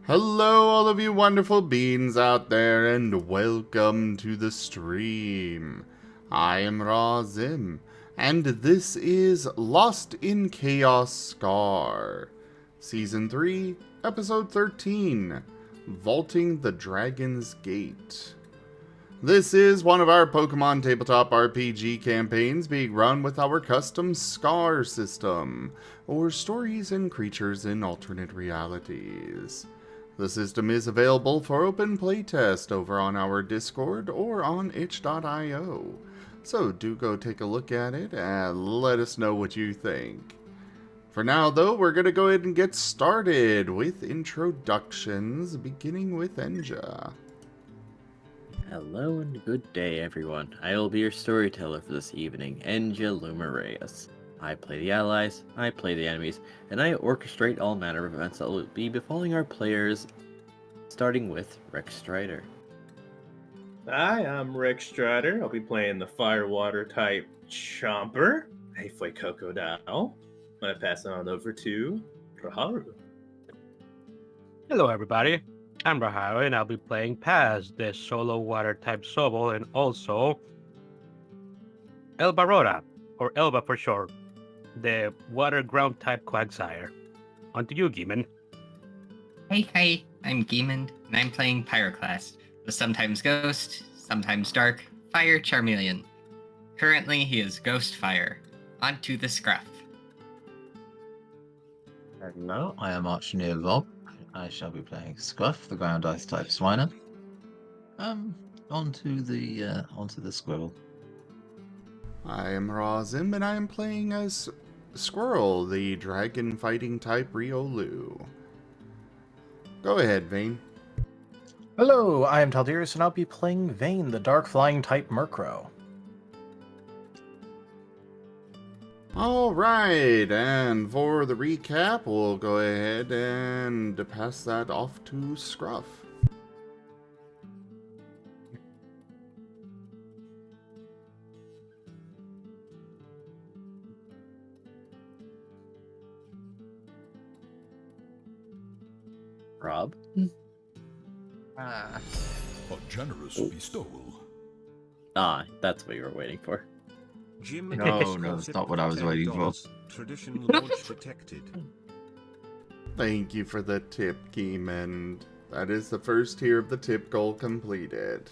Hello, all of you wonderful beings out there, and welcome to the stream. I am Razim, and this is Lost in Chaos Scar, Season 3, Episode 13, Vaulting the Dragon's Gate. This is one of our Pokemon Tabletop RPG campaigns being run with our custom SCAR system, or Stories and Creatures in Alternate Realities. The system is available for open playtest over on our Discord or on itch.io, so do go take a look at it and let us know what you think. For now, though, we're going to go ahead and get started with introductions, beginning with Enja. Hello and good day, everyone. I will be your storyteller for this evening, Enja Lumerias. I play the allies, I play the enemies, and I orchestrate all manner of events that will be befalling our players, starting with Rex Strider. Hi, I'm Rex Strider. I'll be playing the Firewater type Chomper. Hey, Fue Crocodile. I'm going to pass it on over to Raharu. Hello everybody, I'm Raharu and I'll be playing Paz, the solo water type Sobol, and also Elvaroda, or Elva for short, the water ground type Quagsire. On to you, Gimund. Hey, I'm Gimund, and I'm playing Pyroclast, the sometimes Ghost, sometimes Dark, Fire Charmeleon. Currently, he is Ghost Fire. On to the Scruff. Hello, I am ArchineerRob. I shall be playing Scruff, the ground ice type Swiner. Onto the squirrel. I am Razim, and I am playing as Squirrel, the dragon fighting type Riolu. Go ahead, Vane. Hello, I am Taldirus, and I'll be playing Vane, the dark flying type Murkrow. Alright, and for the recap, we'll go ahead and pass that off to Scruff. Rob? A generous bestowal. Ah, that's what you were waiting for. No, that's not what I was waiting for. Tradition launch detected. Thank you for the tip, Gimund. That is the first tier of the tip goal completed.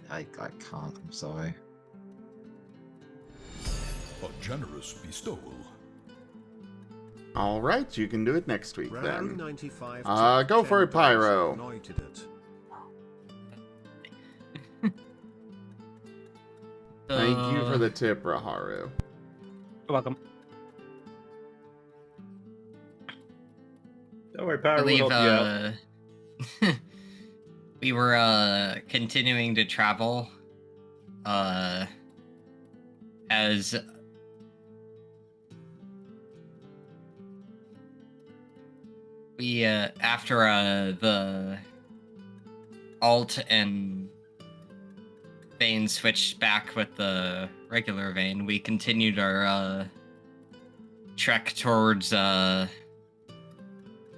I can't, I'm sorry. A generous bestowal. Alright, you can do it next week Raharu then. 95 Go for it, Pyro. Anointed it. Thank you for the tip, Raharu. You're welcome. Don't worry, I Power will believe help you out. we were continuing to travel as we after the alt and Vane switched back with the regular Vane, we continued our trek towards the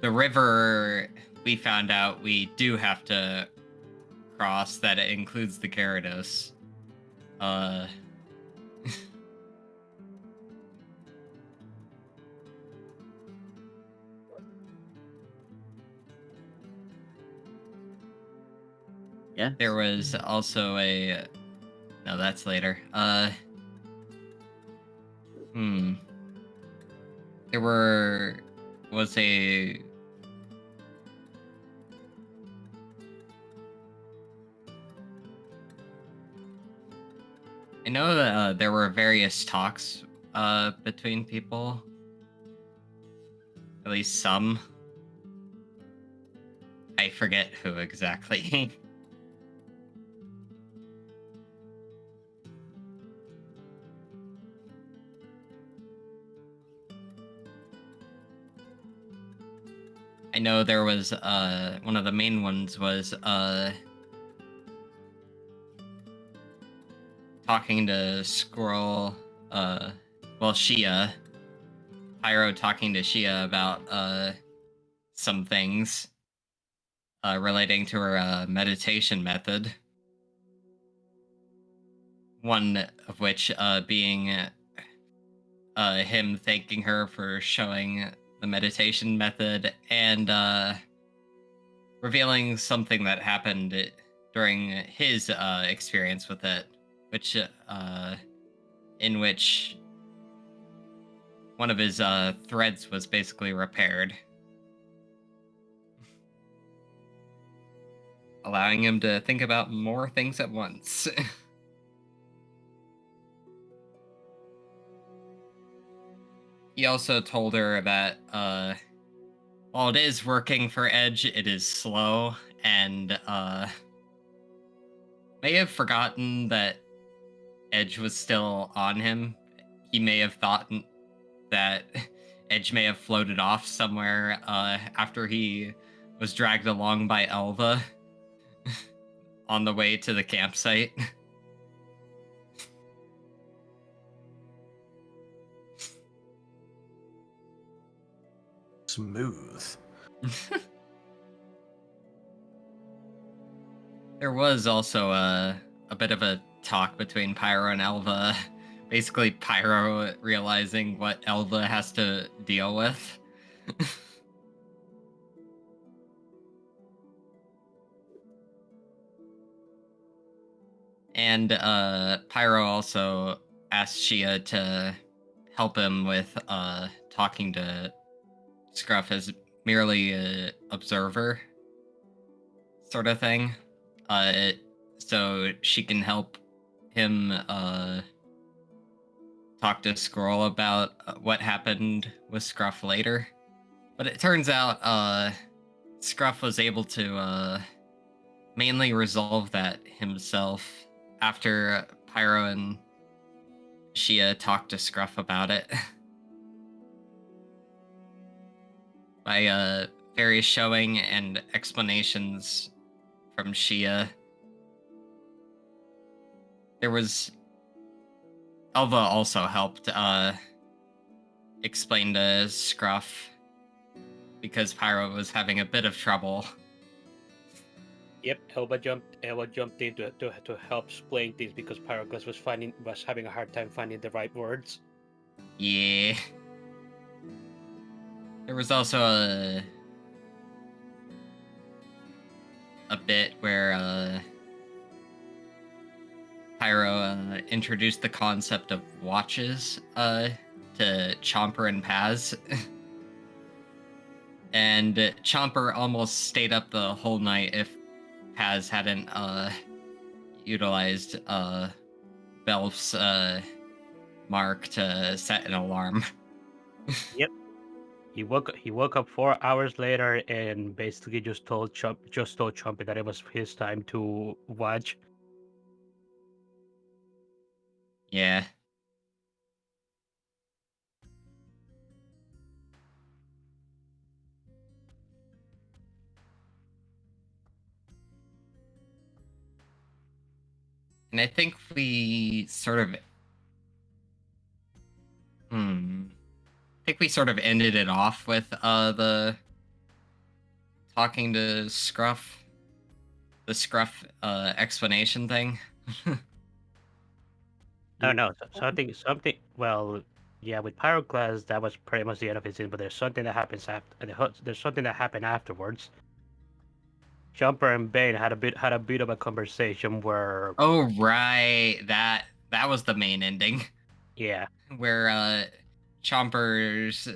river. We found out we do have to cross, that it includes the Gyarados. Yeah. There was also a... No, that's later. There was a... I know that there were various talks between people. At least some. I forget who exactly. I know there was one of the main ones was talking to Squirrel, Shia, Pyro talking to Shia about some things relating to her meditation method. One of which being him thanking her for showing the meditation method and revealing something that happened during his experience with it, which in which one of his threads was basically repaired, allowing him to think about more things at once. He also told her that while it is working for Edge, it is slow, and may have forgotten that Edge was still on him. He may have thought that Edge may have floated off somewhere after he was dragged along by Elva on the way to the campsite. Smooth. There was also a bit of a talk between Pyro and Elva. Basically, Pyro realizing what Elva has to deal with. And Pyro also asked Shia to help him with talking to Scruff as merely an observer sort of thing. So she can help him talk to Squirrel about what happened with Scruff later. But it turns out Scruff was able to mainly resolve that himself after Pyro and Shia talked to Scruff about it. By various showing and explanations from Shia. There was... Elva also helped explain to Scruff because Pyro was having a bit of trouble. Yep, Elva jumped in to help explain things because Pyroclast was having a hard time finding the right words. Yeah. There was also a bit where Pyro introduced the concept of watches to Chomper and Paz. And Chomper almost stayed up the whole night if Paz hadn't utilized Belf's mark to set an alarm. Yep. He woke up 4 hours later and basically just told Chomper that it was his time to watch. Yeah. And I think we sort of... I think we sort of ended it off with the talking to Scruff. The Scruff explanation thing. I don't know. Something. Well, yeah, with Pyroclast, that was pretty much the end of his scene. But there's something that happens after. There's something that happened afterwards. Jumper and Bane had a bit of a conversation where. Oh right, that was the main ending. Yeah. Where Chomper's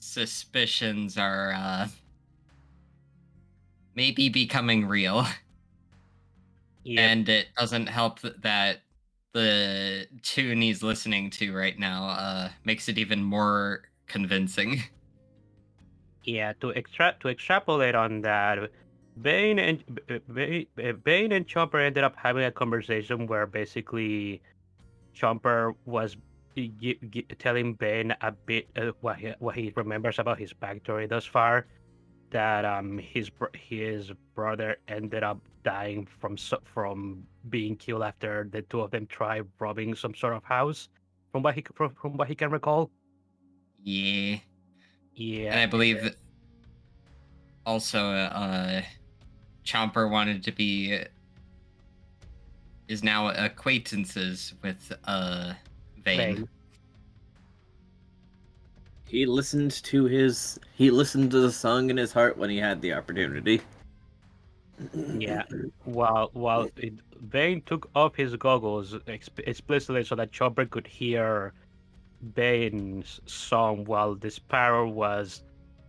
suspicions are maybe becoming real. Yep. And it doesn't help that the tune he's listening to right now makes it even more convincing. Yeah, to extrapolate on that, Bane and Chomper ended up having a conversation where basically Chomper was telling Bane a bit what he remembers about his backstory thus far, that his brother ended up dying from being killed after the two of them tried robbing some sort of house, from what he can recall. Yeah. And Yeah, I believe also Chomper wanted to be is now acquaintances with Vane. Vane. He listened to the song in his heart when he had the opportunity. Yeah. While Vane took off his goggles explicitly so that Chopper could hear Vane's song, while the sparrow was,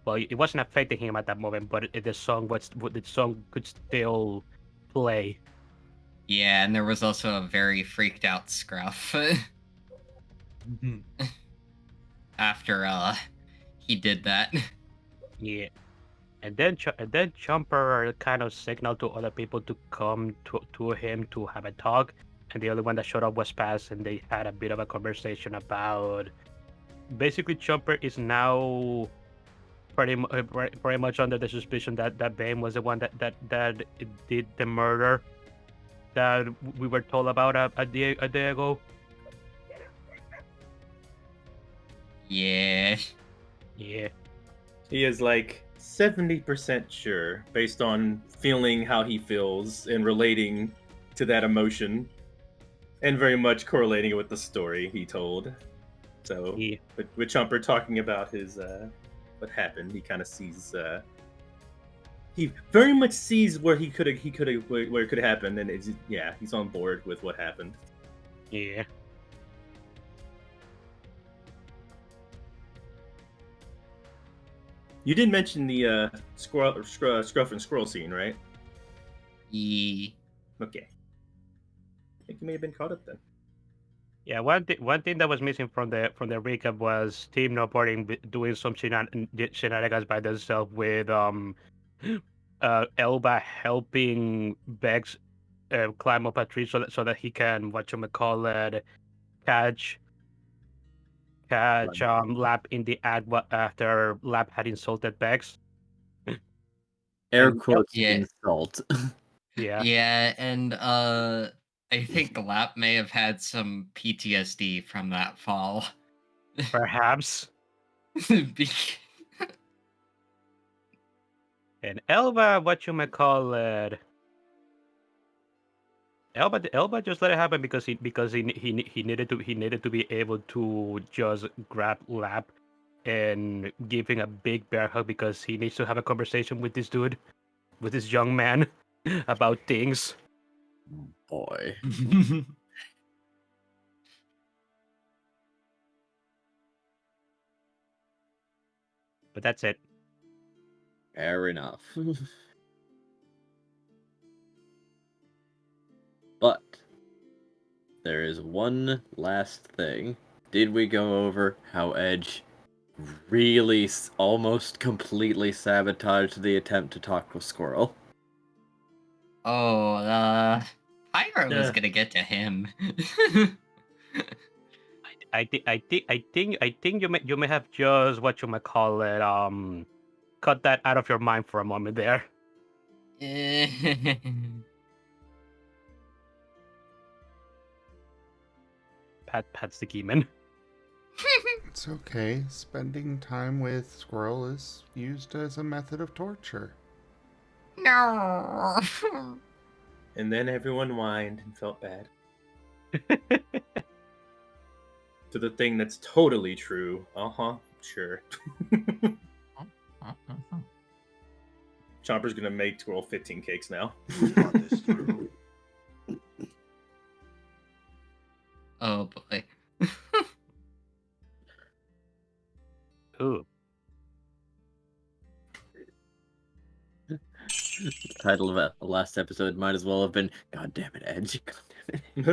well, it wasn't affecting him at that moment, but the song could still play. Yeah, and there was also a very freaked out Scruff after he did that. Yeah. And then Chomper kind of signaled to other people to come to him to have a talk, and the only one that showed up was Paz, and they had a bit of a conversation about. Basically, Chomper is now pretty much under the suspicion that Bane was the one that did the murder that we were told about a day ago. Yeah. Yeah. He is like 70% sure, based on feeling how he feels and relating to that emotion, and very much correlating it with the story he told. So, Yeah. with Chomper talking about his what happened, he kind of sees. He very much sees where it could happen, and he's on board with what happened. Yeah. You did mention the Scruff and Squirrel scene, right? Yeah. Okay. I think you may have been caught up then. Yeah, one thing that was missing from the recap was Team Noboarding doing some shenanigans by themselves with Elba helping Bex climb up a tree so that he can whatchamacallit catch Lap in the act after Lap had insulted Bex. Air And- quotes Yeah. insult. Yeah. Yeah, and I think Lap may have had some PTSD from that fall. Perhaps. Be- And Elba, Elba just let it happen because he needed to be able to just grab Lap and give him a big bear hug because he needs to have a conversation with this young man about things. Boy. But that's it. Fair enough. But there is one last thing. Did we go over how Edge really almost completely sabotaged the attempt to talk with Squirrel? Oh, Pyro was Yeah. gonna get to him. I think you may have just cut that out of your mind for a moment there. Pat's the Gimund. It's okay. Spending time with Squirrel is used as a method of torture. No. And then everyone whined and felt bad. To the thing that's totally true. Sure. Chomper's gonna make Squirrel 15 cakes now. Oh boy. Ooh. The title of the last episode might as well have been "God damn it, Edge." God damn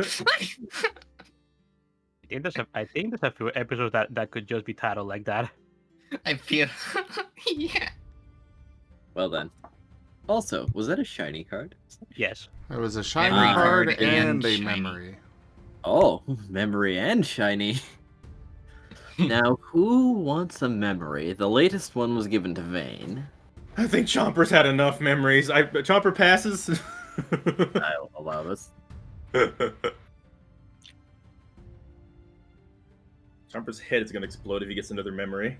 it. I think there's a few episodes that could just be titled like that. I feel. Yeah. Well then. Also, was that a shiny card? Yes. It was a shiny Memory card card and and a shiny. memory. Oh, memory and shiny. Now, who wants a memory? The latest one was given to Vane. I think Chomper's had enough memories. Chomper passes. I'll allow this. Chomper's head is gonna explode if he gets another memory.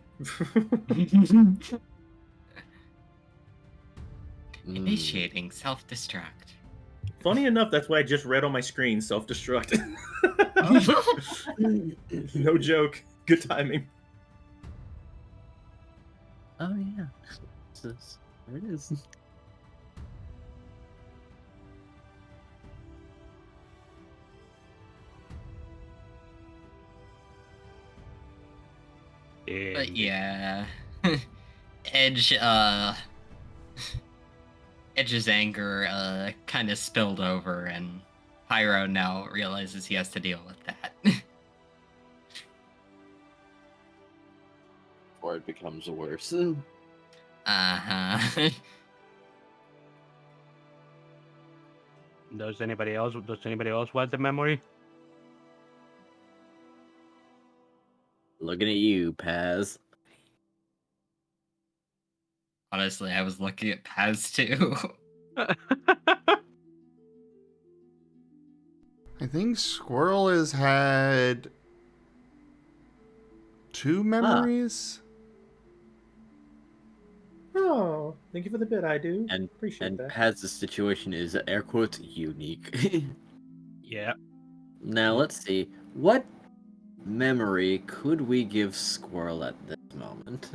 Initiating self-destruct. Funny enough, that's why I just read on my screen self-destruct. No joke. Good timing. Oh yeah. There it is. But yeah, Edge's anger kind of spilled over, and Pyro now realizes he has to deal with that. Or it becomes worse. Uh-huh. Does anybody else want the memory? Looking at you, Paz. Honestly, I was looking at Paz too. I think Squirrel has had 2 memories. Oh, thank you for the bit, I do. And Appreciate that. Paz's situation is air quotes unique. Yeah. Now let's see. What memory could we give Squirrel at this moment?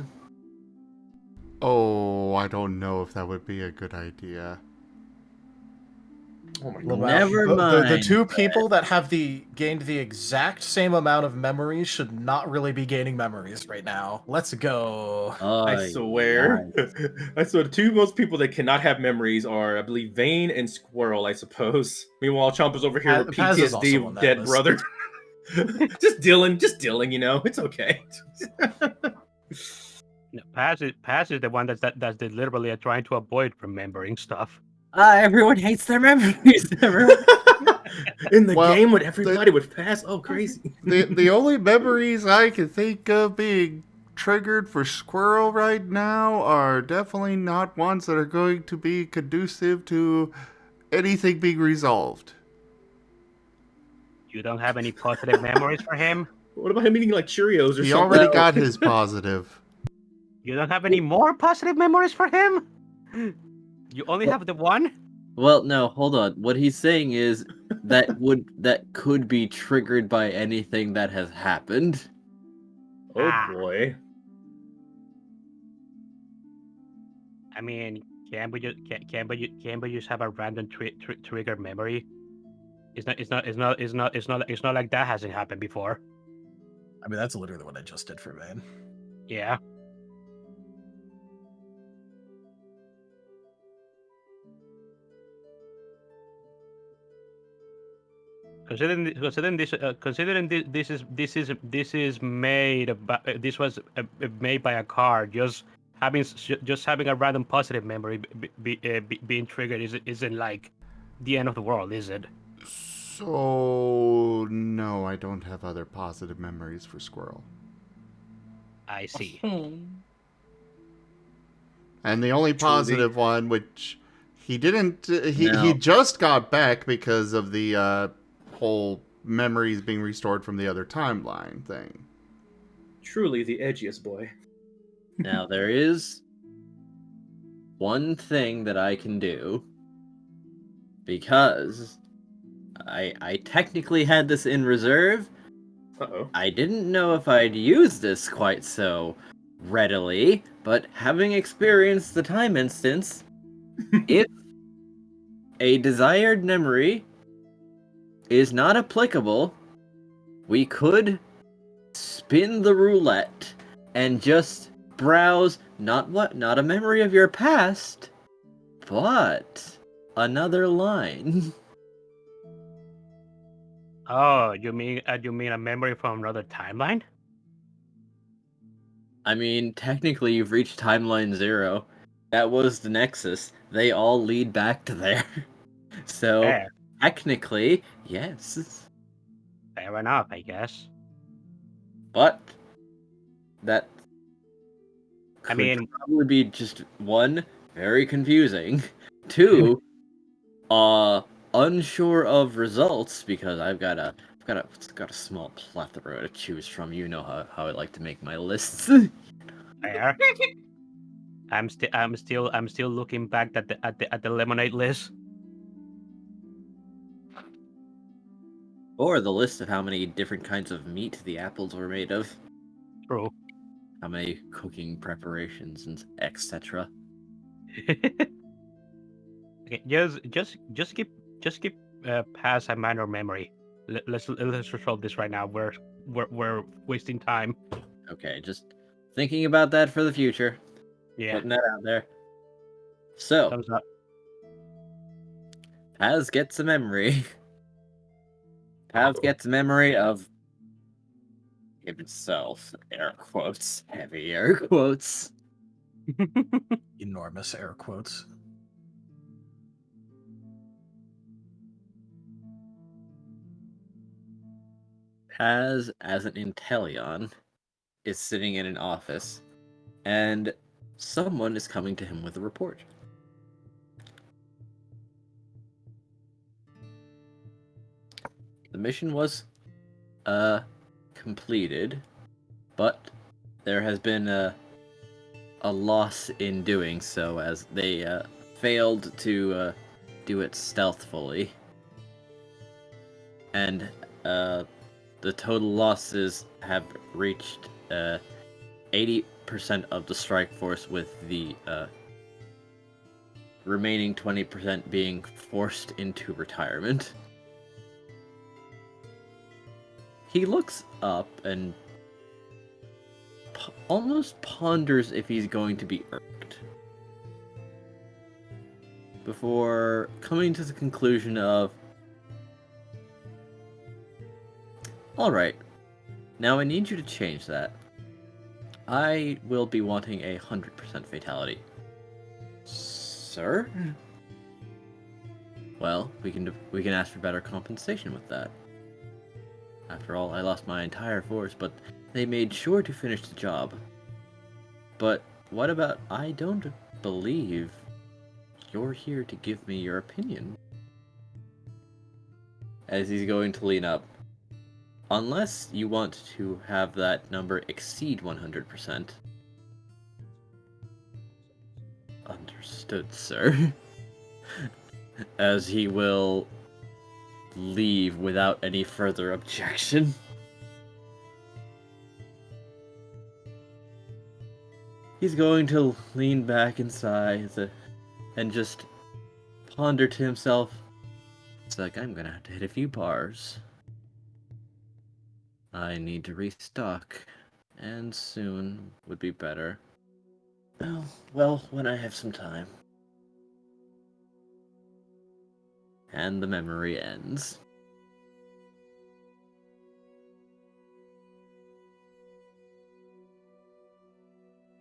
Oh, I don't know if that would be a good idea. Oh my Well, god. Never the mind, two but- people that have gained the exact same amount of memories should not really be gaining memories right now. Let's go. Oh, I swear. yes. I swear, the two most people that cannot have memories are, I believe, Vane and Squirrel, I suppose. Meanwhile, Chomper's over here with Paz is also PTSD on that dead list. brother. just dealing, you know. It's okay. No, Paz is the one that's deliberately trying to avoid remembering stuff. Everyone hates their memories. Everyone. In the Well, game when everybody would pass, oh crazy. The only memories I can think of being triggered for Squirrel right now are definitely not ones that are going to be conducive to anything being resolved. You don't have any positive memories for him? What about him eating like Cheerios or He something? already got his positive. You don't have any more positive memories for him? You only have the one? Well, no, hold on. What he's saying is that could be triggered by anything that has happened. Oh Ah. boy. I mean, can we just have a random trigger memory? It's not like that hasn't happened before. I mean, that's literally what I just did for Vane. Yeah. Considering this is made by, this was made by a card, just having a random positive memory being triggered isn't like the end of the world, is it? So, no, I don't have other positive memories for Squirrel. I see. And the only positive one, which he didn't, he No. just got back because of the whole memories being restored from the other timeline thing. Truly the edgiest boy. Now there is one thing that I can do, because I technically had this in reserve. Uh-oh. I didn't know if I'd use this quite so readily, but having experienced the time instance, if a desired memory is not applicable, we could spin the roulette and just browse not a memory of your past, but another line. Oh, you mean a memory from another timeline? I mean, technically you've reached timeline 0. That was the Nexus. They all lead back to there. So, Fair. technically, yes. Eh, Fair enough, I guess. But that could mean- probably be just one, very confusing. Two, unsure of results because I've got a small plethora to choose from. You know how I like to make my lists. Fair. I'm still looking back at the lemonade list. Or the list of how many different kinds of meat the apples were made of. True. How many cooking preparations and etc. Okay, just keep past a minor memory. Let's resolve this right now. We're wasting time. Okay, just thinking about that for the future. Yeah. Putting that out there. So, Thumbs up. Paz gets a memory. Paz gets a memory of himself. Air quotes. Heavy air quotes. Enormous air quotes. Paz, as an Intellion, is sitting in an office, and someone is coming to him with a report. The mission was completed, but there has been a loss in doing so, as they failed to do it stealthfully, and the total losses have reached 80% of the strike force, with the remaining 20% being forced into retirement. He looks up and almost ponders if he's going to be irked, before coming to the conclusion of, alright, now I need you to change that. I will be wanting 100% fatality. Sir? Well, we can ask for better compensation with that. After all, I lost my entire force, but they made sure to finish the job. But what about, I don't believe you're here to give me your opinion. As he's going to lean up. Unless you want to have that number exceed 100%. Understood, sir. As he will leave without any further objection. He's going to lean back and sigh and just ponder to himself. It's like, I'm gonna have to hit a few bars. I need to restock, and soon would be better. Oh, well, when I have some time. And the memory ends.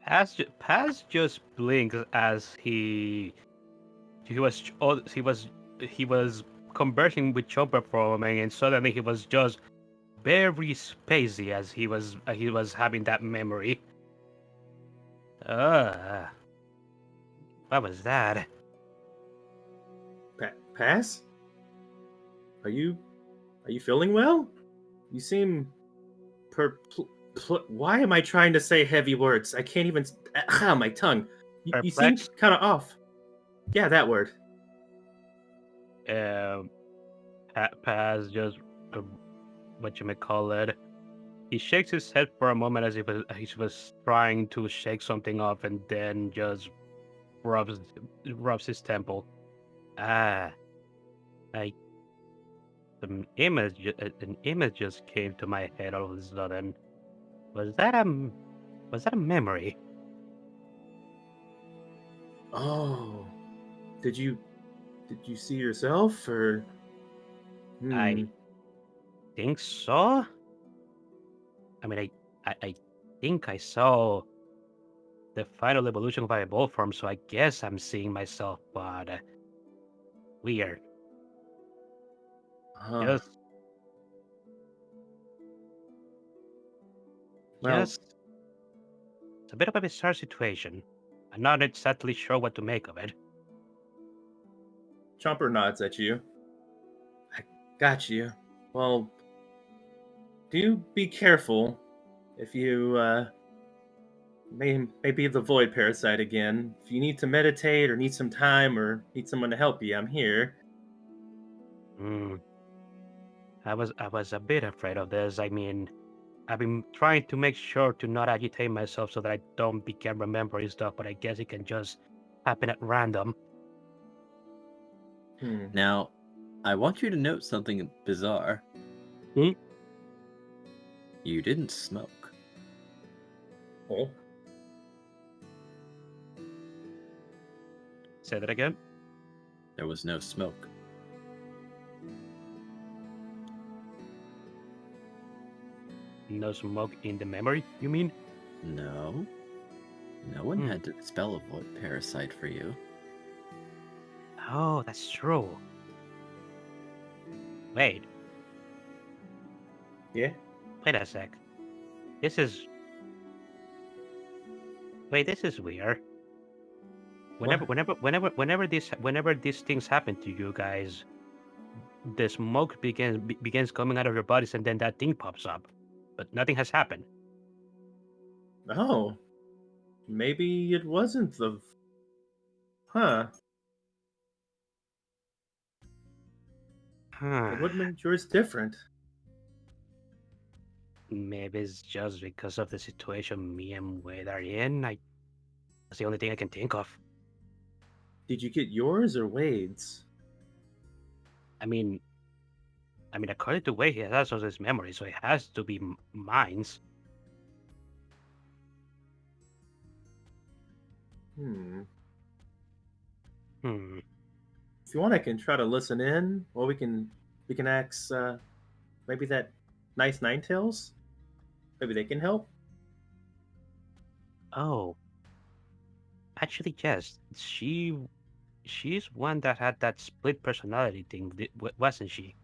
Paz just blinked as he was conversing with Chopper for a moment, and suddenly he was just very spacey as he was having that memory. What was that? Pass? Are you feeling well? You seem why am I trying to say heavy words? I can't even. My tongue. You seem Perplexed? kind of off. Yeah, that word. Paz just whatchamacallit. He shakes his head for a moment as if he was trying to shake something off, and then just rubs his temple. Like an image just came to my head all of a sudden. Was that a memory? Oh, did you see yourself, or? I think so. I mean, I think I saw the final evolution of my evolved form, so I guess I'm seeing myself, but weird. Huh. Just It's a bit of a bizarre situation. I'm not exactly sure what to make of it. Chomper nods at you. I got you. Well, do be careful if you maybe the void parasite again. If you need to meditate or need some time or need someone to help you, I'm here. I was a bit afraid of this. I mean, I've been trying to make sure to not agitate myself so that I don't begin remembering stuff, but I guess it can just happen at random. Now, I want you to note something bizarre. Hmm? You didn't smoke. Oh. Say that again? There was no smoke. No smoke in the memory, you mean? No. No one had to spell a void parasite for you. Oh, that's true. Wait. Yeah? Wait a sec. This is... Wait, this is weird. Whenever these things happen to you guys, the smoke begins coming out of your bodies, and then that thing pops up, but nothing has happened. Oh. Maybe it wasn't the... Huh. What made yours different? Maybe it's just because of the situation me and Wade are in. That's the only thing I can think of. Did you get yours or Wade's? I mean, according to Wade, he has all his memories, so it has to be mine's. If you want, I can try to listen in, or we can ask maybe that nice Ninetails. Maybe they can help. Oh, actually, yes. She's one that had that split personality thing, wasn't she?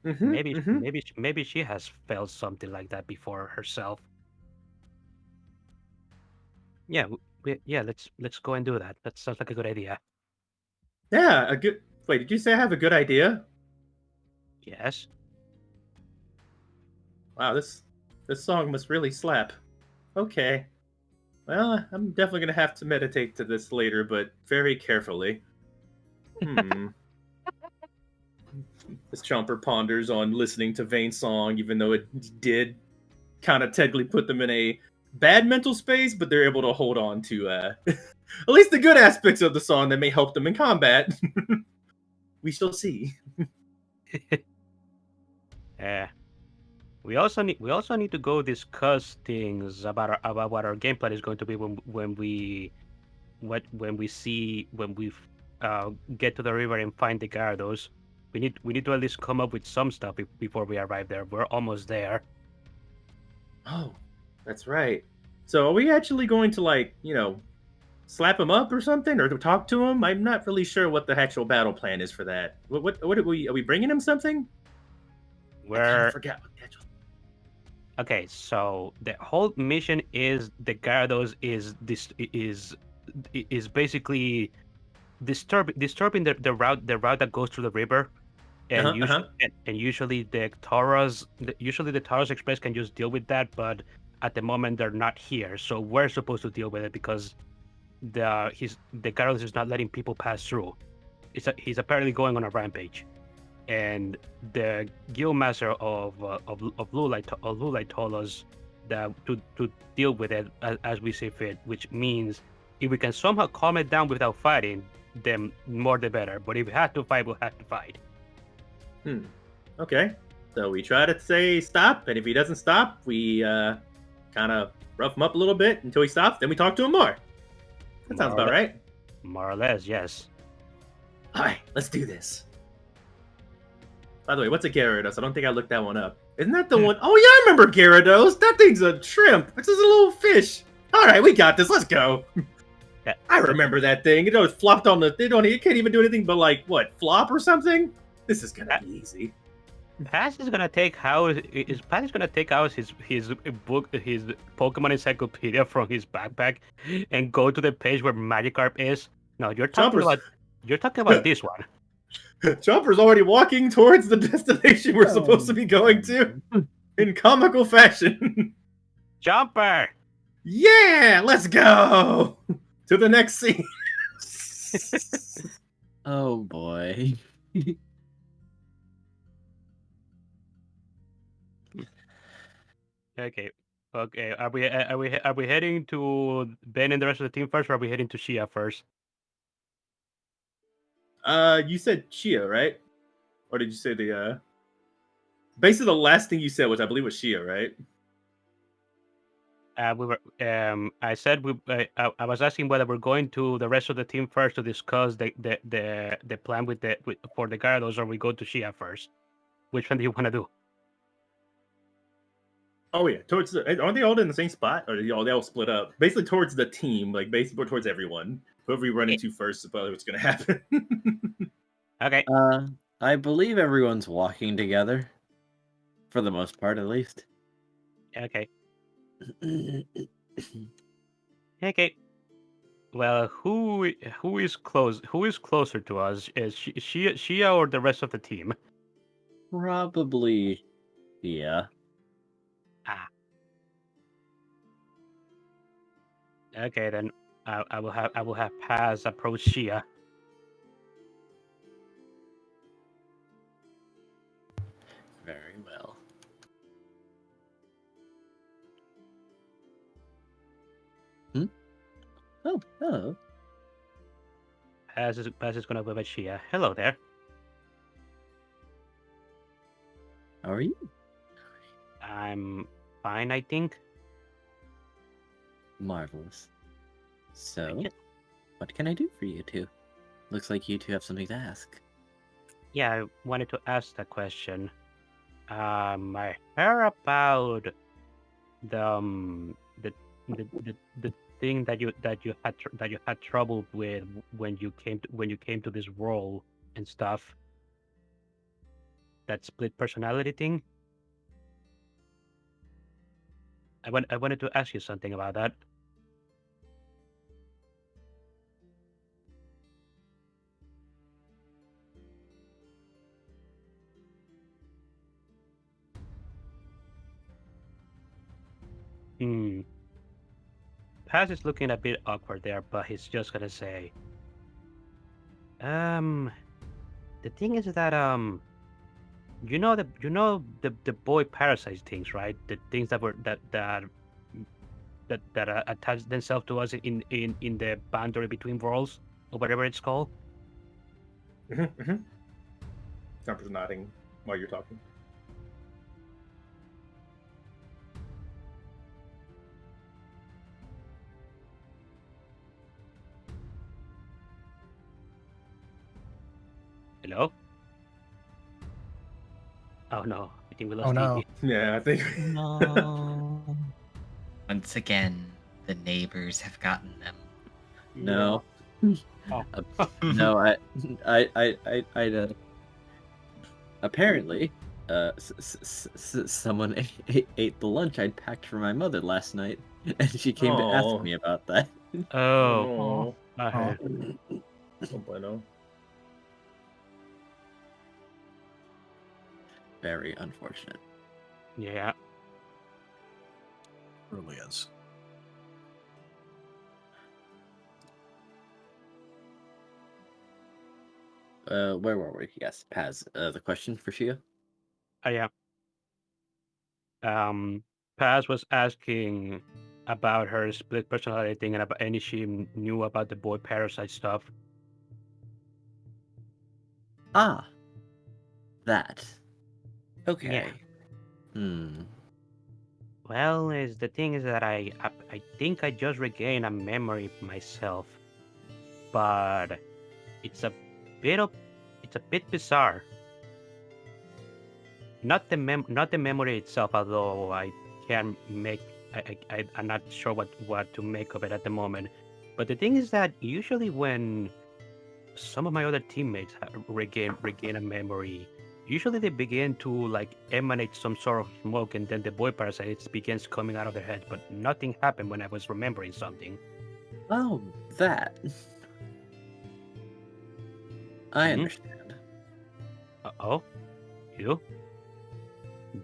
Maybe she has felt something like that before herself. Yeah, let's go and do that. That sounds like a good idea. Yeah, a good. Wait, did you say I have a good idea? Yes. Wow, this song must really slap. Okay. Well, I'm definitely gonna have to meditate to this later, but very carefully. This Chomper ponders on listening to Vane's song, even though it did kind of technically put them in a bad mental space, but they're able to hold on to at least the good aspects of the song that may help them in combat. We shall see. Yeah. We also need to go discuss things about what our game plan is going to be when we get to the river and find the Gyarados. We need to at least come up with some stuff before we arrive there. We're almost there. Oh, that's right. So are we actually going to slap him up or something, or to talk to him? I'm not really sure what the actual battle plan is for that. What are we bringing him something? I forgot what the actual... Okay, so the whole mission is the Gyarados is basically disturbing the route that goes through the river, and usually the Tauros Express can just deal with that, but at the moment they're not here, so we're supposed to deal with it because the Gyarados is not letting people pass through. He's apparently going on a rampage, and the Guildmaster of Lulite told us that to deal with it as we see fit, which means if we can somehow calm it down without fighting, then more the better. But if we have to fight, we'll have to fight. Okay. So we try to say stop, and if he doesn't stop, we kind of rough him up a little bit until he stops. Then we talk to him more. That sounds about right. More or less, yes. All right, let's do this. By the way, what's a Gyarados? I don't think I looked that one up. Isn't that the one? Oh yeah, I remember Gyarados. That thing's a shrimp. It's just a little fish. All right, we got this. Let's go. Yeah. I remember that thing. It flopped on the. It can't even do anything but flop or something. This is gonna be easy. Paz is gonna take out his book, his Pokemon encyclopedia from his backpack, and go to the page where Magikarp is. No, Chomper's you're talking about this one. Chomper's already walking towards the destination we're supposed to be going to in comical fashion. Jumper. Yeah, let's go to the next scene. Oh boy. Okay. Okay. Are we heading to Ben and the rest of the team first, or are we heading to Shia first? You said Shia, right? Or did you say the basically the last thing you said, which I believe was Shia, right? We were. I said we. I was asking whether we're going to the rest of the team first to discuss the plan for the Gyarados, or we go to Shia first. Which one do you want to do? Oh yeah, towards the aren't they all in the same spot, or they all split up? Basically towards the team, like basically towards everyone. Whoever we run into first is probably what's gonna happen. Okay. I believe everyone's walking together, for the most part, at least. Okay. Okay. Well, who is close? Who is closer to us? Is Shia or the rest of the team? Probably, yeah. Ah. Okay, then I will have Paz approach Shia. Very well. Oh, hello. Paz is gonna go with Shia. Hello there. How are you? I'm fine, I think. Marvelous. So, what can I do for you two? Looks like you two have something to ask. Yeah, I wanted to ask that question. I heard about the thing that you had trouble with when you came to this world and stuff. That split personality thing. I wanted to ask you something about that. Paz is looking a bit awkward there, but he's just gonna say, the thing is that you know the boy parasite things, right? The things that attach themselves to us in the boundary between worlds or whatever it's called. Chomper's nodding while you're talking. Hello? Oh no, I think we lost Oh no. Iggy. Yeah, I think. No. Once again, the neighbors have gotten them. No. Oh. No, I apparently, someone ate the lunch I'd packed for my mother last night, and she came to Aw. ask me about that. Oh, I Oh. heard. Oh, bueno. Very unfortunate. Yeah. Really is. Where were we? Yes, Paz. The question for Shia? Yeah. Paz was asking about her split personality thing and about any she knew about the boy parasite stuff. Ah, that. Okay. Yeah. Well, the thing is that I think I just regained a memory myself, but it's a bit bizarre. Not the memory itself, although I can make I'm not sure what to make of it at the moment. But the thing is that usually when some of my other teammates regain a memory, usually they begin to like emanate some sort of smoke, and then the void parasite begins coming out of their head. But nothing happened when I was remembering something. Oh, that. I Mhm. understand. Oh, you?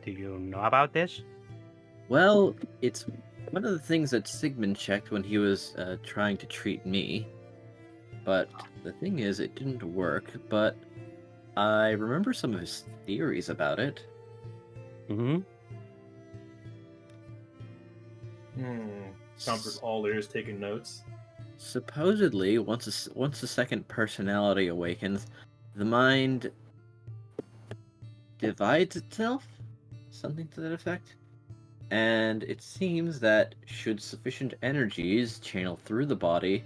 Do you know about this? Well, it's one of the things that Sigmund checked when he was trying to treat me. But the thing is, it didn't work, but I remember some of his theories about it. Mm-hmm. Chomper's all ears taking notes. Supposedly, once the second personality awakens, the mind divides itself, something to that effect. And it seems that should sufficient energies channel through the body,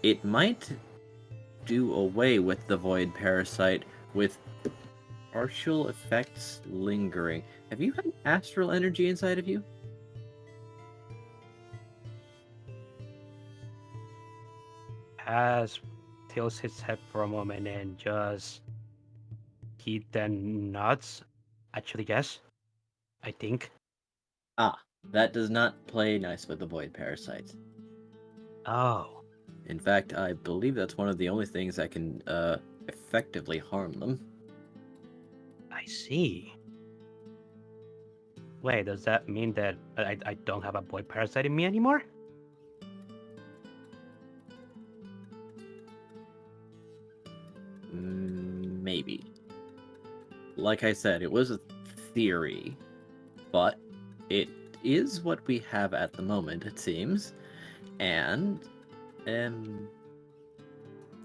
it might do away with the void parasite with partial effects lingering. Have you had astral energy inside of you? Has tilts his head for a moment and just he then nods. Actually, yes. I think. Ah, that does not play nice with the void parasite. Oh, In fact, I believe that's one of the only things that can effectively harm them. I see. Wait, does that mean that I don't have a void parasite in me anymore? Maybe. Like I said, it was a theory, but it is what we have at the moment, it seems. And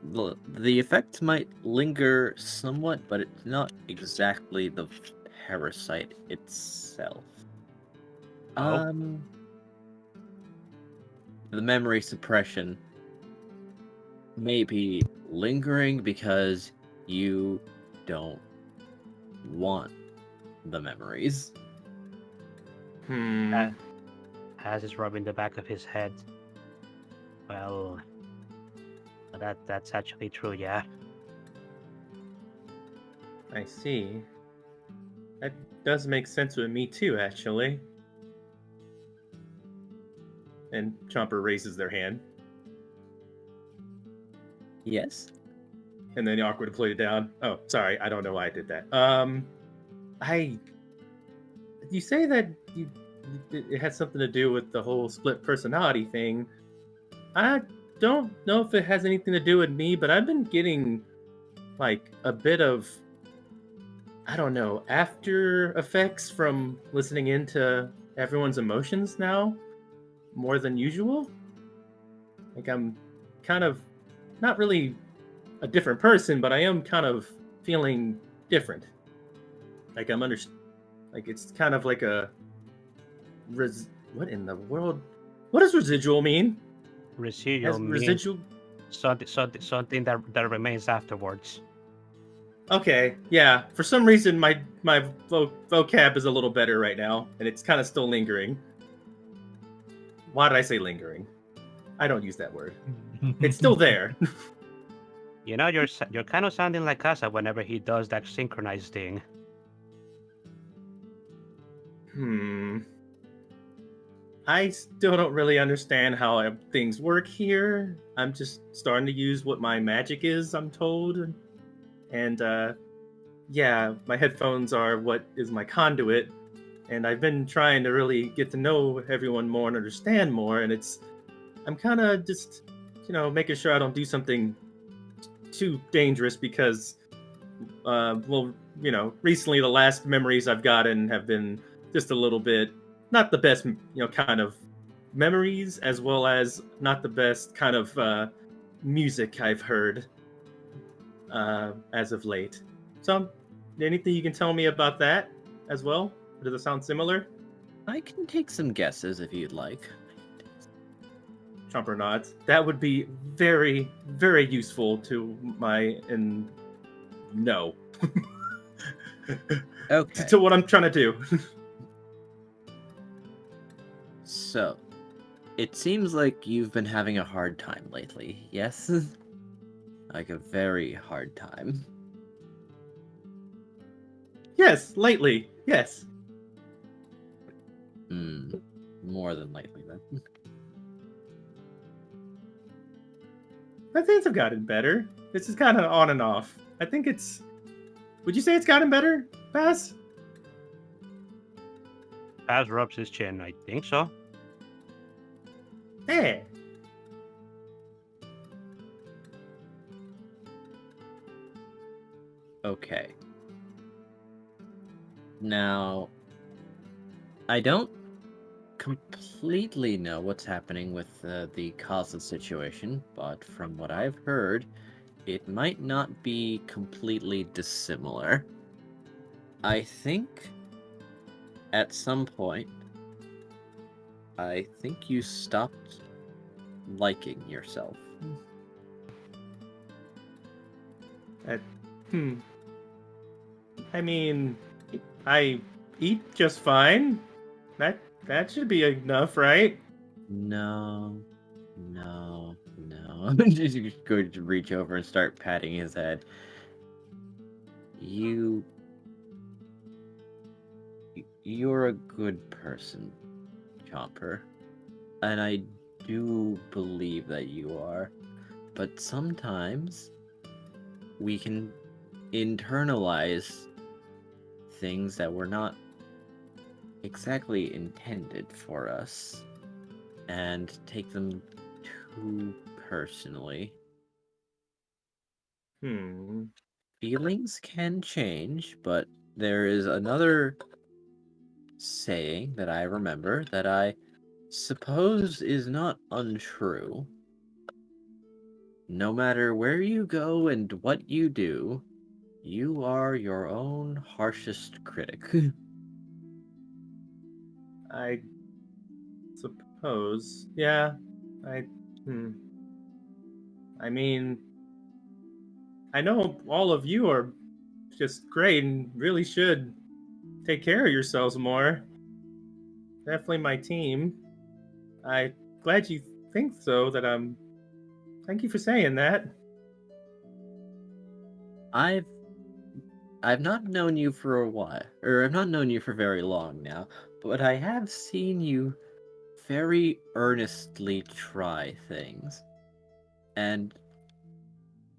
the effect might linger somewhat, but it's not exactly the parasite itself. Oh. The memory suppression may be lingering because you don't want the memories. Has is rubbing the back of his head. Well, that's actually true, yeah. I see. That does make sense with me too, actually. And Chomper raises their hand, Yes? and then awkwardly put it down. Oh, sorry, I don't know why I did that. You say that it has something to do with the whole split personality thing. I don't know if it has anything to do with me, but I've been getting like a bit of, I don't know, after effects from listening into everyone's emotions now more than usual. Like I'm kind of not really a different person, but I am kind of feeling different. Like I'm like it's kind of like a what in the world? What does residual mean? Residual Has means residual something that remains afterwards. Okay, yeah. For some reason, my vocab is a little better right now, and it's kind of still lingering. Why did I say lingering? I don't use that word. It's still there. You know, you're kind of sounding like Casa whenever he does that synchronized thing. I still don't really understand how things work here. I'm just starting to use what my magic is, I'm told. And yeah, my headphones are what is my conduit. And I've been trying to really get to know everyone more and understand more. And I'm kind of just, making sure I don't do something too dangerous because, recently the last memories I've gotten have been just a little bit not the best, kind of memories, as well as not the best kind of music I've heard as of late. So, anything you can tell me about that as well? Does it sound similar? I can take some guesses if you'd like. Chomper nods. That would be very, very useful to my no. Okay. To what I'm trying to do. So, it seems like you've been having a hard time lately, yes? Like a very hard time. Yes, lately. Yes. More than likely then. My things have gotten better. This is kind of on and off. I think it's. Would you say it's gotten better, Bass? Paz rubs his chin. I think so. Eh. Okay. Now, I don't completely know what's happening with the causes situation, but from what I've heard, it might not be completely dissimilar. I think at some point, I think you stopped liking yourself. I mean, I eat just fine. That should be enough, right? No. He's going to reach over and start patting his head. You're a good person, Chomper. And I do believe that you are. But sometimes we can internalize things that were not exactly intended for us and take them too personally. Feelings can change, but there is another saying that I remember that I suppose is not untrue. No matter where you go and what you do, you are your own harshest critic. I suppose. Yeah. I mean, I know all of you are just great and really should take care of yourselves more. Definitely my team. I'm glad you think so. Thank you for saying that. I've not known you for a while, or I've not known you for very long now, but I have seen you very earnestly try things. And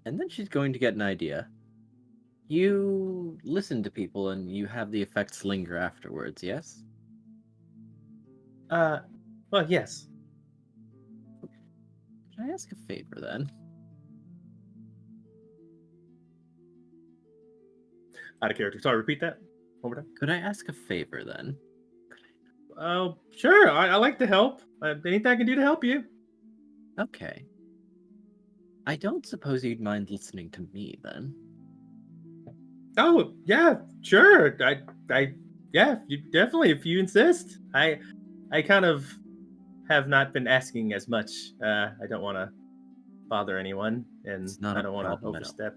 then she's going to get an idea. You listen to people and you have the effects linger afterwards, yes? Well, yes. Can I ask a favor then? Out of character. Sorry, repeat that. One more time. Could I ask a favor then? Oh, sure. I like to help. Anything I can do to help you. Okay. I don't suppose you'd mind listening to me then. Oh, yeah, sure. Yeah, you definitely, if you insist. I kind of have not been asking as much. I don't want to bother anyone, and It's not I a don't want to problem at all. overstep.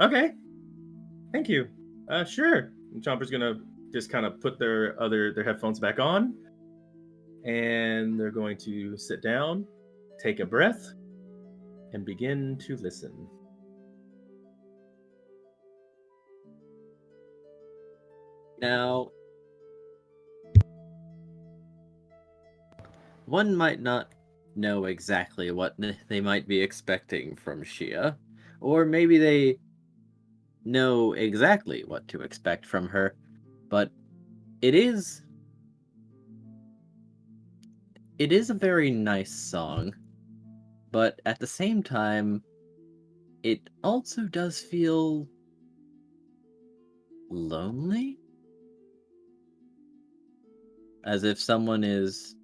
Okay, thank you. Sure. And Chomper's gonna just kind of put their headphones back on, and they're going to sit down, take a breath, and begin to listen. Now, one might not know exactly what they might be expecting from Shia, or maybe they know exactly what to expect from her, but it is a very nice song, but at the same time, it also does feel lonely, as if someone is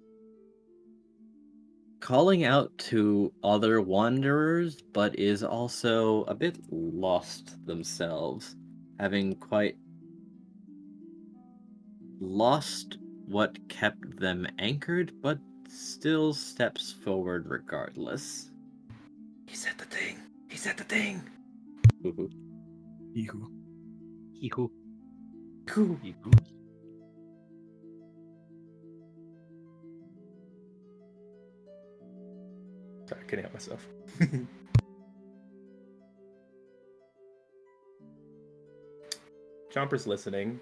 calling out to other wanderers, but is also a bit lost themselves, having quite lost what kept them anchored, but still steps forward regardless. He said the thing. He said the thing. Ihu. Cool. Sorry, I couldn't help myself. Chomper's listening,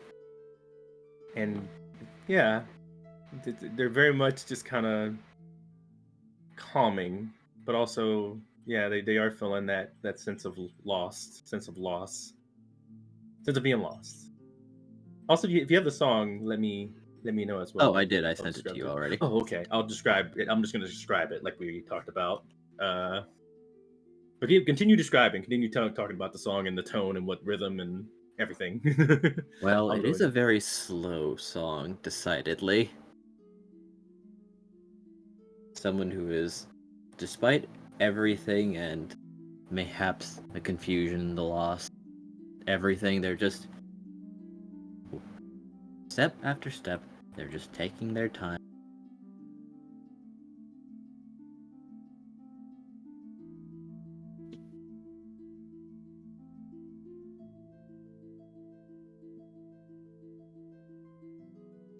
and yeah, they're very much just kind of calming, but also yeah, they are feeling that sense of sense of being lost. Also, if you have the song, let me know as well. Oh, I did. I sent it to describe you already. Oh, okay. I'll describe it. I'm just going to describe it like we talked about. But continue describing. Continue talking about the song and the tone and what rhythm and everything. Well, I'll it go is in. a very slow song, decidedly. Someone who is, despite everything and mayhaps the confusion, the loss, everything, they're just step after step, they're just taking their time.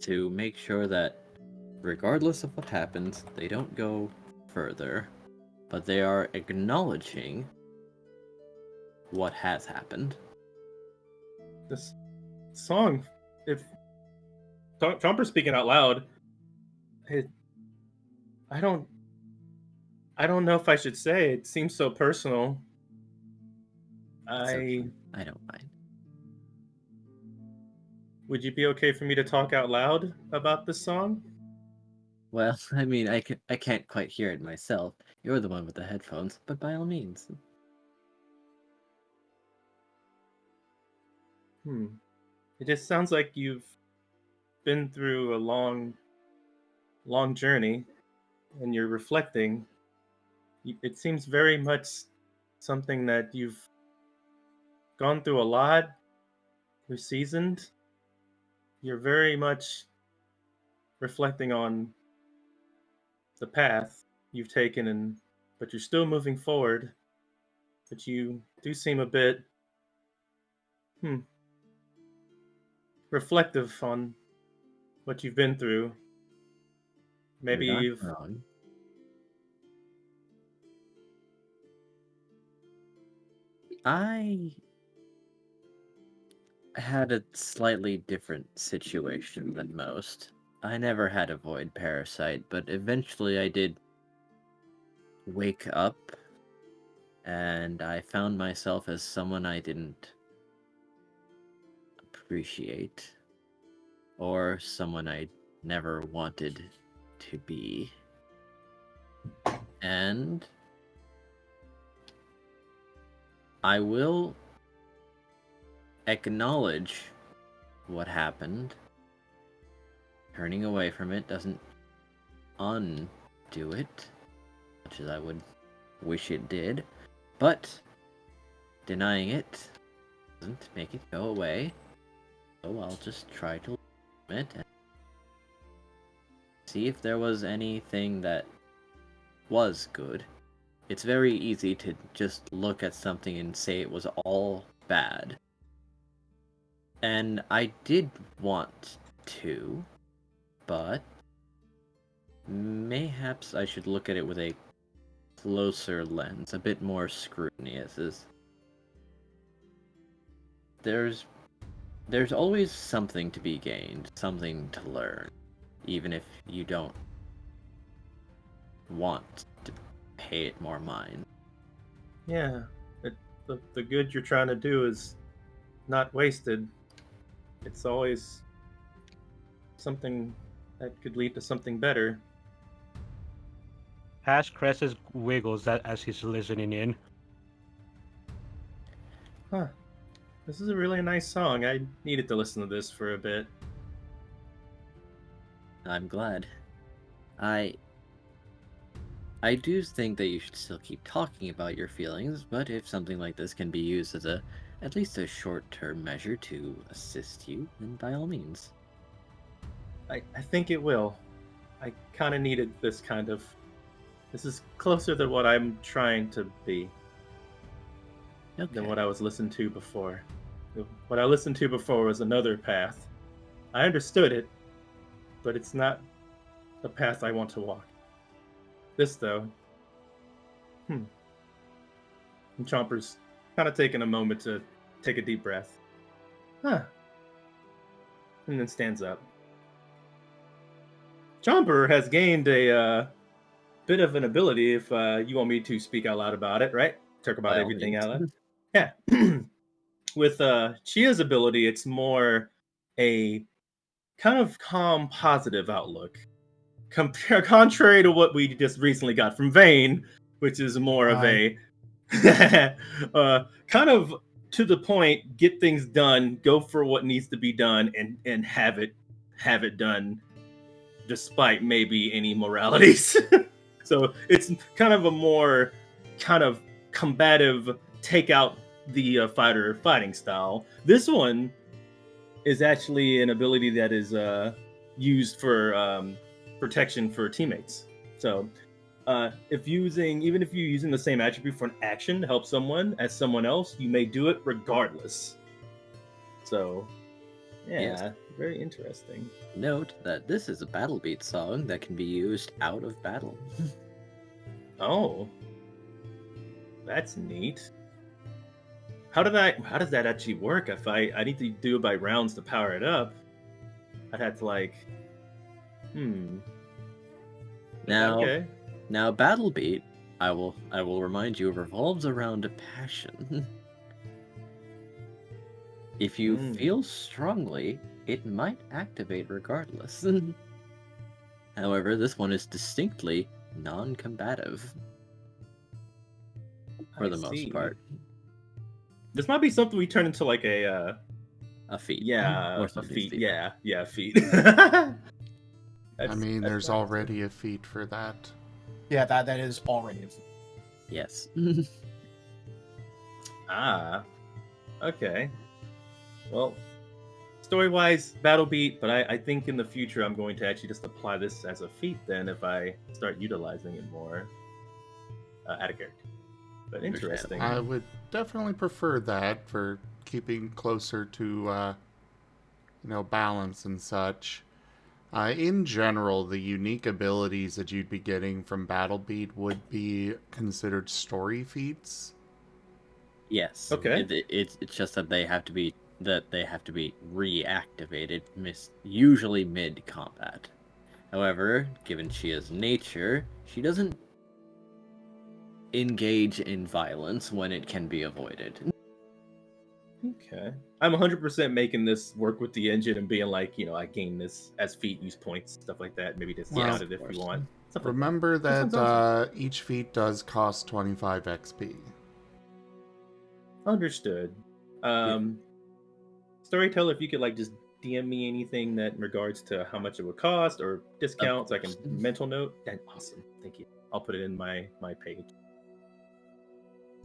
To make sure that regardless of what happens, they don't go further, but they are acknowledging what has happened. This song, if Chomper's speaking out loud, I don't know if I should say. It seems so personal. Okay. I don't mind. Would you be okay for me to talk out loud about this song? Well, I mean, I can't quite hear it myself. You're the one with the headphones, but by all means. It just sounds like you've been through a long journey and you're reflecting. It seems very much something that you've gone through a lot. You're seasoned. You're very much reflecting on the path you've taken, but you're still moving forward. But you do seem a bit reflective on what you've been through. Maybe You're not you've wrong. I had a slightly different situation than most. I never had a void parasite, but eventually I did wake up and I found myself as someone I didn't appreciate or someone I never wanted to be. And I will acknowledge what happened. Turning away from it doesn't undo it, much as I would wish it did, but denying it doesn't make it go away. So I'll just try to learn it and see if there was anything that was good. It's very easy to just look at something and say it was all bad. And I did want to, but mayhaps I should look at it with a closer lens, a bit more scrutiny, as is. There's always something to be gained, something to learn, even if you don't want to pay it more mind. Yeah, the good you're trying to do is not wasted. It's always something that could lead to something better. Ash Cress's wiggles that as he's listening in. Huh. This is a really nice song. I needed to listen to this for a bit. I'm glad. I do think that you should still keep talking about your feelings, but if something like this can be used as at least a short-term measure to assist you, then by all means. I think it will. I kind of needed this kind of... This is closer to what I'm trying to be than what I was listening to before. What I listened to before was another path. I understood it, but it's not the path I want to walk. This, though... And Chomper's kind of taking a moment to take a deep breath. Huh. and then stands up. Chomper has gained a bit of an ability. If you want me to speak out loud about it, right? Talk about By all everything means. out loud. Yeah. With Chia's ability, it's more a kind of calm, positive outlook. Contrary to what we just recently got from Vane, which is more of a kind of to the point, get things done, go for what needs to be done, and have it done, despite maybe any moralities. So it's kind of a more kind of combative, take out the fighter fighting style. This one is actually an ability that is used for protection for teammates. So if you're using the same attribute for an action to help someone as someone else, you may do it regardless. So yeah, Yes. very interesting. Note that this is a battle beat song that can be used out of battle. Oh, that's neat. How does that actually work? If I need to do it by rounds to power it up, I'd have to like, Now, okay. now battle beat, I will remind you, revolves around passion. If you feel strongly, it might activate regardless. However, this one is distinctly non-combative for the most part. This might be something we turn into like a feat. Yeah, Or a something's feat. feat. Yeah, a feat. I mean, there's already a feat for that. Yeah, that is already. Yes. Ah, okay. Well, story-wise, battle beat, but I think in the future I'm going to actually just apply this as a feat then if I start utilizing it more out of character. But interesting. I would definitely prefer that for keeping closer to, balance and such. In general, the unique abilities that you'd be getting from Battle Beat would be considered story feats. Yes. Okay. It's just that they have to be reactivated, usually mid combat. However, given Chia's nature, she doesn't engage in violence when it can be avoided. Okay. I'm 100% making this work with the engine and being like, I gain this as feat, use points, stuff like that. Maybe discount it if you want. Remember that awesome. each feat does cost 25 XP. Understood. Storyteller, if you could just DM me anything that in regards to how much it would cost or discounts, so I can mental note. That's awesome. Thank you. I'll put it in my page.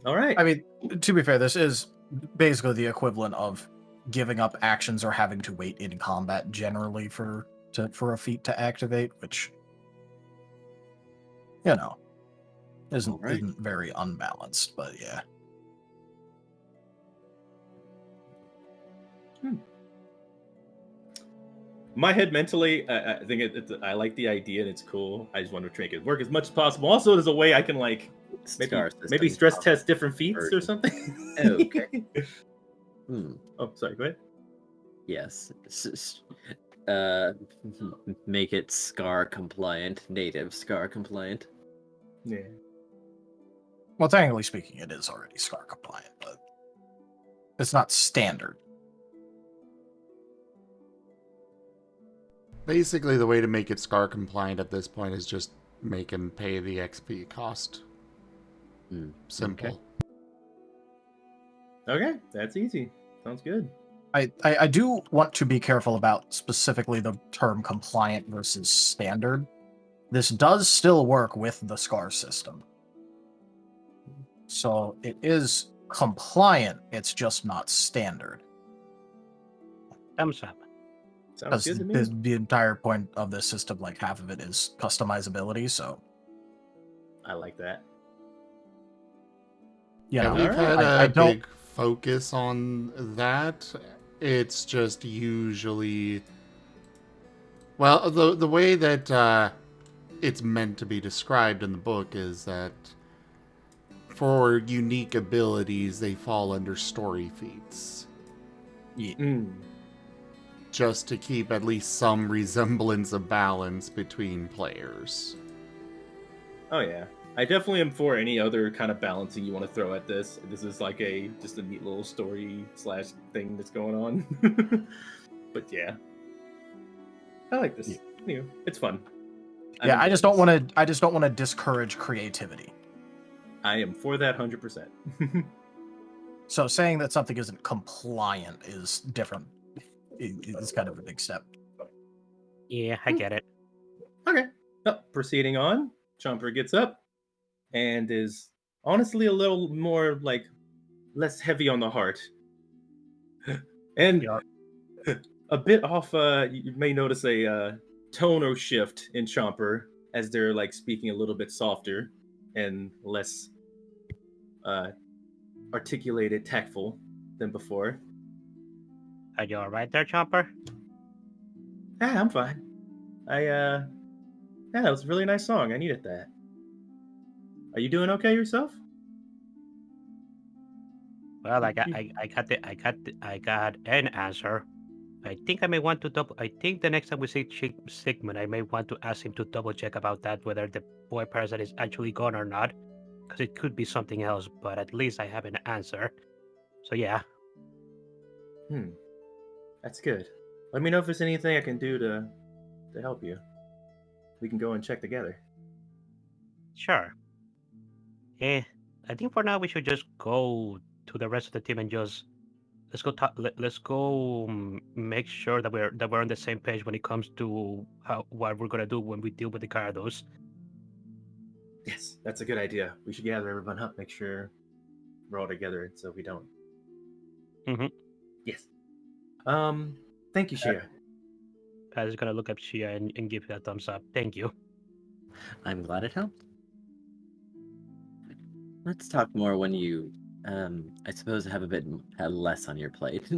All right. I mean, to be fair, this is basically the equivalent of giving up actions or having to wait in combat generally for a feat to activate, which isn't very unbalanced, but yeah. My head mentally, I think I like the idea and it's cool. I just want to make it work as much as possible. Also, there's a way I can maybe stress test different feats or something. Okay. Oh, sorry. Go ahead. Yes. Make it SCAR compliant, native SCAR compliant. Yeah. Well, technically speaking, it is already SCAR compliant, but it's not standard. Basically, the way to make it SCAR compliant at this point is just make him pay the XP cost. Simple. Okay, that's easy. Sounds good. I do want to be careful about specifically the term compliant versus standard. This does still work with the SCAR system. So it is compliant, it's just not standard. Thumbs up. Sounds good to me. The entire point of this system, half of it is customizability, so... I like that. Yeah, we've had a big focus on that. It's just usually... Well, the way that it's meant to be described in the book is that for unique abilities, they fall under story feats. Yeah. just to keep at least some resemblance of balance between players. Oh yeah, I definitely am for any other kind of balancing you want to throw at this. This is like just a neat little story / thing that's going on. But yeah, I like this. Yeah. You know, it's fun. Yeah, I just don't want to discourage creativity. I am for that 100%. So saying that something isn't compliant is different. It's kind of a big step. Yeah, I get it. Okay. Proceeding on, Chomper gets up and is honestly a little more less heavy on the heart. And Yeah. a bit off, you may notice a tonal shift in Chomper as they're speaking a little bit softer and less articulated, tactful than before. Are you alright there, Chomper? Yeah, I'm fine. Yeah, it was a really nice song. I needed that. Are you doing okay yourself? Well, I got an answer. I think I may want to double. I think the next time we see Sigmund, I may want to ask him to double check about that, whether the boy parasite is actually gone or not, because it could be something else. But at least I have an answer. So yeah. That's good. Let me know if there's anything I can do to help you. We can go and check together. Sure. I think for now we should just go to the rest of the team and just let's go make sure that we're on the same page when it comes to what we're gonna do when we deal with the Gyarados. Yes, that's a good idea. We should gather everyone up, make sure we're all together, so we don't. Yes. Thank you, Shia. Paz is gonna look up Shia and give you a thumbs up. Thank you. I'm glad it helped. Let's talk more when you, I suppose, have a bit less on your plate.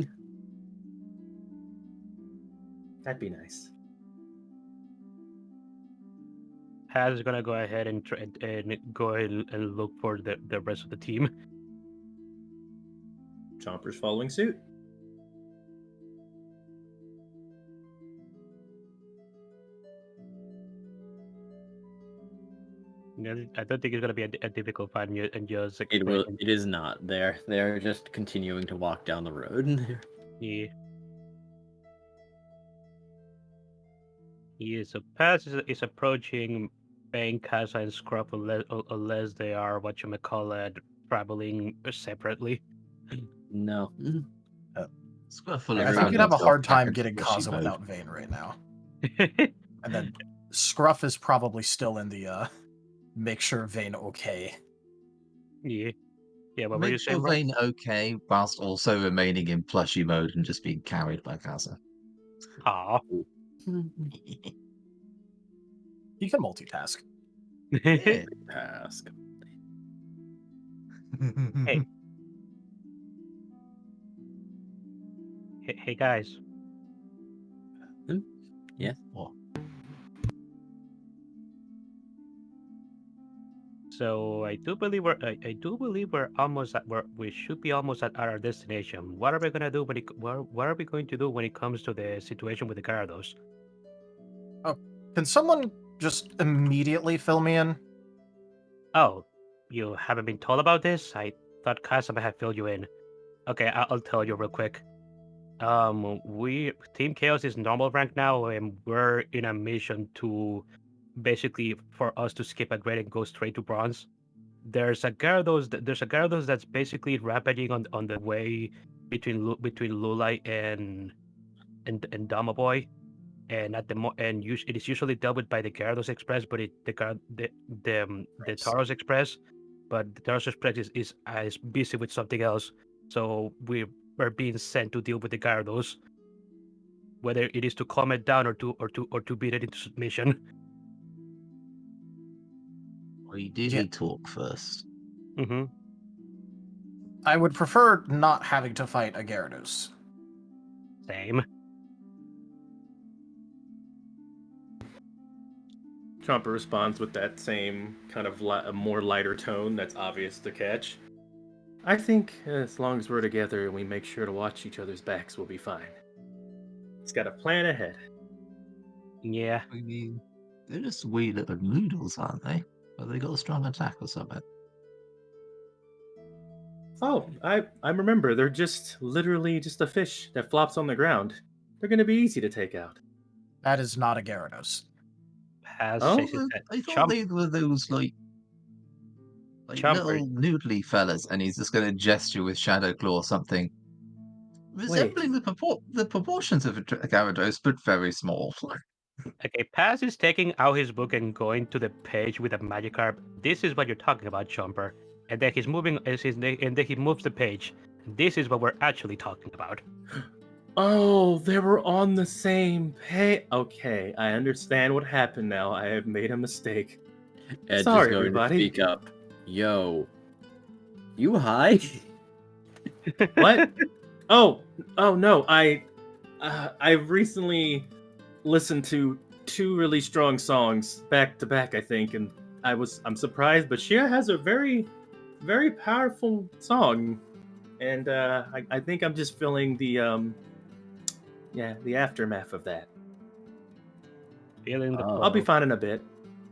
That'd be nice. Paz is gonna go ahead and go and look for the rest of the team. Chomper's following suit. I don't think it's gonna be a difficult find and just It will. It is not. They're just continuing to walk down the road. Yeah. Yeah, so Paz is approaching Bane, Casa, and Scruff unless they are traveling separately. No. Scruff will I have think found you'd have a himself hard back time into getting fleshy Kaza mode. without Vayne right now. And then Scruff is probably still in the make sure Vayne okay. Yeah. Yeah, what were you Make saying, sure Rob? Vayne okay, whilst also remaining in plushy mode and just being carried by Kaza. Aw. He can multitask. Yeah. Task. Hey. Hey guys. Yes. What? So I do believe we're almost we should be almost at our destination. What are we gonna do what are we going to do when it comes to the situation with the Gyarados? Can someone just immediately fill me in? Oh, you haven't been told about this? I thought Kazama had filled you in. Okay, I'll tell you real quick. Team Chaos is normal rank now, and we're in a mission to basically for us to skip a grade and go straight to bronze. There's a Gyarados that's basically rampaging on the way between Lulai and Dama Boy, and it is usually dealt with by the Gyarados Express, but the Tauros Express, but the Tauros Express is busy with something else, so we're being sent to deal with the Gyarados, whether it is to calm it down or to beat it into submission. Well, you do need talk first. Mm-hmm. I would prefer not having to fight a Gyarados. Same. Chomper responds with that same kind of a more lighter tone that's obvious to catch. I think as long as we're together and we make sure to watch each other's backs, we'll be fine. It's got a plan ahead. Yeah. I mean, they're just wee little noodles, aren't they? But they got a strong attack or something. Oh, I remember. They're just literally just a fish that flops on the ground. They're gonna be easy to take out. That is not a Gyarados. Has Oh, says that I thought Chomp, they were those like Chomper. little noodly fellas, and he's just going to gesture with Shadow Claw or something, resembling the proportions of a Gyarados, but very small. Okay, Paz is taking out his book and going to the page with a Magikarp. This is what you're talking about, Chomper. And then he's moving, and then he moves the page. This is what we're actually talking about. Oh, they were on the same page. Okay, I understand what happened now. I have made a mistake. Edge Sorry, is going everybody. to speak up. Yo, you high? What? Oh no. I've recently listened to 2 really strong songs back to back, I think, and I'm surprised, but Shia has a very, very powerful song, and I think I'm just feeling the aftermath of that. Feeling the Oh. I'll be fine in a bit.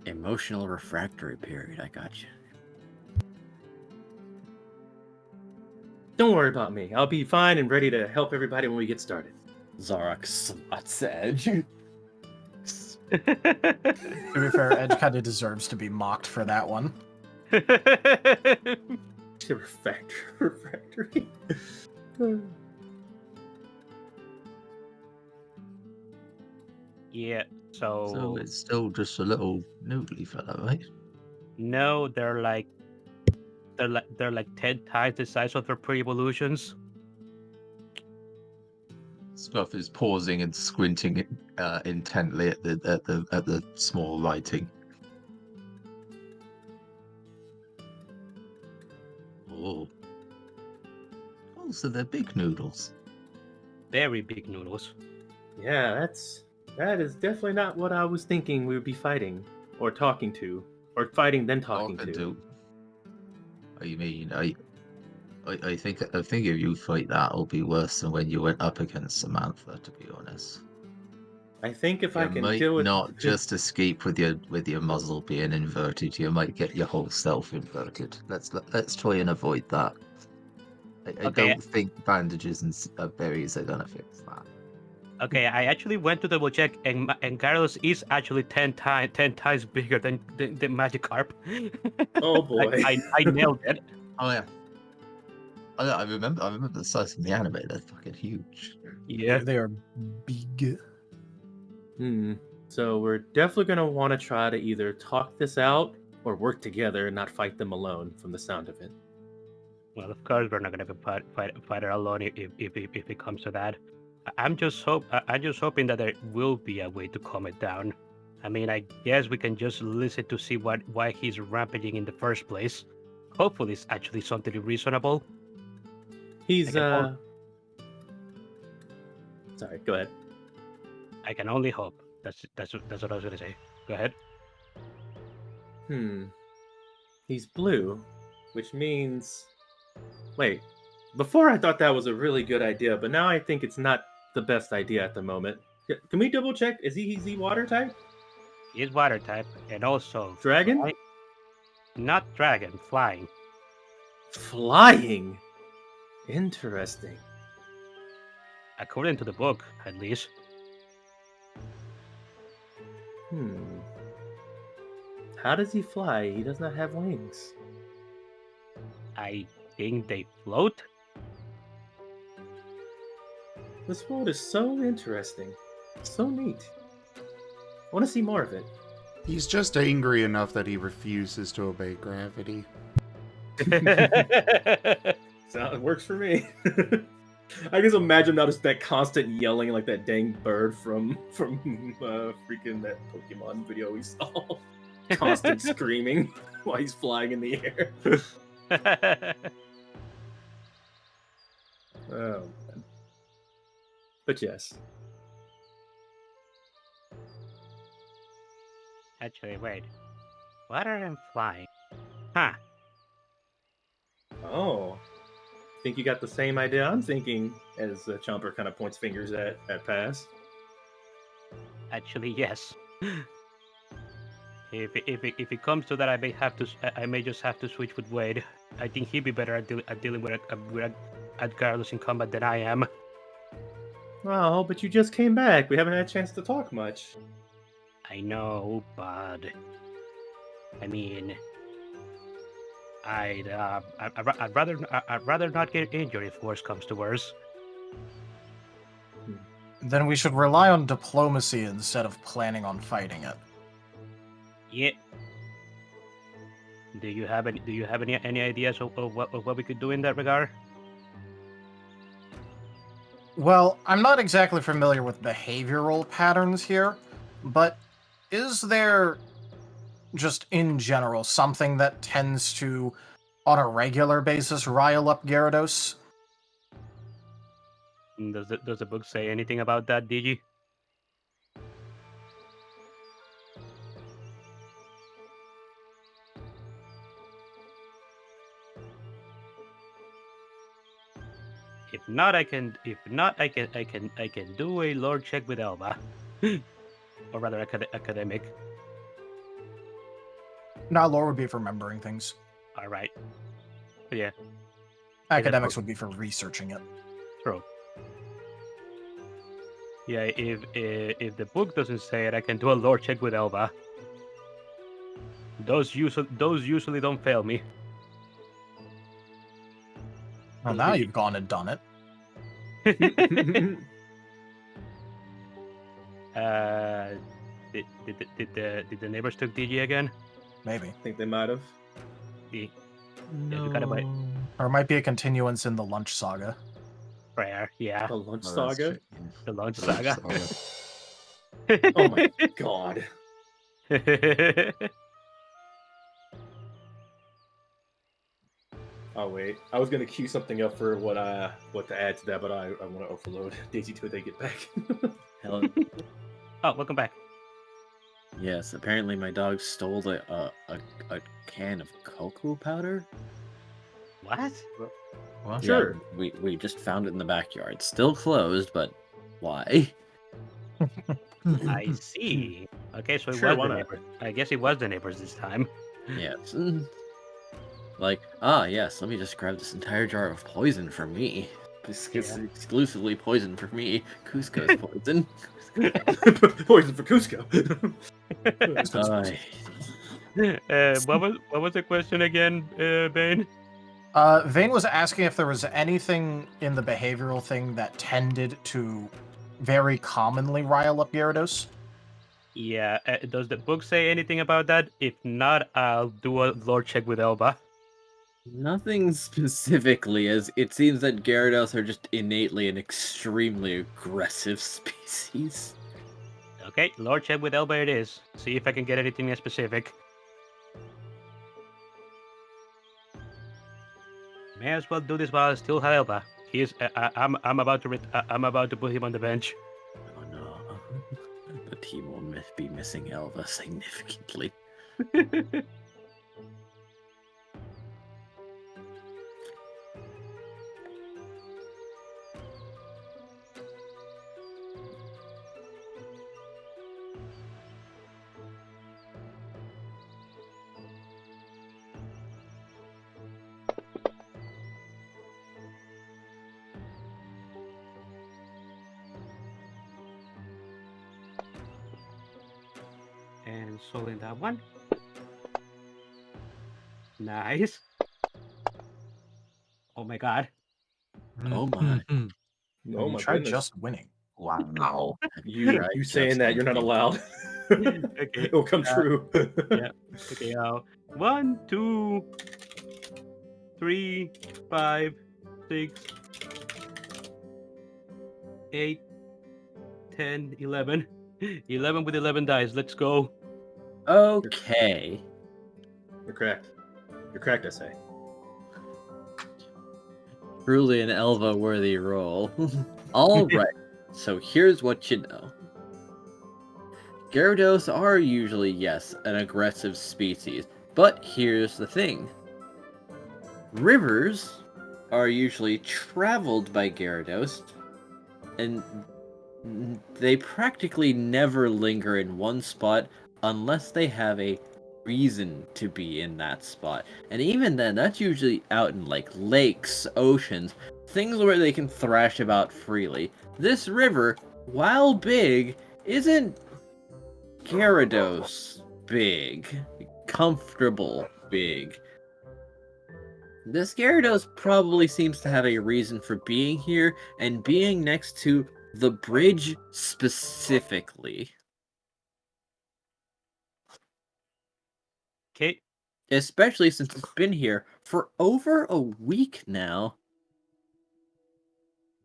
Emotional refractory period. I got you. Don't worry about me. I'll be fine and ready to help everybody when we get started. Zarok swats Edge. To be fair, Edge kind of deserves to be mocked for that one. Refractory. Yeah, So so it's still just a little noodly fella, right? no, they're like 10 times the size of their pre-evolutions. Scruff is pausing and squinting intently at the small writing. Oh, so they're big noodles. Very big noodles. Yeah, that is definitely not what I was thinking we would be fighting or talking to, or fighting then talking to. I mean, I think if you fight that, it'll be worse than when you went up against Samantha. To be honest, I think if you I can might deal with not just escape with your muzzle being inverted. You might get your whole self inverted. Let's try and avoid that. I Okay. don't think bandages and berries are gonna fix that. Okay, I actually went to double check, and Gyarados is actually 10 times bigger than Magikarp. Oh boy. I nailed it. Oh yeah. I remember the size of the anime. They're fucking huge. Yeah. They are big. So we're definitely gonna want to try to either talk this out or work together and not fight them alone. From the sound of it. Well, of course we're not gonna fight her alone if it comes to that. I'm just hoping that there will be a way to calm it down. I mean, I guess we can just listen to see why he's rampaging in the first place. Hopefully, it's actually something reasonable. He's Sorry, go ahead. I can only hope. That's what I was gonna say. Go ahead. He's blue, which means. Wait. Before I thought that was a really good idea, but now I think it's not the best idea at the moment. Can we double check? Is he water type? He's water type, and also Dragon? not dragon, flying. Flying. Interesting. According to the book, at least. How does he fly? He does not have wings. I think they float. This world is so interesting. So neat. I want to see more of it. He's just angry enough that he refuses to obey gravity. So it works for me. I just imagine now just that constant yelling like that dang bird from freaking that Pokemon video we saw. Constant screaming while he's flying in the air. Oh man. But yes. Actually, wait. Water and flying. Huh. Oh. Think you got the same idea I'm thinking as Chomper kind of points fingers at Pass. Actually, yes. If it comes to that, I may just have to switch with Wade. I think he'd be better at dealing with Gyarados in combat than I am. Oh, but you just came back. We haven't had a chance to talk much. I know, but I mean, I'd rather not get injured if worse comes to worse. Then we should rely on diplomacy instead of planning on fighting it. Yeah. Do you have any ideas of what we could do in that regard? Well, I'm not exactly familiar with behavioral patterns here, but is there, just in general, something that tends to, on a regular basis, rile up Gyarados? Does the book say anything about that, Digi? If not, I can do a lore check with Elva, or rather, academic. Nah, lore would be for remembering things. All right. But yeah, Academics would be for researching it. true. Yeah, if the book doesn't say it, I can do a lore check with Elva. Those usually don't fail me. Well, now you've gone and done it. Did the neighbors took DG again? Maybe. I think they might have. Yeah, we gotta wait. Or it might be a continuance in the lunch saga. Prayer, yeah. The lunch Oh, that's saga. true, yeah. The lunch The lunch saga. Oh my god. Oh wait, I was gonna queue something up for what to add to that, but I want to overload Daisy till they get back. Hello. Oh, welcome back. Yes, apparently my dog stole a can of cocoa powder. What? What? Sure. Yeah, we just found it in the backyard. Still closed, but why? I see. Okay, so it Sure, was why the not? neighbors. I guess it was the neighbors this time. Yes. Like, yes, let me just grab this entire jar of poison for me. This is Yeah. exclusively poison for me. Cusco's poison. Poison for Cusco. What was the question again, Bane? Vane was asking if there was anything in the behavioral thing that tended to very commonly rile up Gyarados. Yeah, does the book say anything about that? If not, I'll do a lore check with Elba. Nothing specifically, as it seems that Gyarados are just innately an extremely aggressive species. Okay, lore check with Elba it is. See if I can get anything specific. May as well do this while I still have Elba. He's. I'm about to put him on the bench. Oh no. The team will be missing Elva significantly. And solving that one. Nice. Oh my god. Oh my. Oh You my tried goodness. just winning. Wow. You Right, saying just that you're not winning. allowed. Okay. It'll come true. Yeah. Okay. 1, 2, 3, 5, 6, 8, 10, 11. 11 with 11 dice. Let's go. Okay. You're correct. You're correct, I say. Truly an Elva worthy roll. Alright, so here's what you know. Gyarados are usually, yes, an aggressive species, but here's the thing. Rivers are usually traveled by Gyarados, and they practically never linger in one spot unless they have a reason to be in that spot. And even then, that's usually out in like lakes, oceans, things where they can thrash about freely. This river, while big, isn't Gyarados big, comfortable big. This Gyarados probably seems to have a reason for being here and being next to the bridge specifically. Okay. Especially since it's been here for over a week now,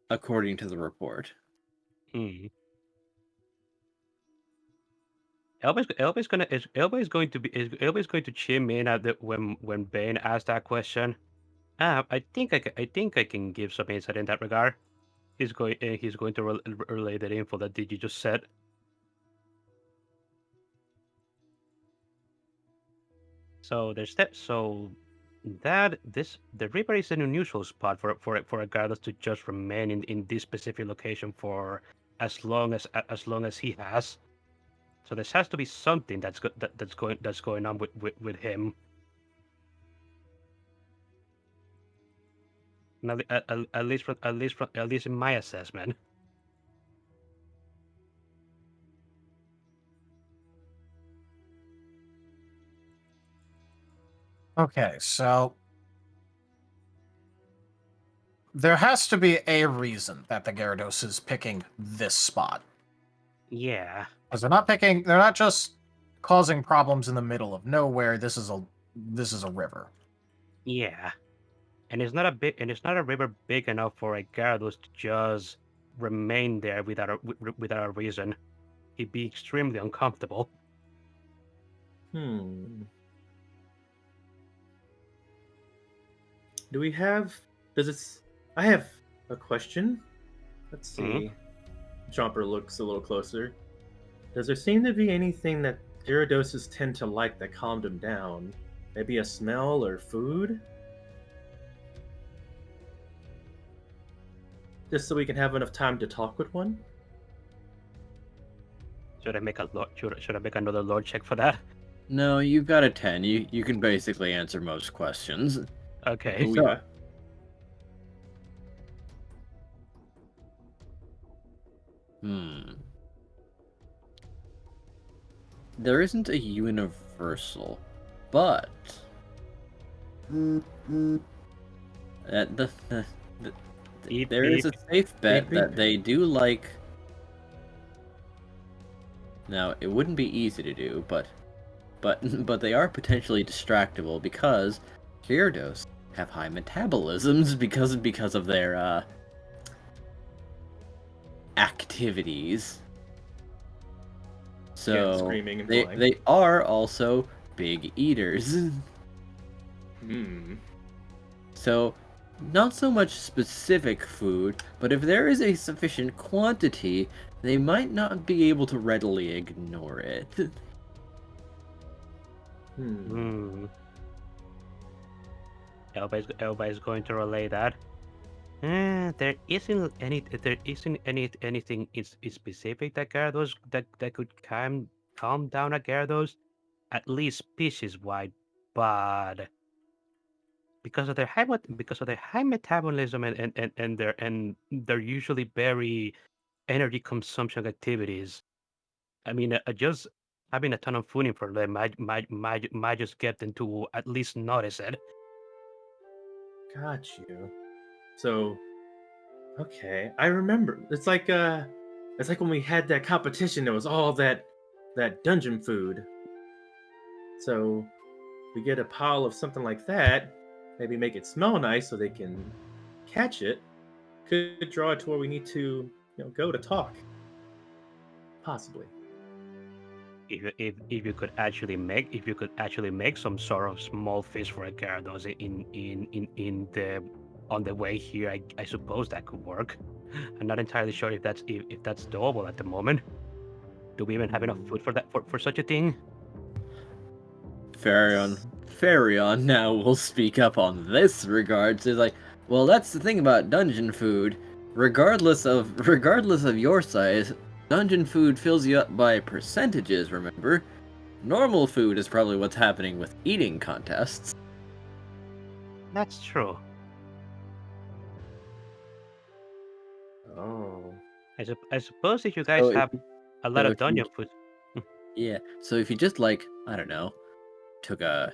according to the report. Hmm. Elba's going to chime in at the when Bane asked that question. I think I think I can give some insight in that regard. He's going to relay that info that you just said. So the river is an unusual spot for a Gyarados to just remain in this specific location for as long as he has. So there has to be something that's going on with him. At least in my assessment. Okay, so there has to be a reason that the Gyarados is picking this spot. Yeah. Because they're not just causing problems in the middle of nowhere. This is a river. Yeah. And it's not a river big enough for a Gyarados to just remain there without a reason. He'd be extremely uncomfortable. Do we have... I have a question. Let's see. Chomper looks a little closer. Does there seem to be anything that Gyarados tend to like that calmed him down? Maybe a smell or food? Just so we can have enough time to talk with one? Should I make another lore check for that? No, you've got a 10. You can basically answer most questions. Okay. Oh, So- yeah. There isn't a universal, but there is a safe bet that they do like. Now, it wouldn't be easy to do, but they are potentially distractible because Gyarados have high metabolisms because of their activities. So screaming and flying. they are also big eaters. So not so much specific food, but if there is a sufficient quantity, they might not be able to readily ignore it. Elba is going to relay that. There isn't anything specific that Gyarados that could calm down a Gyarados, at least species wide, but because of their high metabolism and their usually very energy consumption activities. I mean, just having a ton of food in for them might just get them to at least notice it. Got you. So, okay, I remember. It's like when we had that competition. There was all that dungeon food. So, we get a pile of something like that. Maybe make it smell nice so they can catch it. Could draw it to where we need to, go to talk. Possibly. If you could actually make some sort of small fish for a Gyarados on the way here, I suppose that could work. I'm not entirely sure if that's doable at the moment. Do we even have enough food for such a thing? Farion now will speak up on this regards. It's like, well, that's the thing about dungeon food. regardless of your size, dungeon food fills you up by percentages, remember? Normal food is probably what's happening with eating contests. That's true. Oh. I suppose if you guys So if- have a lot so of if you- dungeon food, Yeah, so if you just like, I don't know, took a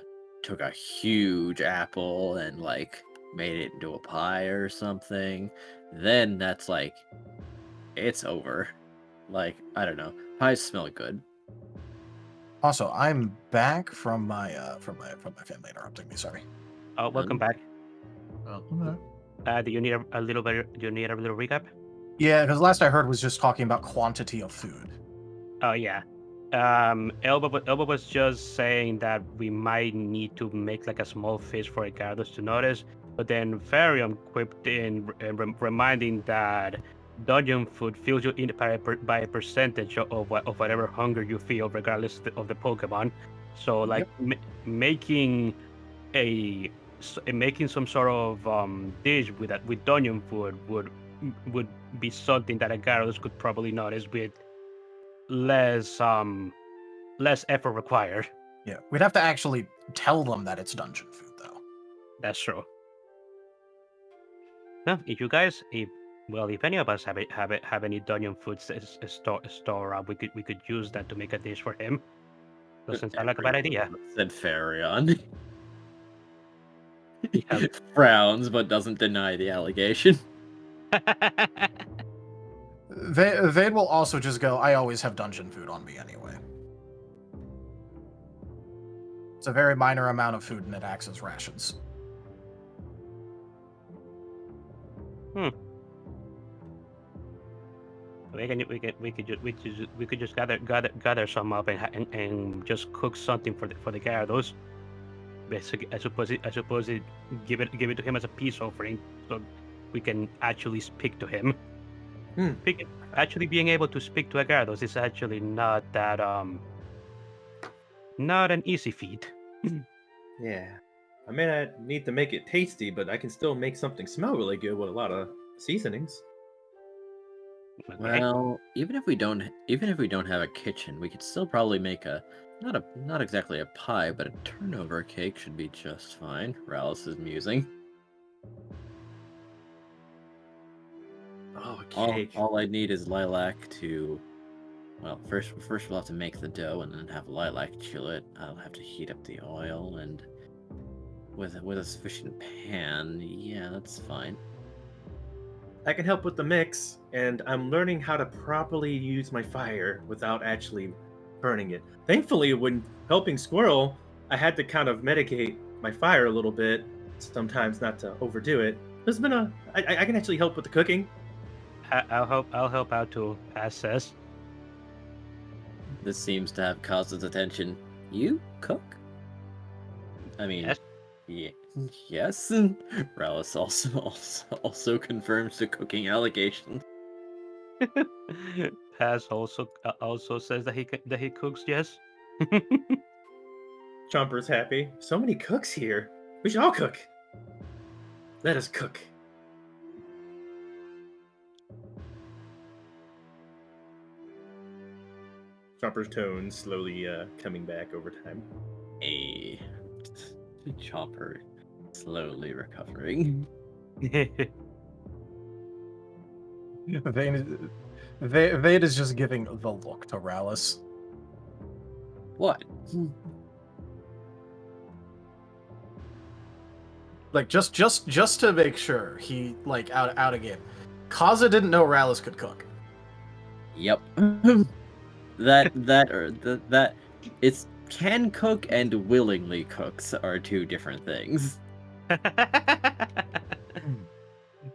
huge apple and like made it into a pie or something, then that's like it's over. Like, I don't know. Pies smell good. Also, I'm back from my family interrupting me. Sorry. oh, welcome back. Oh, Do you need a little bit? Do you need a little recap? Yeah, because last I heard was just talking about quantity of food. Oh yeah. Elba was just saying that we might need to make like a small fish for Ricardos to notice, but then Farium quipped in reminding that dungeon food fills you in by a percentage of whatever hunger you feel, regardless of the Pokemon. So like making making some sort of dish with dungeon food would be something that a Gyarados could probably notice with less effort required. Yeah, we'd have to actually tell them that it's dungeon food, though. That's true. No, if you guys, if any of us have any dungeon food store up, we could use that to make a dish for him. Doesn't sound like a bad idea. Said Farion. Yeah. Frowns but doesn't deny the allegation. They will also just go, I always have dungeon food on me anyway. It's a very minor amount of food and it acts as rations. We could just gather some up and just cook something for the Gyarados. Basically, I suppose it give it to him as a peace offering, so we can actually speak to him. Actually being able to speak to a Gyarados is actually not that not an easy feat. Yeah. I may not need to make it tasty, but I can still make something smell really good with a lot of seasonings. Okay. Well, even if we don't have a kitchen, we could still probably make not exactly a pie, but a turnover cake should be just fine. Rallis is musing. Oh, a cake. All I need is lilac to. Well, first we'll have to make the dough and then have lilac chill it. I'll have to heat up the oil and with a sufficient pan. Yeah, that's fine. I can help with the mix, and I'm learning how to properly use my fire without actually burning it. Thankfully, when helping Squirrel, I had to kind of medicate my fire a little bit, sometimes not to overdo it. There's been I can actually help with the cooking. I'll help out to assess. This seems to have caused his attention. You cook? I mean, Yes. yeah, yes. Rallis also confirms the cooking allegation. Paz also says that he cooks. Yes. Chomper's happy. So many cooks here. We should all cook. Let us cook. Chomper's tone slowly coming back over time. A Chomper slowly recovering. Vade is just giving the look to Rallis. What? Like just to make sure he like out of game. Kaza didn't know Rallis could cook. Yep. that it's can cook and willingly cooks are two different things.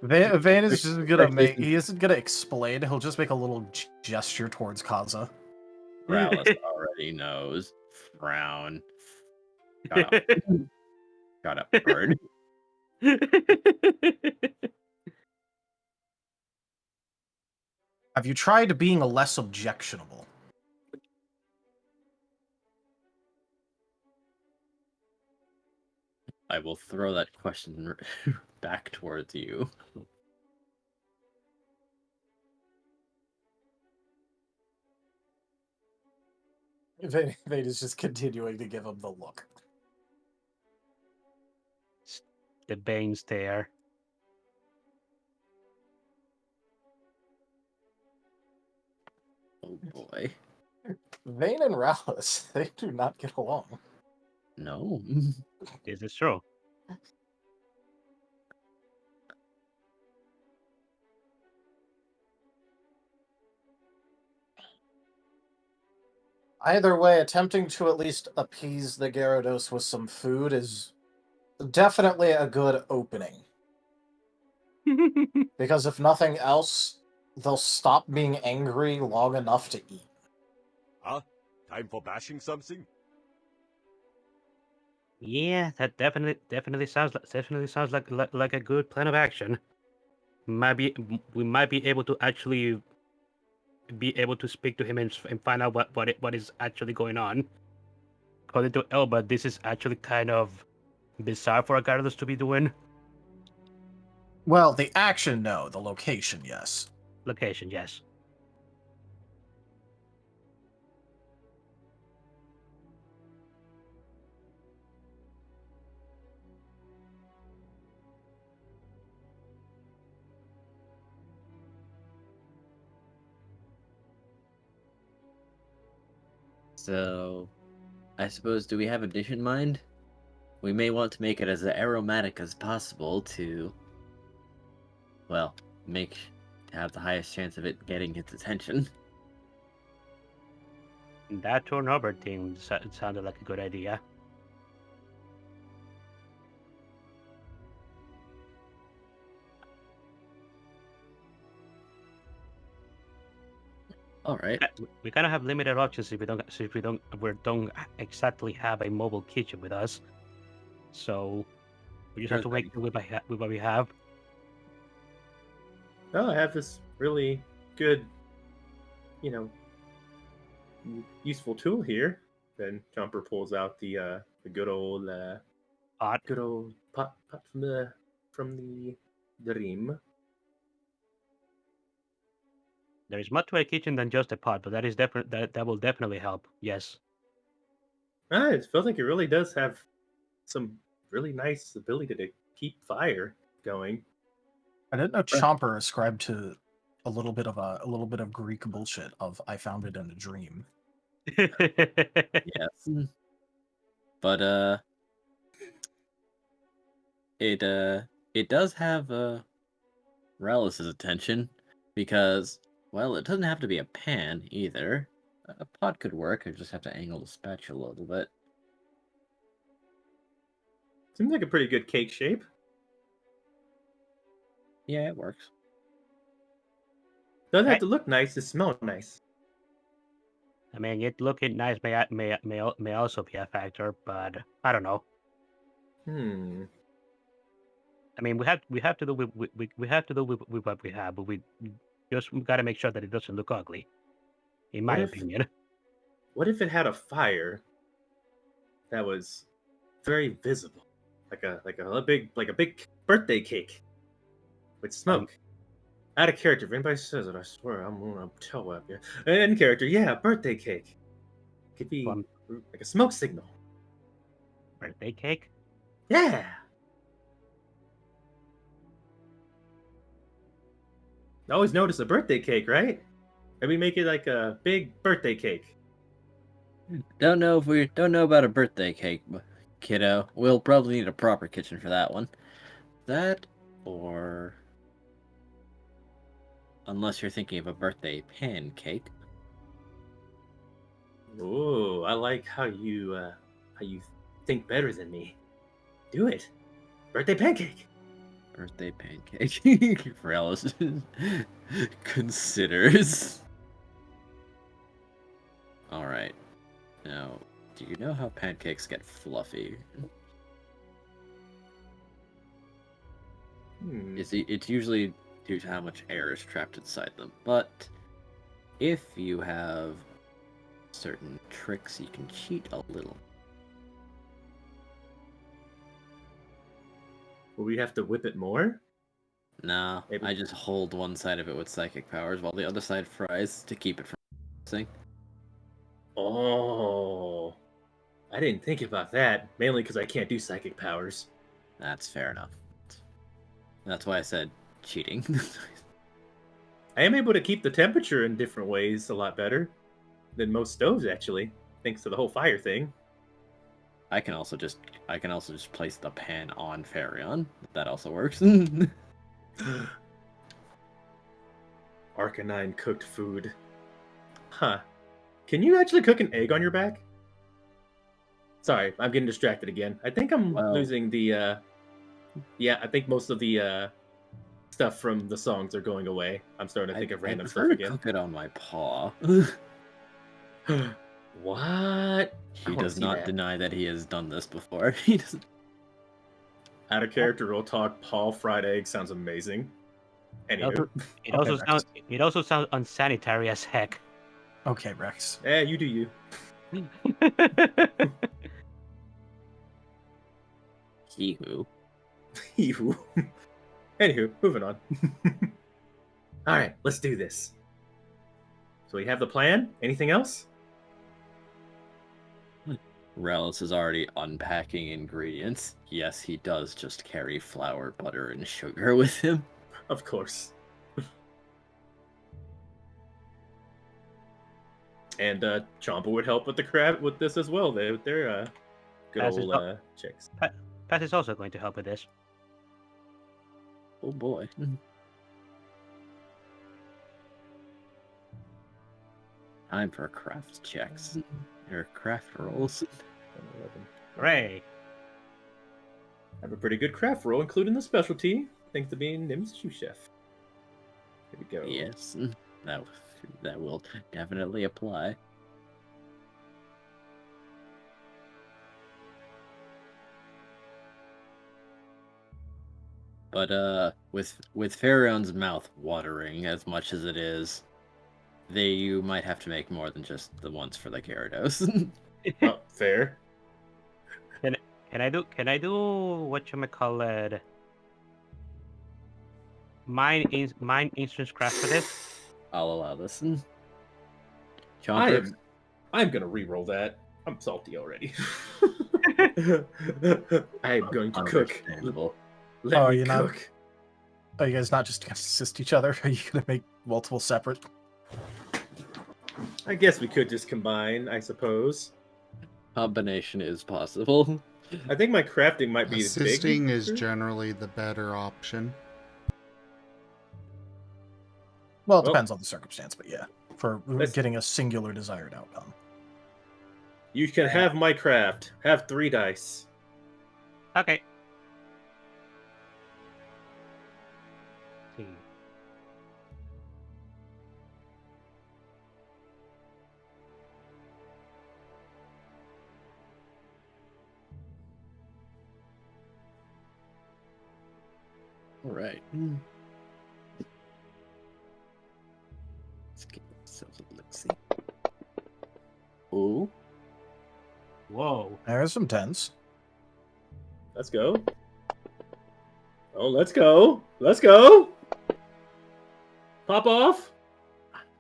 Vane is just gonna make. He isn't gonna explain. He'll just make a little gesture towards Kaza. Rallis already knows. Frown. Shut up. Shut up, bird. Have you tried being less objectionable? I will throw that question back towards you. Vane is just continuing to give him the look. The Bane stare. Oh boy. Vane and Rallis, they do not get along. No. This is true. Either way, attempting to at least appease the Gyarados with some food is definitely a good opening. Because if nothing else, they'll stop being angry long enough to eat. Huh? Time for bashing something? Yeah, that definitely sounds like a good plan of action. We might be able to actually be able to speak to him and find out what is actually going on. According to Elba, this is actually kind of bizarre for a Gyarados to be doing. Well, the action, no. The location, yes. Location, yes. So, I suppose, do we have a dish in mind? We may want to make it as aromatic as possible to, well, have the highest chance of it getting its attention. That turnover thing sounded like a good idea. All right. We kind of have limited options if we don't exactly have a mobile kitchen with us. So we just have to wait with what we have. Oh, I have this really good, useful tool here. Then Jumper pulls out the good old Pot. pot from the dream. There is more to a kitchen than just a pot, but that will definitely help. Yes. It feels like it really does have some really nice ability to keep fire going. I didn't know Chomper ascribed to a little bit of Greek bullshit of "I found it in a dream." Yes. But it does have Rallis's attention because, well, it doesn't have to be a pan either. A pot could work. I just have to angle the spatula a little bit. Seems like a pretty good cake shape. Yeah, it works. Doesn't have to look nice. It smells nice. I mean, it looking nice may also be a factor, but I don't know. I mean, we have to do we have to do with what we have, but we just got to make sure that it doesn't look ugly. In my opinion. What if it had a fire that was very visible, like a big birthday cake with smoke? Out of character. If anybody says it, I swear I'm gonna tell up. Yeah, in character. Yeah, birthday cake. Could be like a smoke signal. Birthday cake. Yeah. I always notice a birthday cake, right? Maybe make it like a big birthday cake. Don't know about a birthday cake, kiddo. We'll probably need a proper kitchen for that one. That, or unless you're thinking of a birthday pancake. Ooh, I like how you think better than me. Do it. Birthday pancake. Birthday pancake. Rallis considers. All right. Now, do you know how pancakes get fluffy? It's usually due to how much air is trapped inside them. But if you have certain tricks, you can cheat a little. Will we have to whip it more? Nah, I just hold one side of it with psychic powers while the other side fries to keep it from freezing. Oh, I didn't think about that. Mainly because I can't do psychic powers. That's fair enough. That's why I said cheating. I am able to keep the temperature in different ways a lot better than most stoves, actually, thanks to the whole fire thing. I can also just place the pan on Farion. That also works. Arcanine cooked food. Huh. Can you actually cook an egg on your back? Sorry, I'm getting distracted again. I think I'm losing the, yeah, I think most of the, stuff from the songs are going away. I'm starting to think of random stuff again. Cook it on my paw. What? He does not deny that he has done this before. He doesn't. Out of character real talk, Paul fried egg sounds amazing. Anywho. It also sounds unsanitary as heck. Okay, Rex. Yeah, you do you. He-who. He-who. Anywho, moving on. Alright, let's do this. So we have the plan. Anything else? Relics is already unpacking ingredients. Yes, he does just carry flour, butter, and sugar with him. Of course. And Chompa would help with the crab with this as well. They're good old chicks. Pat is also going to help with this. Oh boy. Time for craft checks. Or craft rolls. Hooray! I have a pretty good craft roll, including the specialty, thanks to being Nim's shoe chef. Here we go. Yes, that will definitely apply. But with Farion's mouth watering as much as it is, you might have to make more than just the ones for the Gyarados. Oh, fair. Can I do whatchamacallit? Mine instance craft for this? I'll allow this. I'm gonna re-roll that. I'm salty already. I am going to cook. Let me cook. Are you guys not just gonna assist each other? Are you gonna make multiple separate? I guess we could just combine, I suppose. Combination is possible. I think my crafting might be assisting is generally the better option. Well, it depends on the circumstance, but yeah, for getting a singular desired outcome. You can have my craft. Have 3 dice. Okay. All right. Let's get ourselves a look-see. Ooh. Whoa. There's some 10s. Let's go. Oh, let's go. Let's go. Pop off.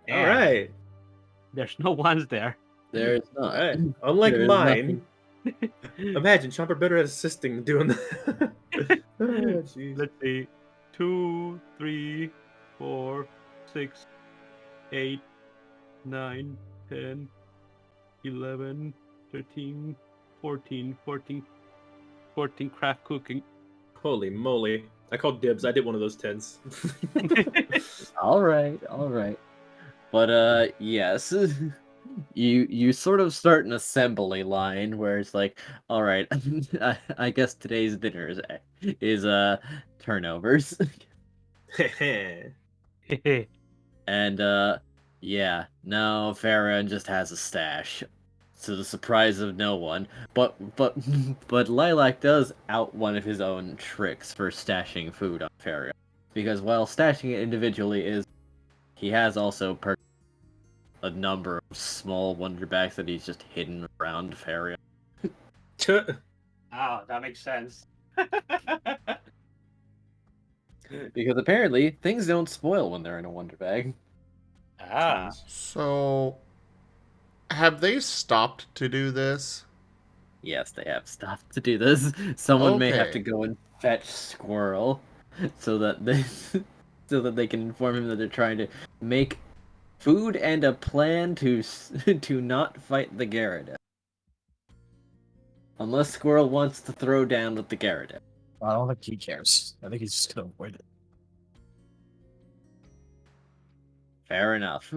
Damn. All right. There's no ones there. There's not. All right. Unlike There's mine. Imagine Chomper better at assisting doing that. Oh, jeez. Let's see. 2, 3, 4, 6, 8, 9, 10, 11, 13, 14 craft cooking. Holy moly. I called dibs. I did one of those 10s. All right. But yes. You sort of start an assembly line where it's like, all right, I guess today's dinner is turnovers. And yeah, no, Farron just has a stash, to the surprise of no one. But Lilac does out one of his own tricks for stashing food on Farron, because while stashing it individually he has also a number of small wonder bags that he's just hidden around Farion. Oh, that makes sense. Because apparently things don't spoil when they're in a wonder bag. Ah. So, Have they stopped to do this? Yes, they have stopped to do this. Someone may have to Okay. go and fetch Squirrel so that they so that they can inform him that they're trying to make food and a plan to to not fight the Gyarados. Unless Squirrel wants to throw down with the Gyarados. I don't think he cares. I think he's just gonna avoid it. Fair enough.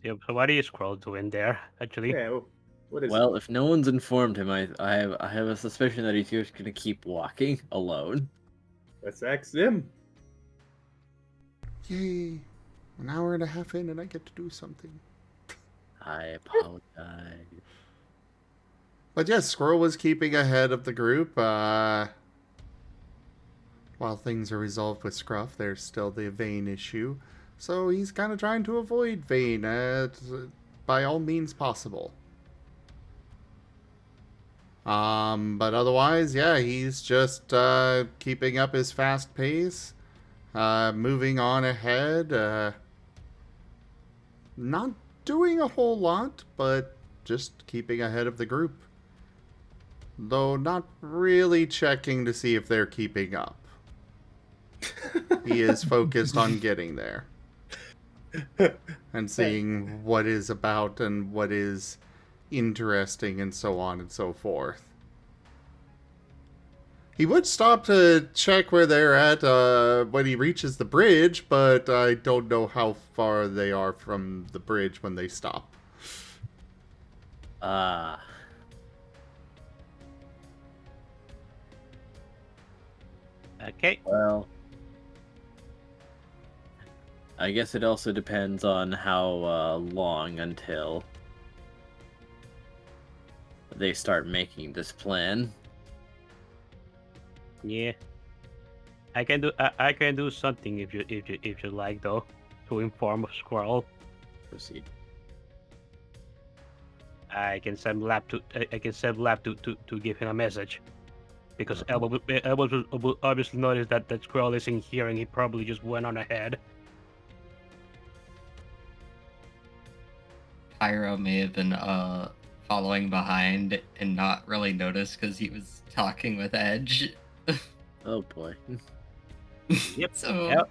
Yeah, so what is Squirrel doing there, actually? Yeah. What is Well, if no one's informed him, I have a suspicion that he's just gonna keep walking alone. Let's ask them. Yay. An hour and a half in and I get to do something. I apologize. But yes, Squirrel was keeping ahead of the group. While things are resolved with Scruff, there's still the Vayne issue. So he's kind of trying to avoid Vayne by all means possible. But otherwise, yeah, he's just keeping up his fast pace, moving on ahead, not doing a whole lot, but just keeping ahead of the group. Though not really checking to see if they're keeping up. He is focused on getting there. And seeing what is about and what is interesting and so on and so forth. He would stop to check where they're at when he reaches the bridge, but I don't know how far they are from the bridge when they stop. Okay. Well, I guess it also depends on how long until they start making this plan. Yeah. I can do something if you like though, to inform Squirrel. Proceed. I can send Lab to give him a message. Because Elba will obviously notice that Squirrel isn't here and he probably just went on ahead. Pyro may have been following behind and not really noticed because he was talking with Edge. Oh boy. Yep. So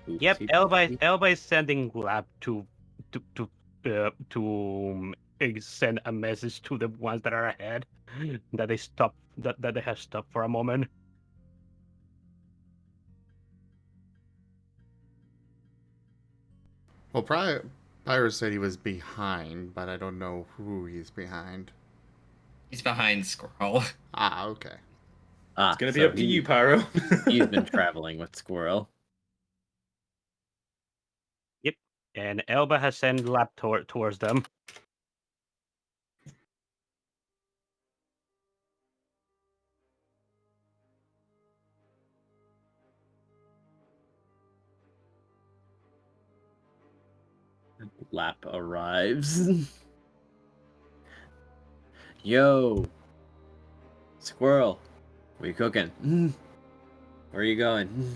Yep. Elba is sending Lab to send a message to the ones that are ahead that they stop that they have stopped for a moment. Well, Pyro said he was behind, but I don't know who he's behind. he's behind Squirrel. Ah, okay. It's gonna be up to you, Pyro. He's been traveling with Squirrel. Yep. And Elba has sent Lab towards them. Lap arrives. Yo, Squirrel, what are you cooking? Where are you going?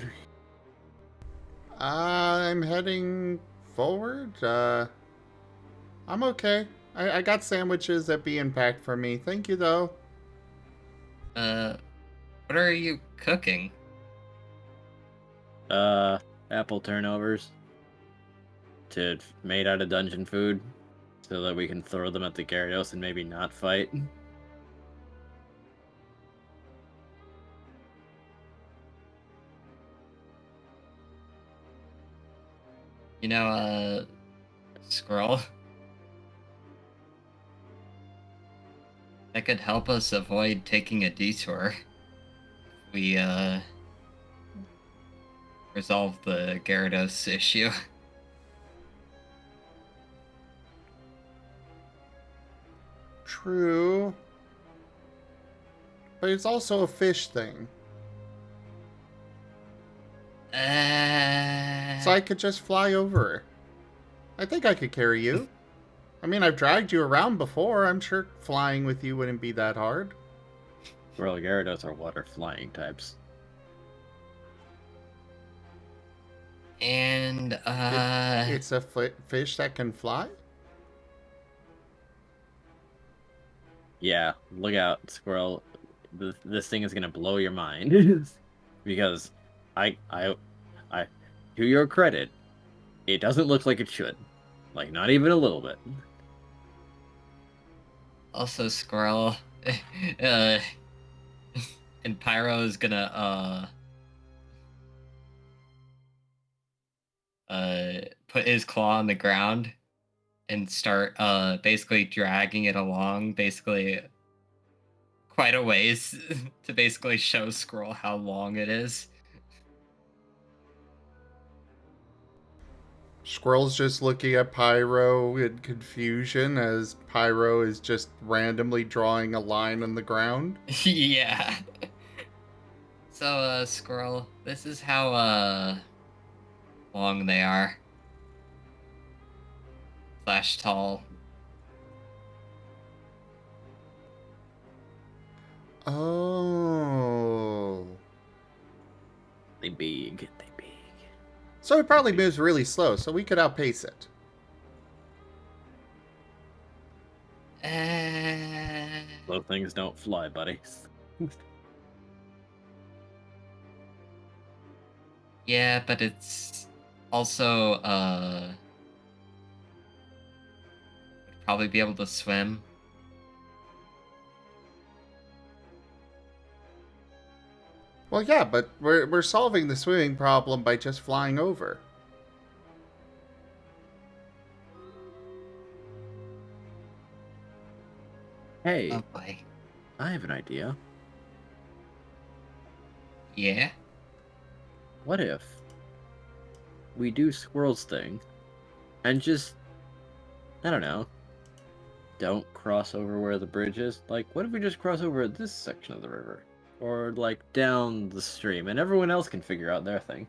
I'm heading forward. I'm okay. I got sandwiches that being packed for me. Thank you, though. What are you cooking? Apple turnovers. Made out of dungeon food, so that we can throw them at the Gyarados and maybe not fight. You know, Squirrel. That could help us avoid taking a detour. We resolve the Gyarados issue. True. But it's also a fish thing. So I could just fly over. I think I could carry you. I mean, I've dragged you around before. I'm sure flying with you wouldn't be that hard. Well, Gyarados are water flying types. And It's a fish that can fly? Yeah, look out, squirrel. This thing is gonna blow your mind. Because I, to your credit, it doesn't look like it should. Like, not even a little bit. Also, Squirrel, and Pyro is gonna put his claw on the ground and start basically dragging it along, basically quite a ways to basically show Squirrel how long it is. Squirrel's just looking at Pyro in confusion as Pyro is just randomly drawing a line on the ground. Yeah. So, Squirrel, this is how long they are. / tall. Oh. They big. So it probably moves really slow, so we could outpace it. Slow things don't fly, buddy. Yeah, but it's also would probably be able to swim. Well, yeah, but we're solving the swimming problem by just flying over. Hey, Oh boy. I have an idea. Yeah. What if we do Squirrel's thing and just, I don't know, don't cross over where the bridge is? Like, what if we just cross over this section of the river? Or, like, down the stream, and everyone else can figure out their thing.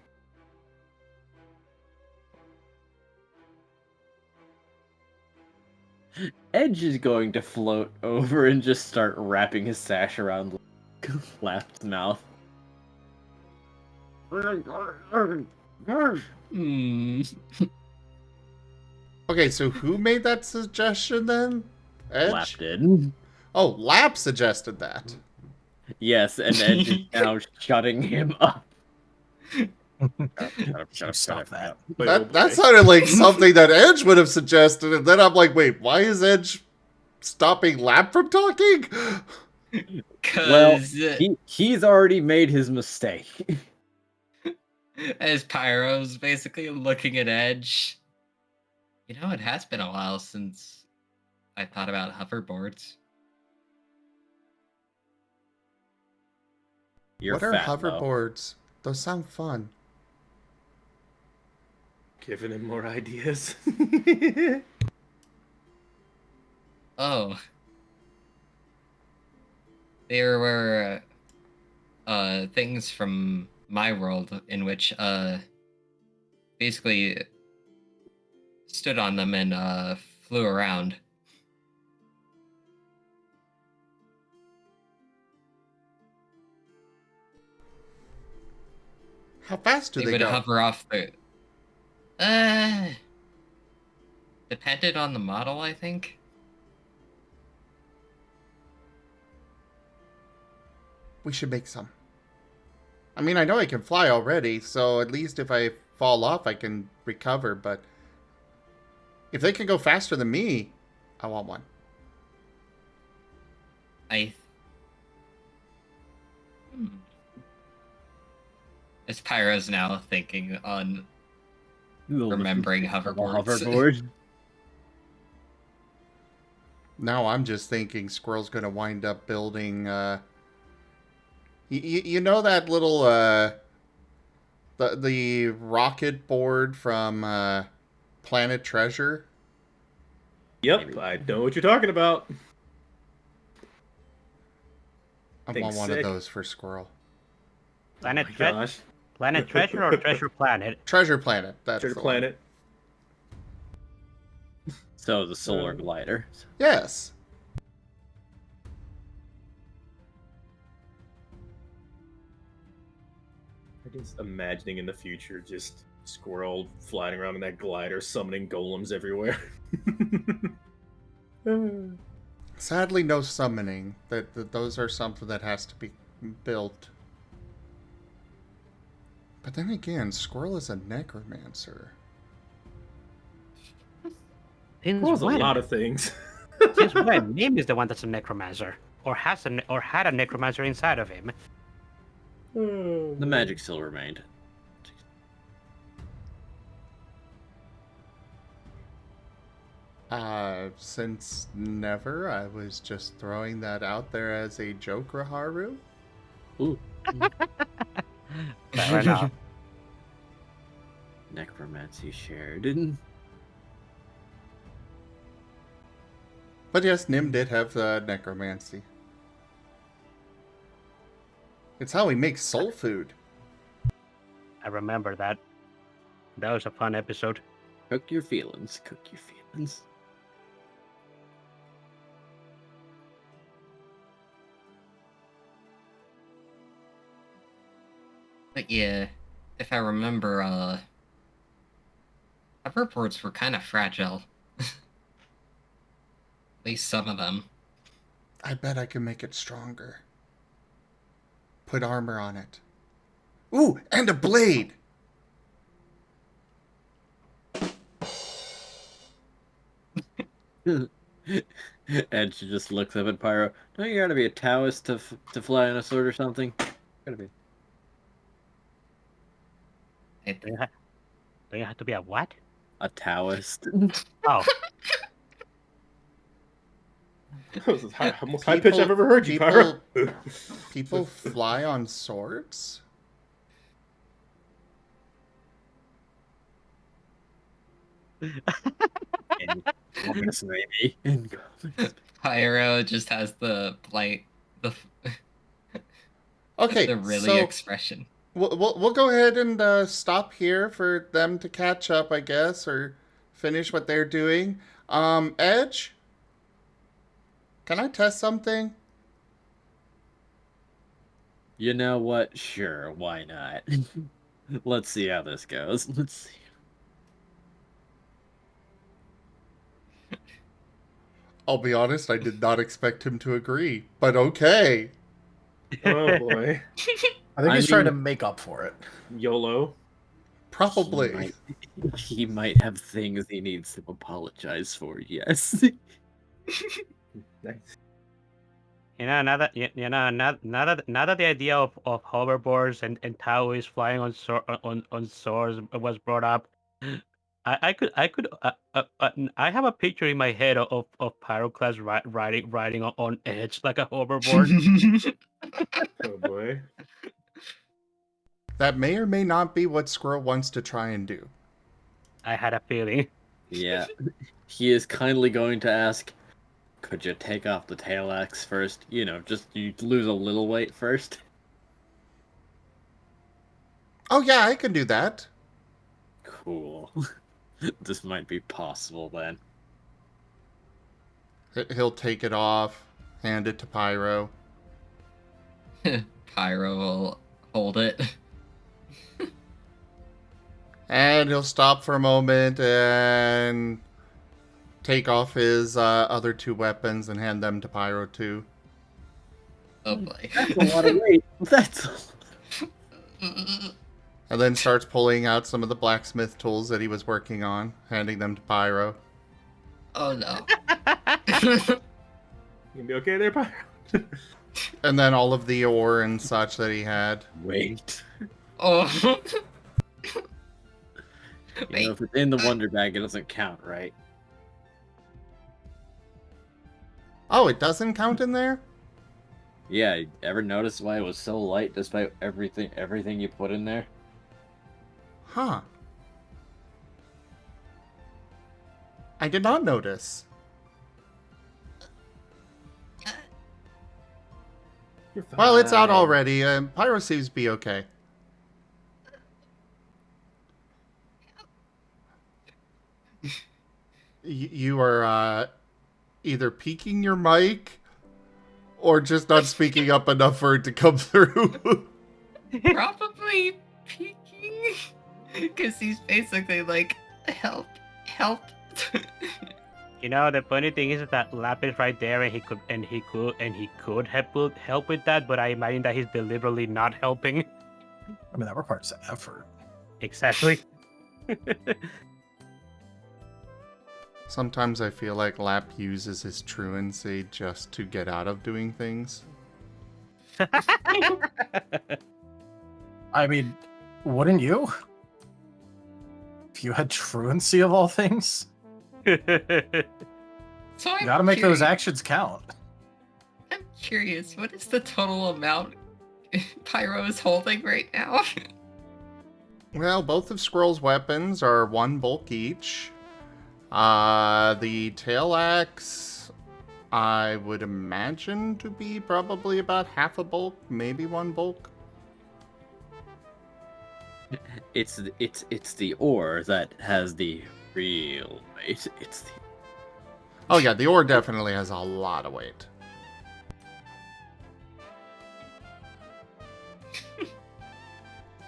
Edge is going to float over and just start wrapping his sash around Lap's mouth. Okay, so who made that suggestion then? Edge? Lap did. Oh, Lap suggested that. Yes, and Edge is now shutting him up. Stop that. That sounded like something that Edge would have suggested, and then I'm like, wait, why is Edge stopping Lap from talking? Well, Cause he's already made his mistake. as Pyro's basically looking at Edge. You know, it has been a while since I thought about hoverboards. You're What are fat, though. hoverboards? Those sound fun. Giving him more ideas. Oh. There were things from my world in which basically stood on them and flew around. How fast do They they would go? hover off the depended on the model, I think. We should make some. I mean, I know I can fly already, so at least if I fall off, I can recover, but if they can go faster than me, I want one. As Pyro's now thinking on remembering hoverboards. Hoverboard. Now I'm just thinking Squirrel's gonna wind up building, you know that little, the rocket board from, Planet Treasure? Yep, I know what you're talking about. I Thing's want one sick. of those for Squirrel. Planet, Oh my gosh. Planet Treasure or Treasure Planet? Treasure Planet, that's Treasure the one. Planet. So the solar glider. Yes. I'm just imagining in the future just Squirrel flying around in that glider, summoning golems everywhere. Sadly, no summoning. Those are something that has to be built. But then again, Squirrel is a necromancer. Since Squirrel's a when? lot of things. Since when? Mim is the one that's a necromancer, or had a necromancer inside of him. The magic still remained. Since never, I was just throwing that out there as a joke, Raharu. Ooh. Fair enough. Necromancy shared. But yes, Nim did have necromancy. It's how he makes soul food. I remember that. That was a fun episode. Cook your feelings. Cook your feelings. But yeah, if I remember, hoverboards were kind of fragile. At least some of them. I bet I can make it stronger. Put armor on it. Ooh, and a blade! Edge just looks up at Pyro. Don't you gotta be a Taoist to fly on a sword or something? Gotta be. Do you have to be a what? A Taoist. Oh, That was the most high pitch I've ever heard you, Pyro. People fly on swords? In comics, maybe. In comics. Pyro just has the blight, Okay, the really so expression. we'll go ahead and stop here for them to catch up, I guess, or finish what they're doing. Edge? Can I test something? You know what? Sure, why not? Let's see how this goes. Let's see. I'll be honest, I did not expect him to agree, but okay. Oh boy. I think I he's trying to mean- make up for it. YOLO. Probably. He might have things he needs to apologize for, yes. Nice. now that the idea of hoverboards and Taoists flying on swords was brought up, I have a picture in my head of Pyroclast riding on Edge like a hoverboard. Oh boy. That may or may not be what Squirrel wants to try and do. I had a feeling. Yeah. He is kindly going to ask, could you take off the tail axe first? You know, just you lose a little weight first. Oh yeah, I can do that. Cool. This might be possible then. He'll take it off, hand it to Pyro. Pyro will hold it. And he'll stop for a moment and take off his other two weapons and hand them to Pyro too. Oh boy. That's a lot of weight. That's And then starts pulling out some of the blacksmith tools that he was working on, handing them to Pyro. Oh no. You gonna be okay there, Pyro? And then all of the ore and such that he had. weight. Oh. You know, if it's in the wonder bag, it doesn't count, right? Oh, it doesn't count in there? Yeah, ever notice why it was so light despite everything you put in there? Huh. I did not notice. You're fine. Well, it's out already. Pyro seems to be okay. You are either peeking your mic or just not speaking up enough for it to come through. Probably peeking. Because he's basically like, help. You know, the funny thing is that Lap is right there, and he could help with that, but I imagine that he's deliberately not helping. I mean, that requires effort. Exactly. Sometimes I feel like Lap uses his truancy just to get out of doing things. I mean, wouldn't you? If you had truancy of all things, So you I'm gotta make those curious- actions count. I'm curious, what is the total amount Pyro is holding right now? Well, both of Squirrel's weapons are 1 bulk each. The tail axe, I would imagine to be probably about half a bulk, maybe 1 bulk. It's the ore that has the real weight. It's the Oh yeah, the ore definitely has a lot of weight.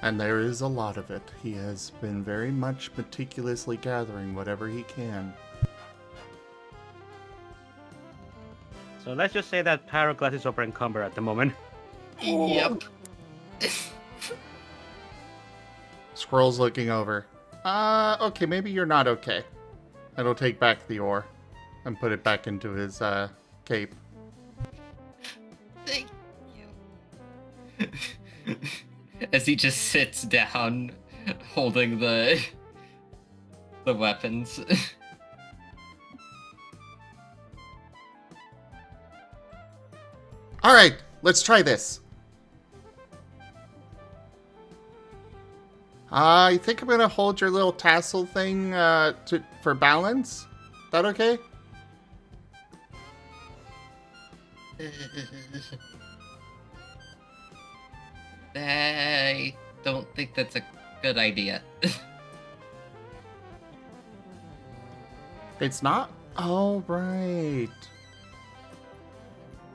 And there is a lot of it. He has been very much meticulously gathering whatever he can. So let's just say that Pyroclast is over encumbered at the moment. Yep. Squirrel's looking over. Okay, maybe you're not okay. And he'll take back the ore and put it back into his, cape. Thank you. As he just sits down, holding the weapons. Alright, let's try this. I think I'm gonna hold your little tassel thing, for balance. That okay? I don't think that's a good idea. It's not? Oh, right.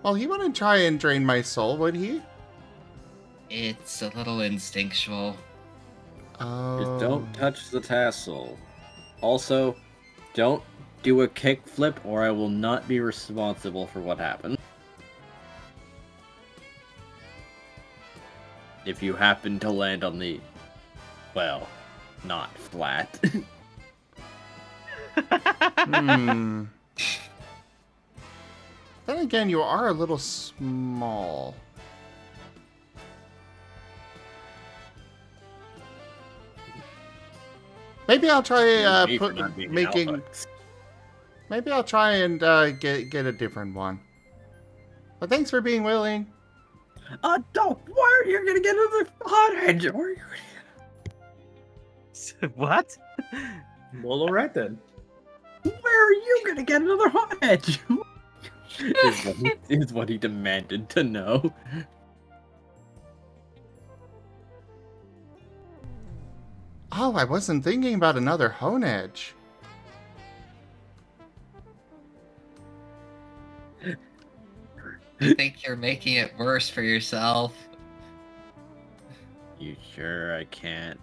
Well, he wouldn't try and drain my soul, would he? It's a little instinctual. Oh. Just don't touch the tassel. Also, don't do a kickflip or I will not be responsible for what happened. If you happen to land on the, well, not flat. Hmm. Then again, you are a little small. Maybe I'll try Me for not being an alpha. Maybe I'll try and get a different one. But thanks for being willing. Don't worry, you're gonna get another hot edge, or you're What? Well, all right then. where are you gonna get another hot edge? is what he demanded to know. Oh, I wasn't thinking about another hone edge. I think you're making it worse for yourself. You sure I can't?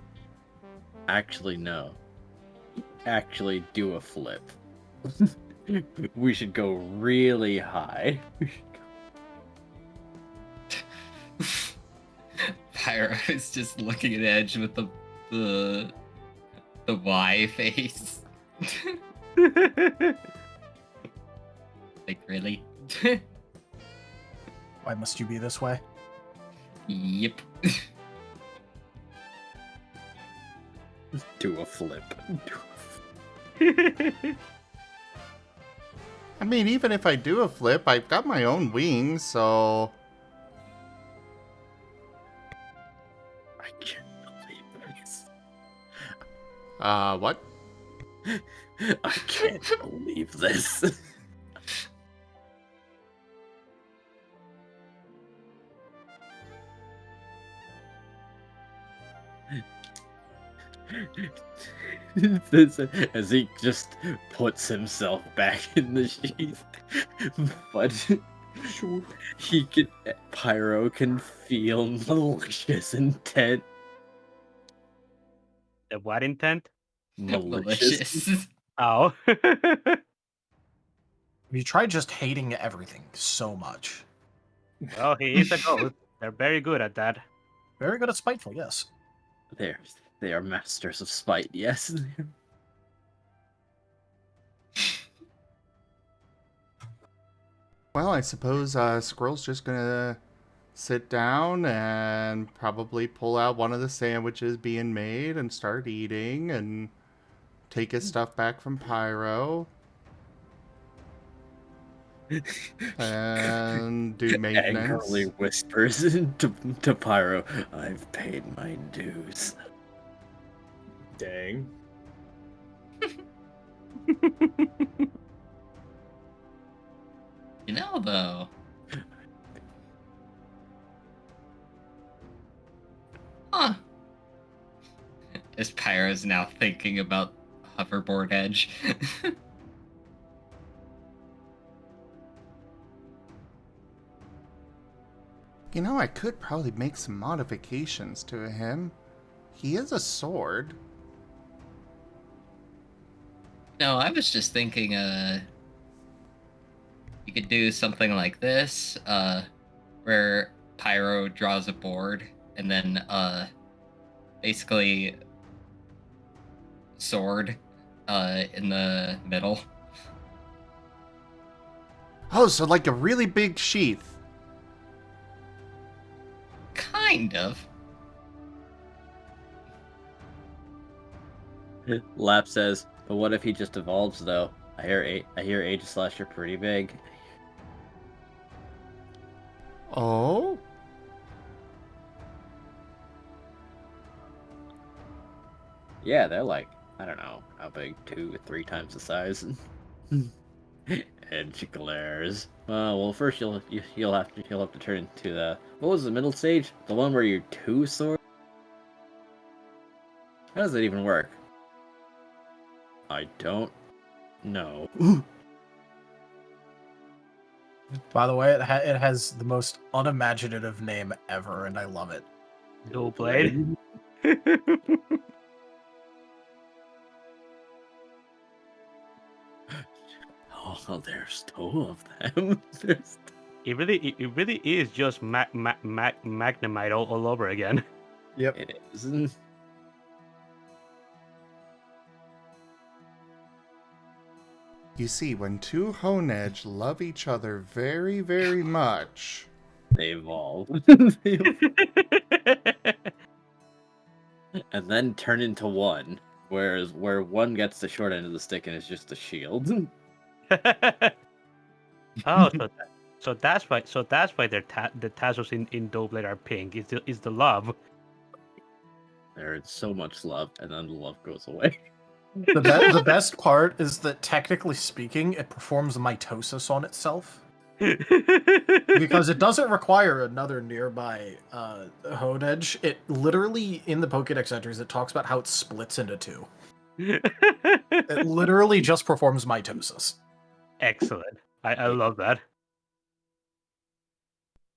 Actually, no. Actually, do a flip. We should go really high. Pyro is just looking at Edge with the Y face. Like, really? Why must you be this way? Yep. Do a flip. I mean, even if I do a flip, I've got my own wings, so... I can't believe this. What? I can't believe this. As he just puts himself back in the sheath, but Pyro can feel malicious intent. The what intent? Malicious. Oh. You try just hating everything so much. Well, he is a ghost. They're very good at that. Very good at spiteful, yes. They are masters of spite, yes. Well, I suppose Squirrel's just gonna sit down and probably pull out one of the sandwiches being made and start eating and take his stuff back from Pyro and do maintenance. Angrily whispers to Pyro, "I've paid my dues." Dang. You know, though. Huh. As Pyro's now thinking about hoverboard edge. You know, I could probably make some modifications to him. He is a sword. No, I was just thinking, you could do something like this, where Pyro draws a board, and then, basically, sword, in the middle. Oh, so like a really big sheath. Kind of. Lap says, "But what if he just evolves, though? I hear Age Slasher pretty big." Oh? Yeah, they're like, I don't know, how big, 2 or 3 times the size. Edge glares. Well, first you'll have to turn into the, what was the middle stage? The one where you're 2 swords? How does that even work? I don't know. By the way, it has the most unimaginative name ever, and I love it. Dual blade. Oh, there's 2 of them. It really is just Magnemite all over again. Yep. It is. You see, when two Honedge love each other very, very much... They evolve. And then turn into one. Where one gets the short end of the stick and is just a shield. Oh, so that's why the tassels in Doughblade are pink. Is the love. There's so much love, and then the love goes away. The best part is that, technically speaking, it performs mitosis on itself. Because it doesn't require another nearby Honedge. It literally, in the Pokédex entries, it talks about how it splits into 2. It literally just performs mitosis. Excellent. I love that.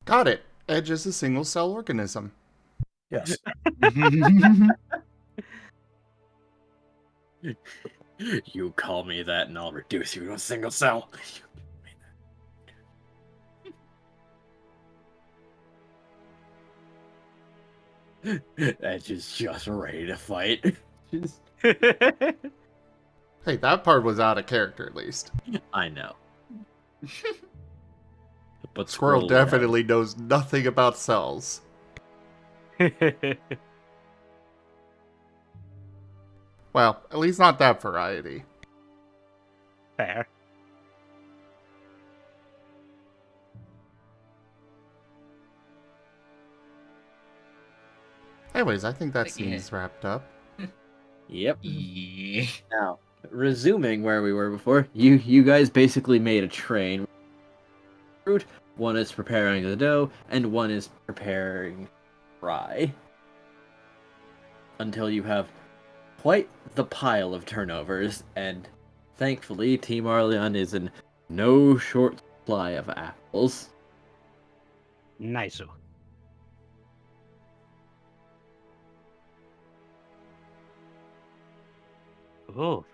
Got it. Edge is a single-cell organism. Yes. You call me that and I'll reduce you to a single cell. Edge is just ready to fight. Hey, that part was out of character, at least. I know. But Squirrel definitely knows nothing about cells. Well, at least not that variety. Fair. Anyways, I think that scene's wrapped up. Yep. Yeah. Now, resuming where we were before, you guys basically made a train. One is preparing the dough, and one is preparing rye. Until you have quite the pile of turnovers, and thankfully, Team Arleon is in no short supply of apples. Nice. Oh.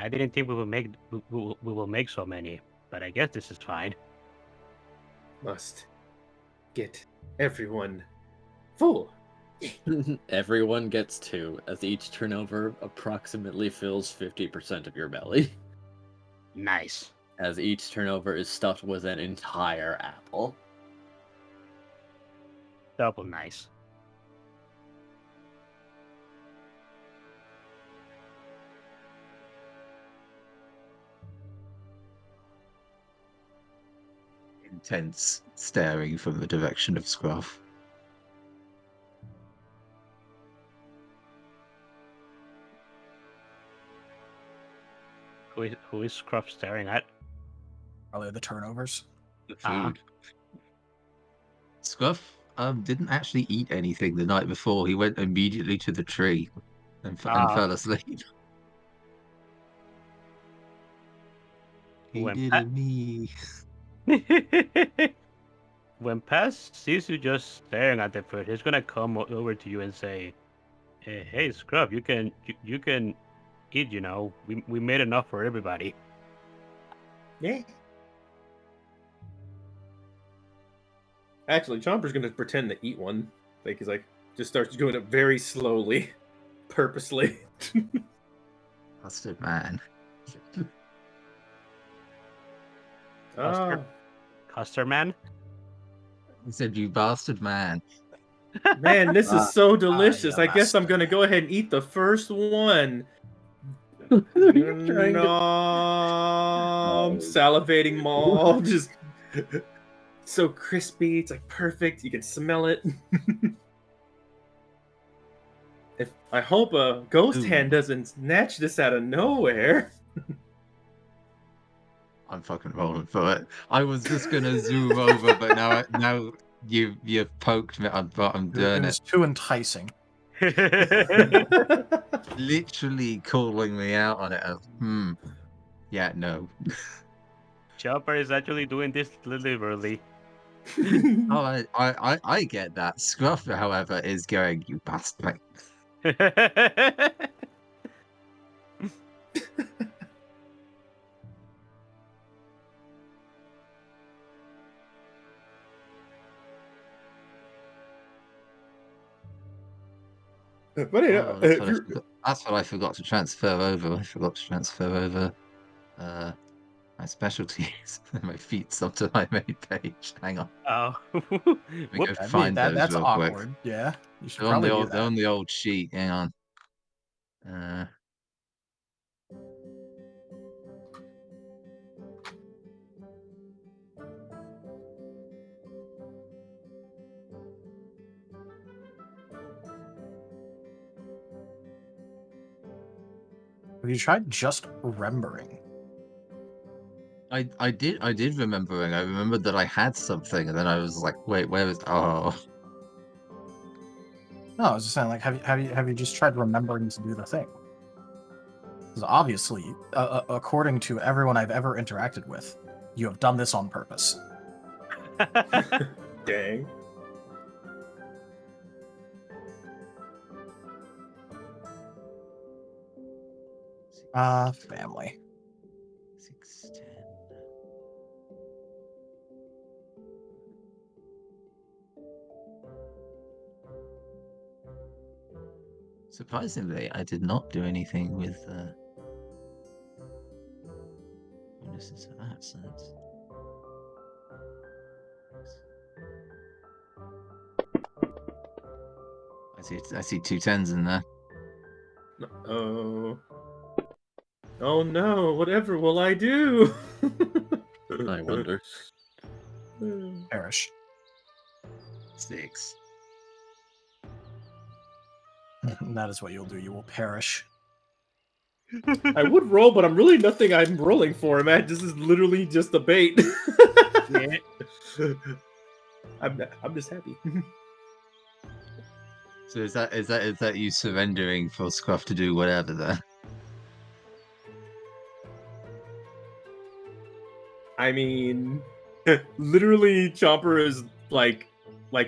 I didn't think we will make so many, but I guess this is fine. Must get everyone full. Everyone gets 2, as each turnover approximately fills 50% of your belly. Nice. As each turnover is stuffed with an entire apple. Double nice. Intense staring from the direction of Scruff. Who is Scruff staring at? Probably the turnovers. The Ah. food. Scruff didn't actually eat anything the night before. He went immediately to the tree and fell asleep. He When did Pat- it me. When Paz sees you just staring at the food, he's gonna come over to you and say, "Hey, Scrub, you can eat. You know, we made enough for everybody." Yeah. Actually, Chomper's gonna pretend to eat one. Like he's like just starts doing it very slowly, purposely. Bastard man. Ah, Custer man. He said, "You bastard man." man, this is so delicious. yeah, I guess I'm bastard. gonna go ahead and eat the first one. You're trying to... Nom, salivating maul, just so crispy. It's like perfect. You can smell it. I hope a ghost Ooh. hand doesn't snatch this out of nowhere. I'm fucking rolling for it. I was just gonna zoom over, but now you've poked me. I'm doing It it. was too enticing. Literally calling me out on it. Yeah, no. Chopper is actually doing this deliberately. Oh, I get that. Scruff, however, is going, "You bastard." But Oh, that's what I forgot to transfer over. I forgot to transfer over my specialties. My feet's up to my main page. Hang on. Oh, Let me go That'd find those that's real quick. awkward. Yeah, you should They're on probably the do old, they're that. on the old sheet. Hang on. Have you tried just remembering? I did remembering. I remembered that I had something, and then I was like, "Wait, where is?" Oh, No, I was just saying, like, have you just tried remembering to do the thing? Because obviously, according to everyone I've ever interacted with, you have done this on purpose. dang. Family. 610. Surprisingly, I did not do anything with bonuses for that, so that's... I see 2 10s in there. Oh. Oh no, whatever will I do? I wonder. Perish. 6. That is what you'll do. You will perish. I would roll, but I'm really nothing I'm rolling for, man. This is literally just a bait. Yeah. I'm just happy. So is that you surrendering for Scruff to do whatever then? I mean, literally, Chomper is like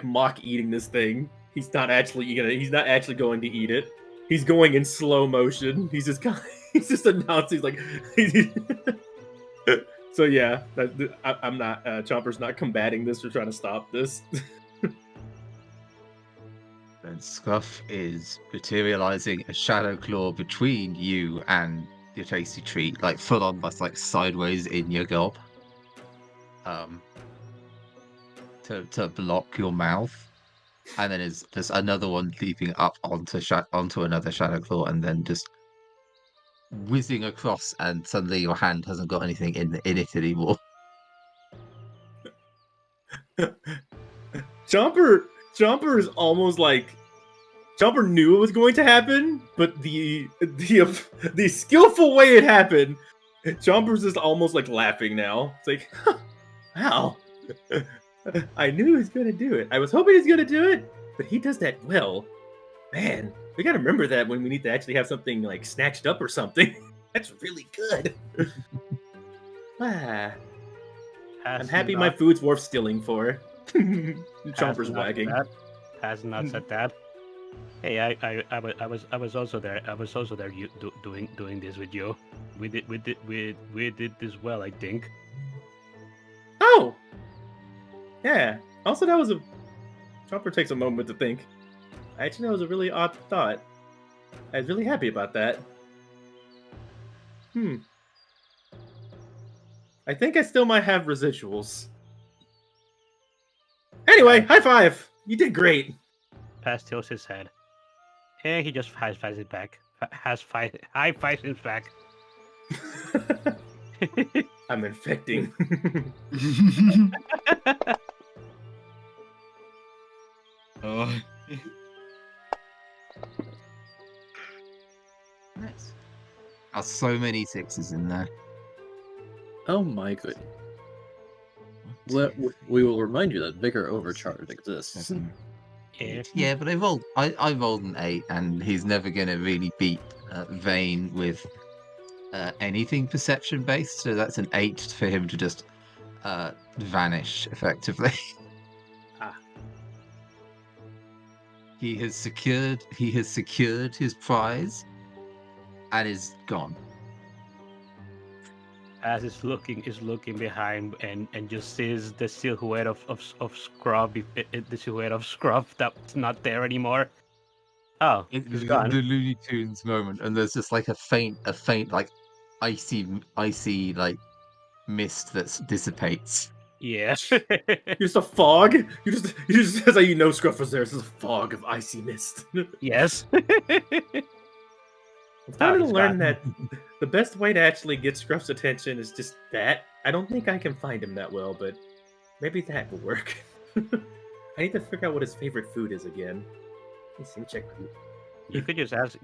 mock eating this thing. He's not actually eating it. He's not actually going to eat it. He's going in slow motion. He's just kind He's just announcing like. So yeah, I'm not. Chomper's not combating this or trying to stop this. And Scruff is materializing a shadow claw between you and your tasty treat, like full on, but like sideways in your gob. To block your mouth, and then there's another one leaping up onto another shadow claw, and then just whizzing across, and suddenly your hand hasn't got anything in it anymore. Chomper is almost like Chomper knew it was going to happen, but the skillful way it happened, Chomper's just almost like laughing now. It's like, wow, I knew he was going to do it. I was hoping he's going to do it, but he does that well. Man, we got to remember that when we need to actually have something like snatched up or something. That's really good. I'm happy my food's worth stealing for. Chomper's wagging. Has not said that. Hey, I was also there. I was also there. Doing this with you. We did this well, I think. Oh, yeah. Also, that was a. Chomper takes a moment to think. Actually, that was a really odd thought. I was really happy about that. I think I still might have residuals. Anyway, high five! You did great. Pass tilts his head. And he just high fives it back. High fives him back. I'm infecting. Oh. Nice. So many sixes in there. Oh my goodness. Well, we will remind you that Vigor Overcharge exists. Yeah, but I rolled an 8, and he's never going to really beat Vane with anything perception based, so that's an 8 for him to just vanish effectively. He has secured his prize and is gone. As is looking behind and just sees the silhouette of Scruff, the silhouette of Scruff that's not there anymore. Oh, he's gone. The Looney Tunes moment, and there's just like a faint like icy like mist that dissipates. Yeah. Just a fog. You just that's how you know Scruff was there. It's just a fog of icy mist. Yes. I'm starting to learn that the best way to actually get Scruff's attention is just that. I don't think I can find him that well, but maybe that will work. I need to figure out what his favorite food is again. Let me check. You could just ask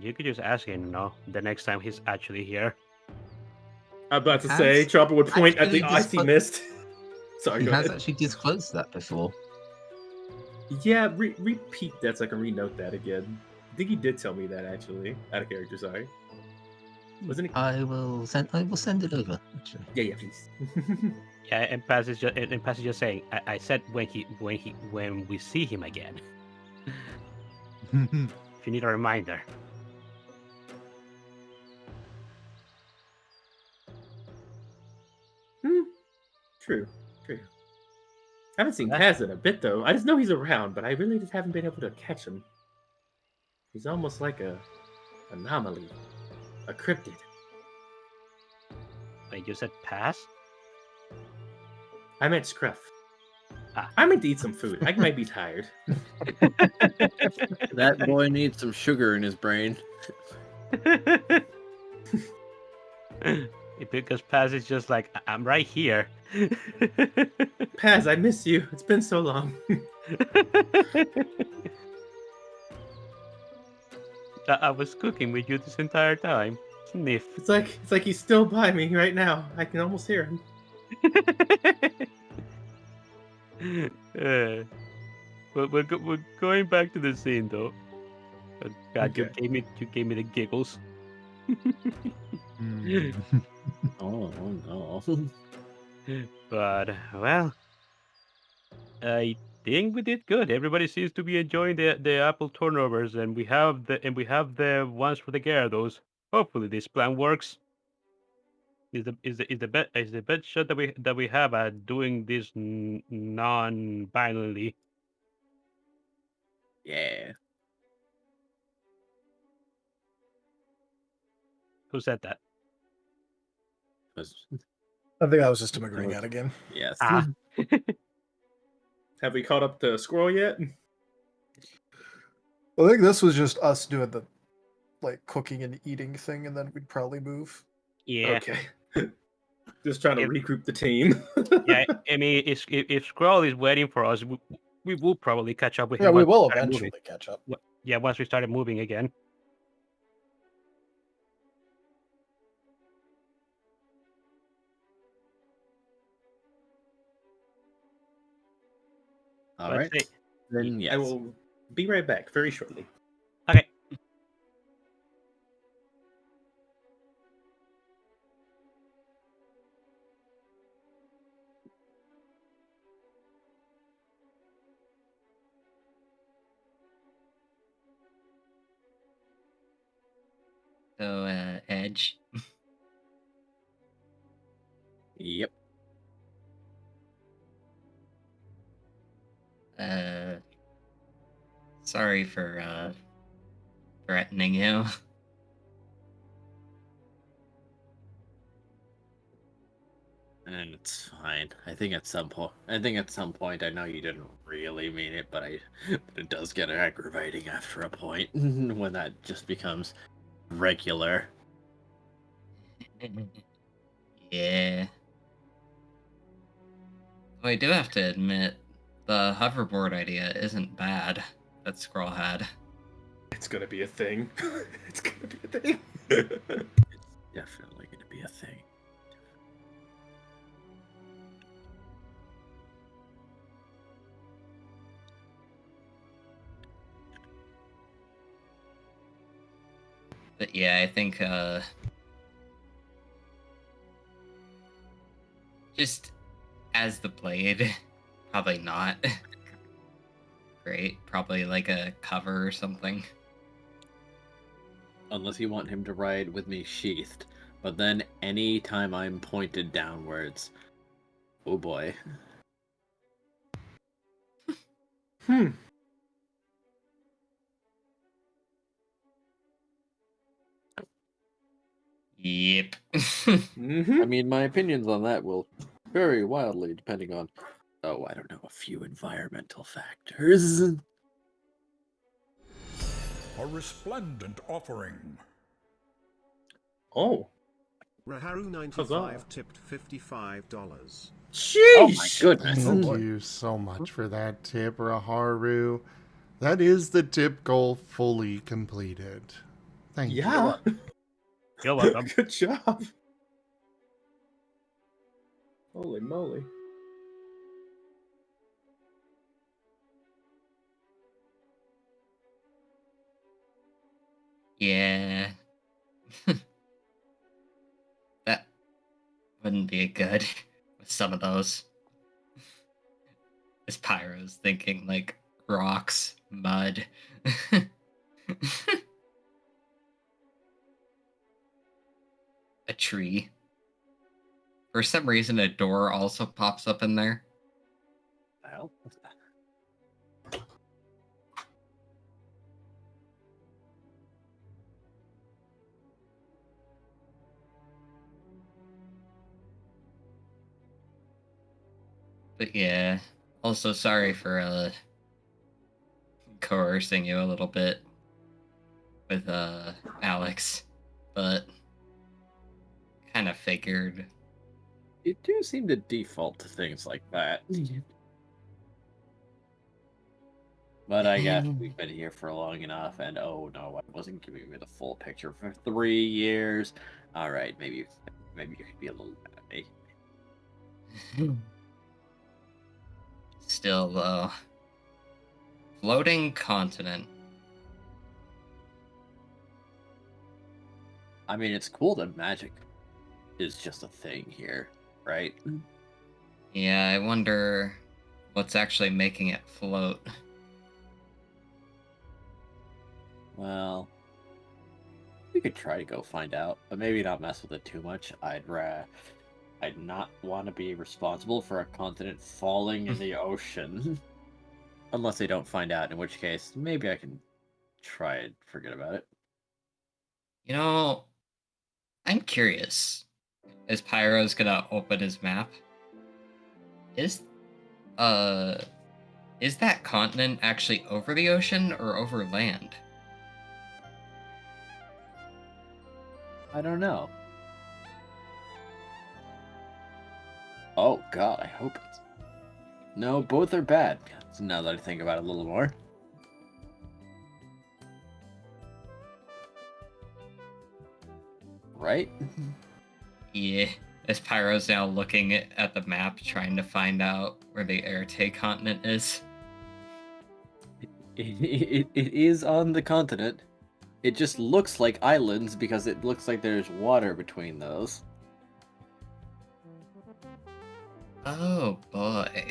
him, the next time he's actually here. I'm about to say, Chopper would point at the icy mist. Sorry, he go has ahead. actually disclosed that before. Yeah, repeat that so I can renote that again. I think he did tell me that actually. Out of character, sorry. Wasn't he? I will send it over. Actually. Yeah, please. Yeah, and Paz is just saying. I said when we see him again. If you need a reminder. True. I haven't seen Paz in a bit though. I just know he's around, but I really just haven't been able to catch him. He's almost like a anomaly, a cryptid. Wait, you said Paz? I meant Scruff. I meant to eat some food. I might be tired. That boy needs some sugar in his brain. Because Paz is just like, I'm right here. Paz, I miss you. It's been so long. I was cooking with you this entire time. Sniff. It's like he's still by me right now. I can almost hear him. But we're going back to the scene though. God, Okay. you gave me the giggles. Oh no. But well, I think we did good. Everybody seems to be enjoying the apple turnovers, and we have the ones for the Gyarados. Hopefully this plan works. Is the best shot that we have at doing this non-violently. Yeah. Who said that? 'Cause- I think I was just agreeing at again. Yes. Ah. Have we caught up to Squirrel yet? I think this was just us doing the cooking and eating thing, and then we'd probably move. Yeah. Okay. Just trying to If- regroup the team. Yeah. I mean, if Scroll is waiting for us, we will probably catch up with him. Yeah, we once will start eventually moving. catch up. Yeah, once we started moving again. All Let's right. see. Then yes. I will be right back very shortly. Okay. So, Edge. Yep. Sorry for threatening you. And it's fine. I think at some point, I know you didn't really mean it, but it does get aggravating after a point when that just becomes regular. Yeah. Well, I do have to admit, the hoverboard idea isn't bad that Scroll had. It's gonna be a thing. It's gonna be a thing. Definitely going to be a thing. But yeah, I think just as the blade, probably not great. Probably like a cover or something. Unless you want him to ride with me sheathed. But then any time I'm pointed downwards, oh boy. Yep. Mm-hmm. I mean, my opinions on that will vary wildly depending on, I don't know, a few environmental factors. A resplendent offering. Oh, Raharu 95 tipped $55. jeez! Oh my goodness. Thank you so much for that tip, Raharu. That is the tip goal fully completed. Thank you. Yeah. You're welcome. Good job. Holy moly. Yeah. That wouldn't be good with some of those. This Pyro's thinking like rocks, mud. A tree. For some reason, a door also pops up in there. Well, But yeah, also sorry for coercing you a little bit with Alex, but kind of figured. you do seem to default to things like that. But I guess we've been here for long enough, and oh no, I wasn't giving me the full picture for 3 years. All right, maybe you could be a little mad at me. Still, though. Floating continent. I mean, it's cool that magic is just a thing here, right? Yeah, I wonder what's actually making it float. Well, we We could try to go find out, but maybe not mess with it too much. I'd not want to be responsible for a continent falling in the ocean. Unless they don't find out, in which case, maybe I can try and forget about it. You know, I'm curious. As Pyro's gonna open his map, is that continent actually over the ocean or over land? I don't know. Oh god, I hope it's... No, both are bad. So now that I think about it a little more. Right? Yeah. As Pyro's now looking at the map, trying to find out where the Erte continent is. It is on the continent. It just looks like islands because it looks like there's water between those. Oh boy.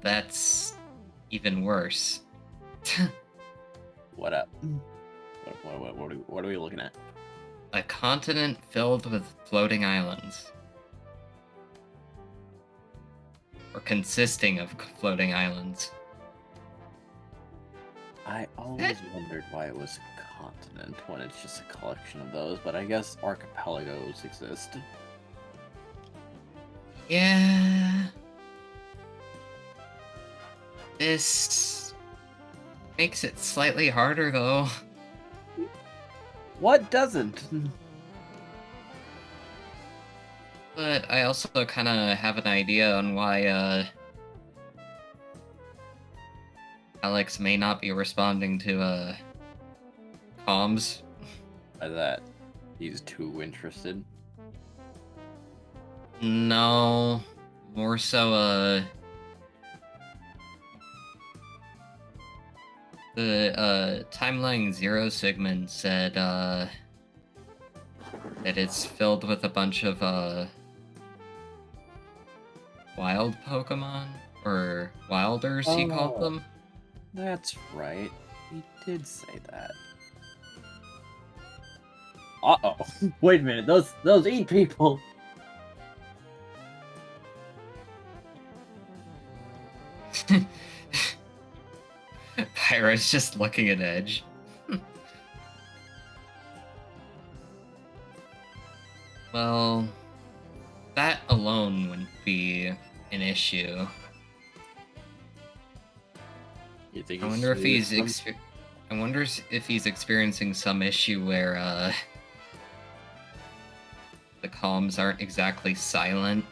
That's even worse. What up? What are we looking at? A continent filled with floating islands. Or consisting of floating islands. I always wondered why it was a continent when it's just a collection of those, but I guess archipelagos exist. Yeah. This makes it slightly harder, though. What doesn't? But I also kind of have an idea on why Alex may not be responding to comms. By that, he's too interested. No, more so the Timeline Zero segment said that it's filled with a bunch of wild Pokemon, or wilders, he called them. That's right. He did say that. Uh-oh. Wait a minute, those eat people! Pyro's just looking at Edge. Well, that alone wouldn't be an issue. You think I wonder if he's experiencing some issue where the comms aren't exactly silent.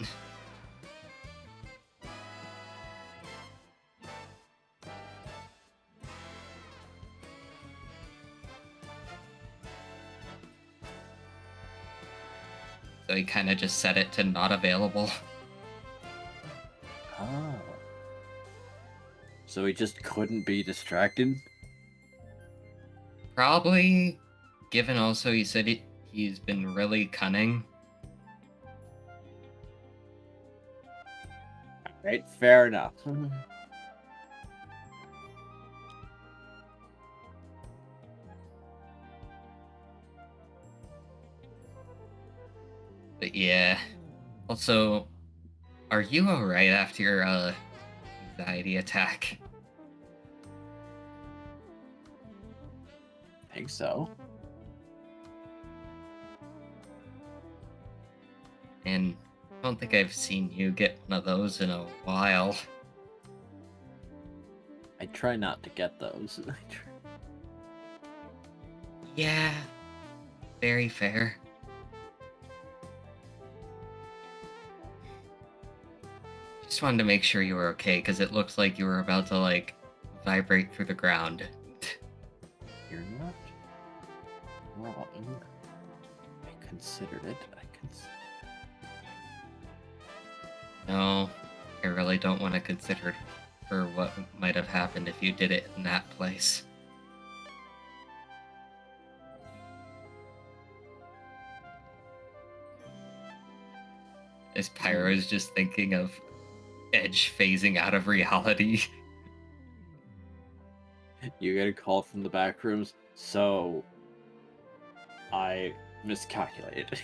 So he kind of just set it to not available. Oh. So he just couldn't be distracted? Probably, given also he said he's been really cunning. Right, fair enough. But yeah. Also, are you alright after your anxiety attack? I think so. And I don't think I've seen you get one of those in a while. I try not to get those. Yeah, very fair. Just wanted to make sure you were okay, because it looks like you were about to, like, vibrate through the ground. You're not wrong. I considered it. No, I really don't want to consider for what might have happened if you did it in that place. As Pyro is just thinking of Edge phasing out of reality. You get a call from the back rooms. So, I miscalculated.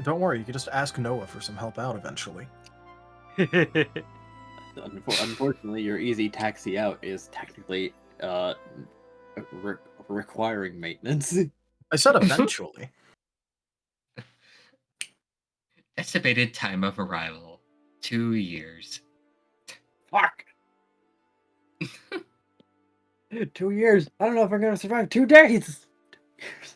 Don't worry, you can just ask Noah for some help out eventually. Unfortunately, your easy taxi out is technically requiring maintenance. I said eventually. Estimated time of arrival, 2 years. Fuck! 2 years! I don't know if I'm gonna survive 2 days! 2 years.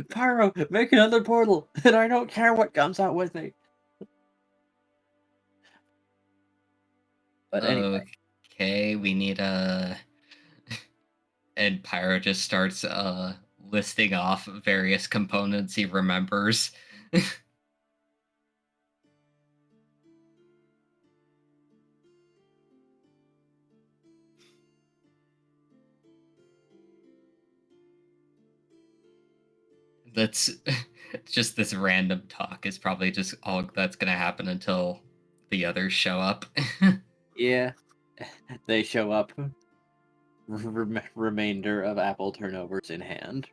Pyro, make another portal, and I don't care what comes out with me. But anyway. Okay, we need a... And Pyro just starts listing off various components he remembers. That's just this random talk is probably just all that's gonna happen until the others show up. Yeah, they show up. Remainder of apple turnovers in hand.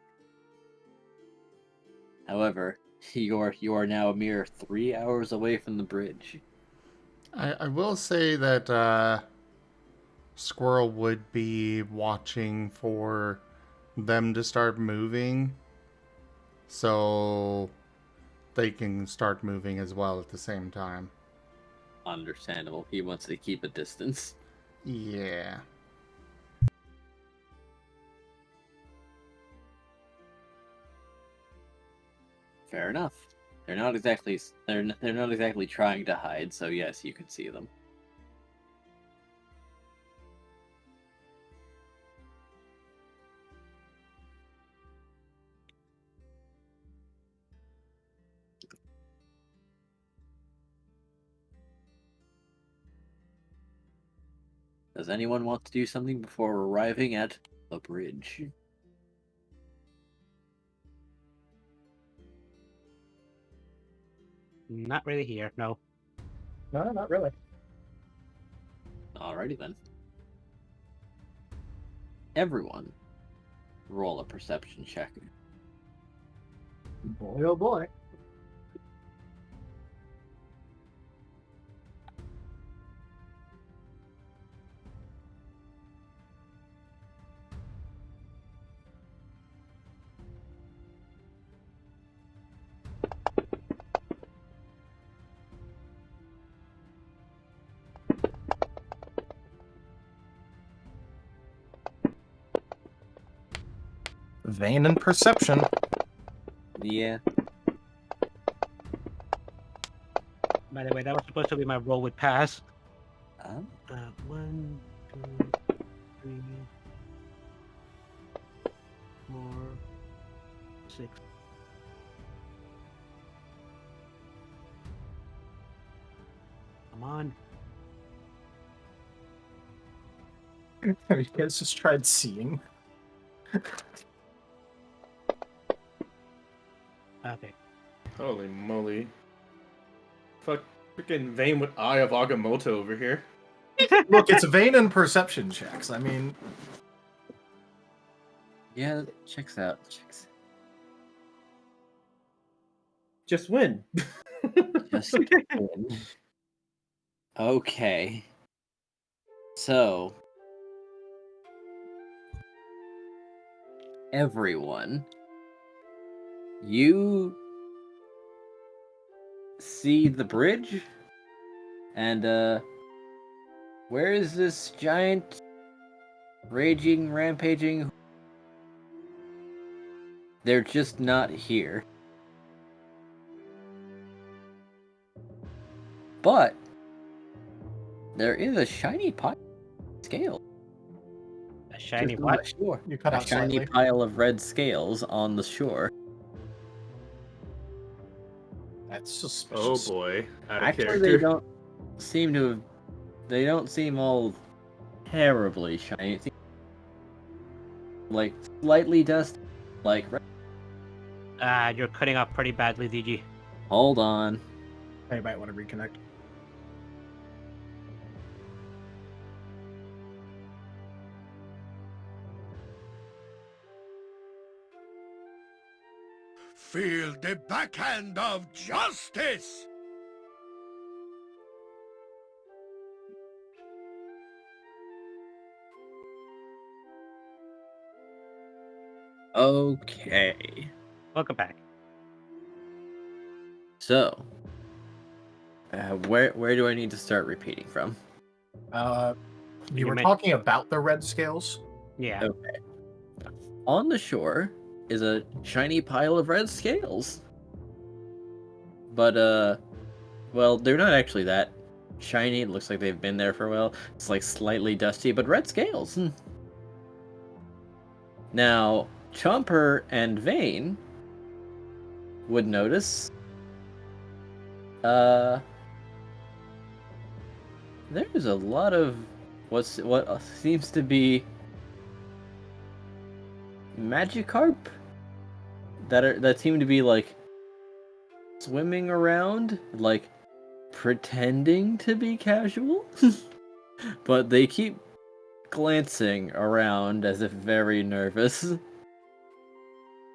However, you are now a mere 3 hours away from the bridge. I will say that Squirrel would be watching for them to start moving, so they can start moving as well at the same time. Understandable. He wants to keep a distance. Yeah. Fair enough. They're not exactly trying to hide, so yes, you can see them. Does anyone want to do something before arriving at the bridge? Not really here, no. No, not really. Alrighty then. Everyone, roll a perception check. Boy, oh boy. Vain and perception. Yeah. By the way, that was supposed to be my roll with pass. Huh? 1, 2, 3, 4, 6. Come on. Have you guys just tried seeing? Okay. Holy moly. Fuck, freaking Vayne with Eye of Agamotto over here. Look, it's vain and perception checks. I mean, Yeah, checks out. Checks. Just win. Just win. Okay. So, everyone, you see the bridge, and where is this giant, raging, rampaging? They're just not here. But there is a shiny pile of scales. A shiny Just on what? the shore. you cut A out shiny slightly. pile of red scales on the shore. That's Oh suspicious. boy. Out of Actually, character. they don't seem to have. They don't seem all terribly shiny. It seems like slightly dusty, like You're cutting off pretty badly, DG. Hold on. I might want to reconnect. Feel the backhand of justice! Okay. Welcome back. So, where do I need to start repeating from? You were meant- talking about the red scales? Yeah. Okay. On the shore is a shiny pile of red scales. But, well, they're not actually that shiny. It looks like they've been there for a while. It's like slightly dusty, but red scales. Now, Chomper and Vane would notice there's a lot of what seems to be Magikarp that seem to be like swimming around, like pretending to be casual, but they keep glancing around as if very nervous.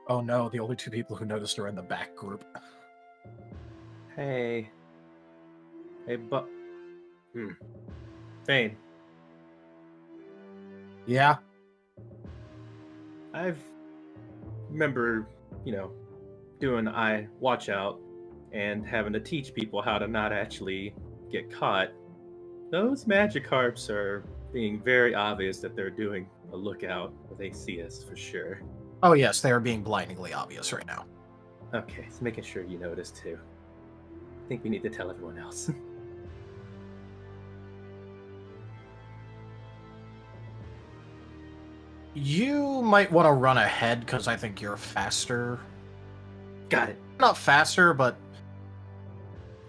Oh no, the only two people who noticed are in the back group. Hey, Vane, Yeah? remember, doing eye watch out and having to teach people how to not actually get caught. Those Magikarps are being very obvious that they're doing a lookout. They see us for sure. Oh yes, they are being blindingly obvious right now. Okay, so making sure you notice too. I think we need to tell everyone else. You might want to run ahead, because I think you're faster. Got it. Not faster, but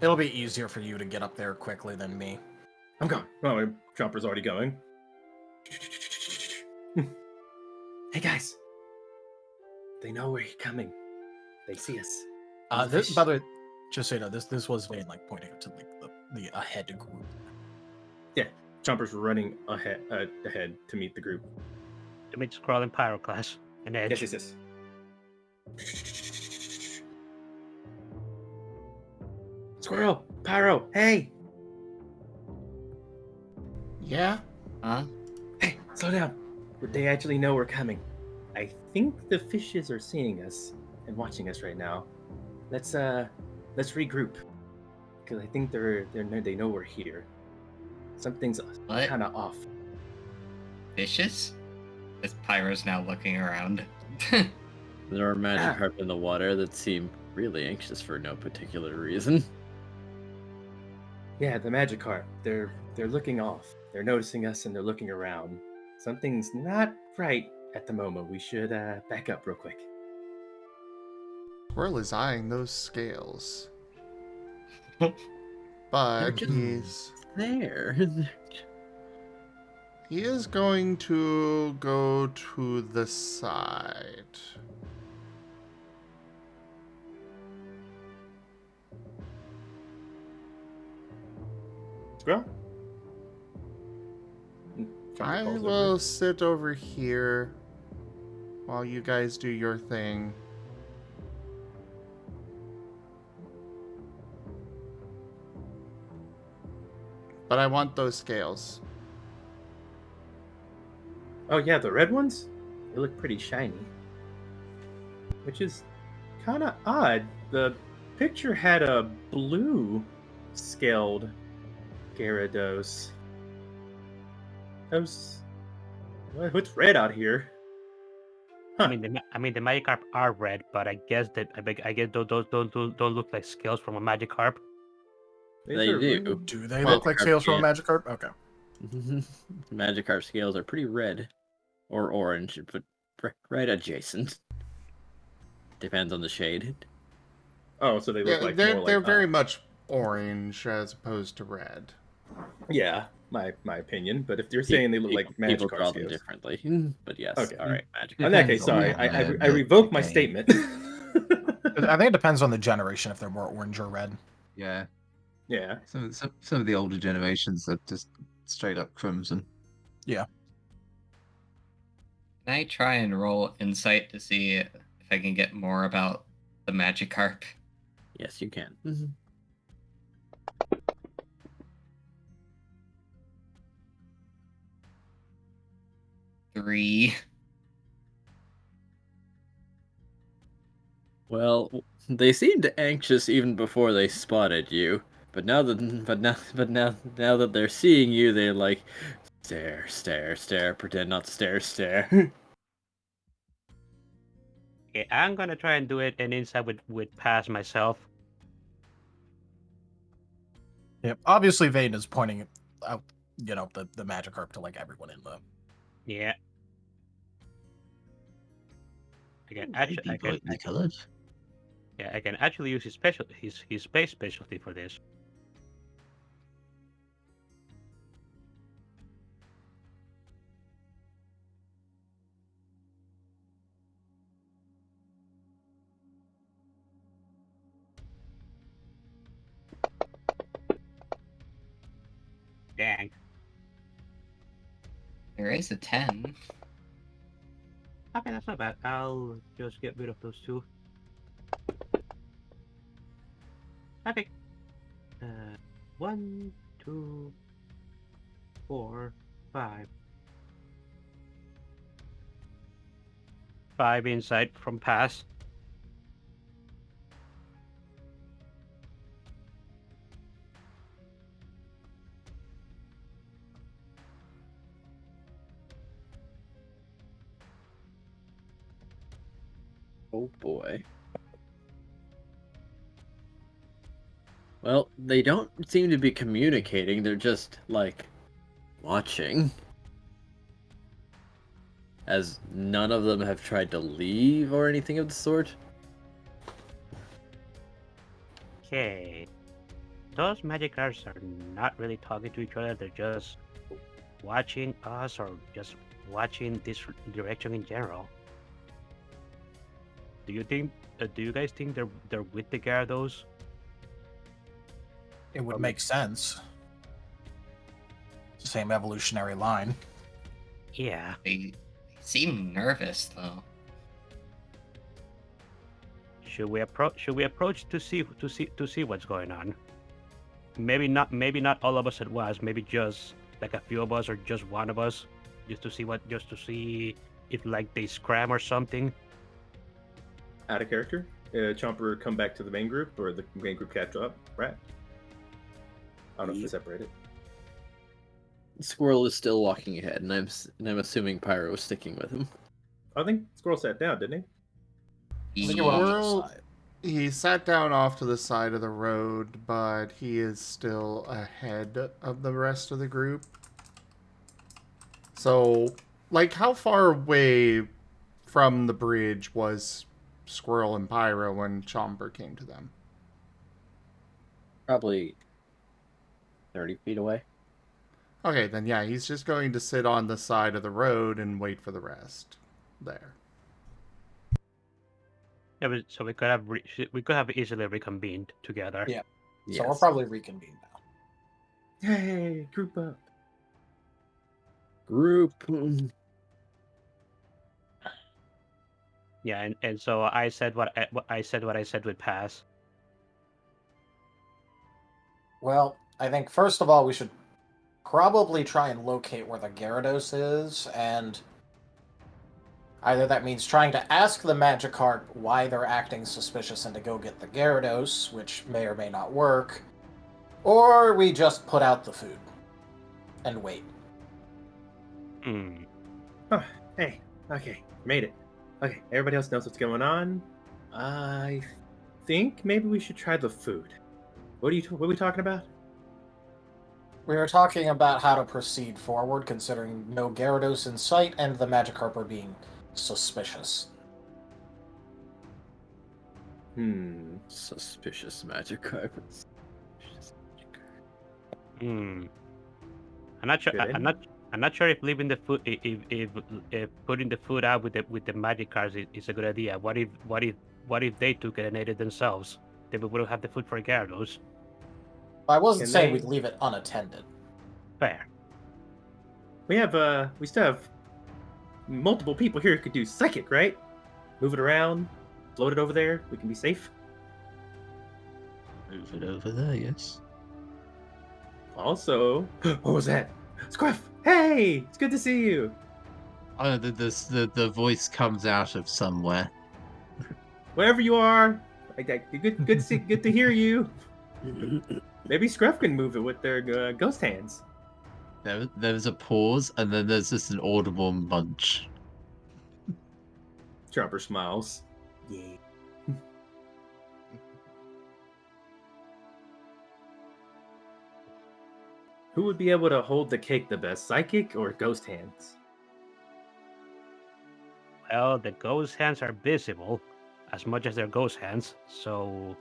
it'll be easier for you to get up there quickly than me. I'm going. Oh, my Chomper's already going. Hey guys, they know we're coming. They see us. This, by the way, just so you know, this was Vane like pointing to like the ahead group. Yeah, Chomper's running ahead to meet the group. Let me just crawl in Pyroclast and Edge. Yes. Squirrel, Pyro, hey! Yeah? Huh? Hey, slow down. They actually know we're coming. I think the fishes are seeing us and watching us right now. Let's regroup. Because I think they know we're here. Something's What? kind of off. Vicious? As Pyro's now looking around. There are Magikarp in the water that seem really anxious for no particular reason. Yeah, the Magikarp. They're looking off. They're noticing us and they're looking around. Something's not right at the moment. We should back up real quick. Squirrel is eyeing those scales. But just- There. he is going to go to the side. Squirrel? I will sit over here while you guys do your thing. But I want those scales. Oh yeah, the red ones? They look pretty shiny. Which is kind of odd. The picture had a blue scaled Gyarados. What's red out here? I mean, the Magikarp are red, but I guess those don't look like scales from a Magikarp. These They are do. really- Do they Well, look like scales from a Magikarp? Okay. Magikarp scales are pretty red. Or orange, but right adjacent. Depends on the shade. Oh, so they look Yeah, like they're more they're like very much orange as opposed to red. yeah, my opinion. But if you're saying they look like People Magikarp draw them scales, differently. But yes, Okay. all right, Magikarp. in that case, sorry, I revoke my statement. I think it depends on the generation if they're more orange or red. Yeah. Yeah. Some of the older generations are just straight up crimson. Yeah. Can I try and roll insight to see if I can get more about the Magikarp? Yes, you can. 3. Well, they seemed anxious even before they spotted you, but now that they're seeing you, they're like, stare, stare, stare, pretend not to stare, stare. Okay, I'm gonna try and do it an insight with pass myself. Yep. Obviously, Vane is pointing out, the Magikarp to like everyone in the. Yeah. Again, Maybe brightly coloured. yeah, I can actually use his space specialty for this. Dang. There is a 10. Okay, that's not bad. I'll just get rid of those two. Okay. 1, 2, 4, 5. 5 insight from pass. Oh boy. Well, they don't seem to be communicating, they're just, like, watching. As none of them have tried to leave or anything of the sort. Okay. Those Magikarps are not really talking to each other, they're just watching us or just watching this direction in general. Do you guys think they're with the Gyarados? It would make sense. Same evolutionary line. Yeah. They seem nervous, though. Should we approach to see what's going on? Maybe not all of us at once. Maybe just like a few of us or just one of us, just to see if like they scram or something. Out of character. Chomper come back to the main group, or the main group catch up. Right. I don't know if they're separated. Squirrel is still walking ahead, and I'm assuming Pyro is sticking with him. I think Squirrel sat down, didn't he? I think it went off to the Squirrel- side. He sat down off to the side of the road, but he is still ahead of the rest of the group. So, like, how far away from the bridge was Squirrel and Pyro when Chomper came to them? Probably 30 feet away. Okay, then yeah, he's just going to sit on the side of the road and wait for the rest there. Yeah, but, so we could have easily reconvened together. Yeah. Yes. So we're probably reconvened now. Hey, group up. Group. Yeah, and so I said what I said with pass. Well, I think first of all we should probably try and locate where the Gyarados is, and either that means trying to ask the Magikarp why they're acting suspicious and to go get the Gyarados, which may or may not work, or we just put out the food and wait. Hmm. Oh, hey, okay, made it. Okay, everybody else knows what's going on. I think maybe we should try the food. What are we talking about? We were talking about how to proceed forward, considering no Gyarados in sight and the Magikarp are being suspicious. Suspicious Magikarp. Hmm. I'm not sure. Good. I'm not sure if leaving the food, if putting the food out with the magic cards is a good idea. What if they took it and ate it themselves? They wouldn't have the food for Gyarados. I wasn't Can saying they- we'd leave it unattended. Fair. We still have multiple people here who could do psychic, right? Move it around, float it over there. We can be safe. Move it over there, yes. Also, what was that? Scruff! Hey, it's good to see you. Oh, the voice comes out of somewhere. Wherever you are, good to hear you. Maybe Scruff can move it with their ghost hands. There's a pause, and then there's just an audible munch. Chopper smiles. Yeah. Who would be able to hold the cake the best, psychic or ghost hands? Well, the ghost hands are visible, as much as they're ghost hands. So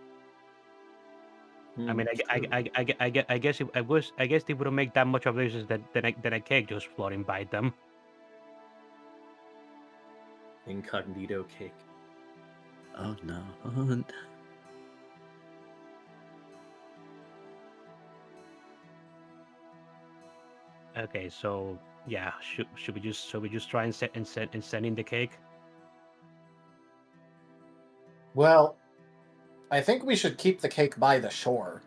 I mean, I guess it wouldn't make that much of a difference than a cake just floating by them. Incognito cake. Oh no. Okay, so yeah, should we just try and send in the cake? Well, I think we should keep the cake by the shore,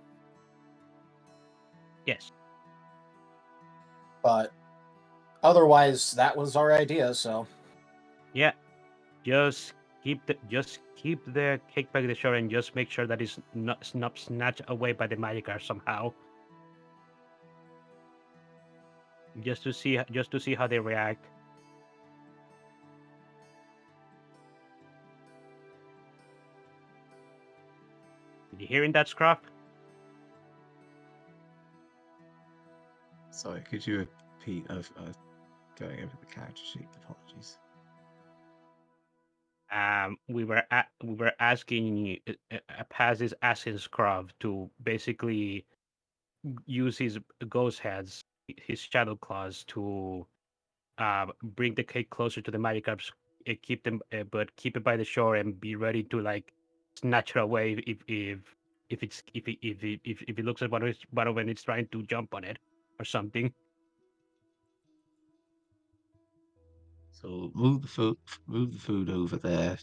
Yes. but otherwise, that was our idea, so. Yeah. Just keep the cake by the shore and just make sure that it's not snatched away by the Magikarp somehow. Just to see how they react. Did you hearing that, Scruff? Sorry, could you repeat of going over the character sheet? Apologies. We were asking Paz is asking Scruff to basically use his ghost heads, his shadow claws, to bring the cake closer to the Magikarps, keep them, but keep it by the shore and be ready to like snatch it away if it looks at one when it's trying to jump on it or something. So move the food over there.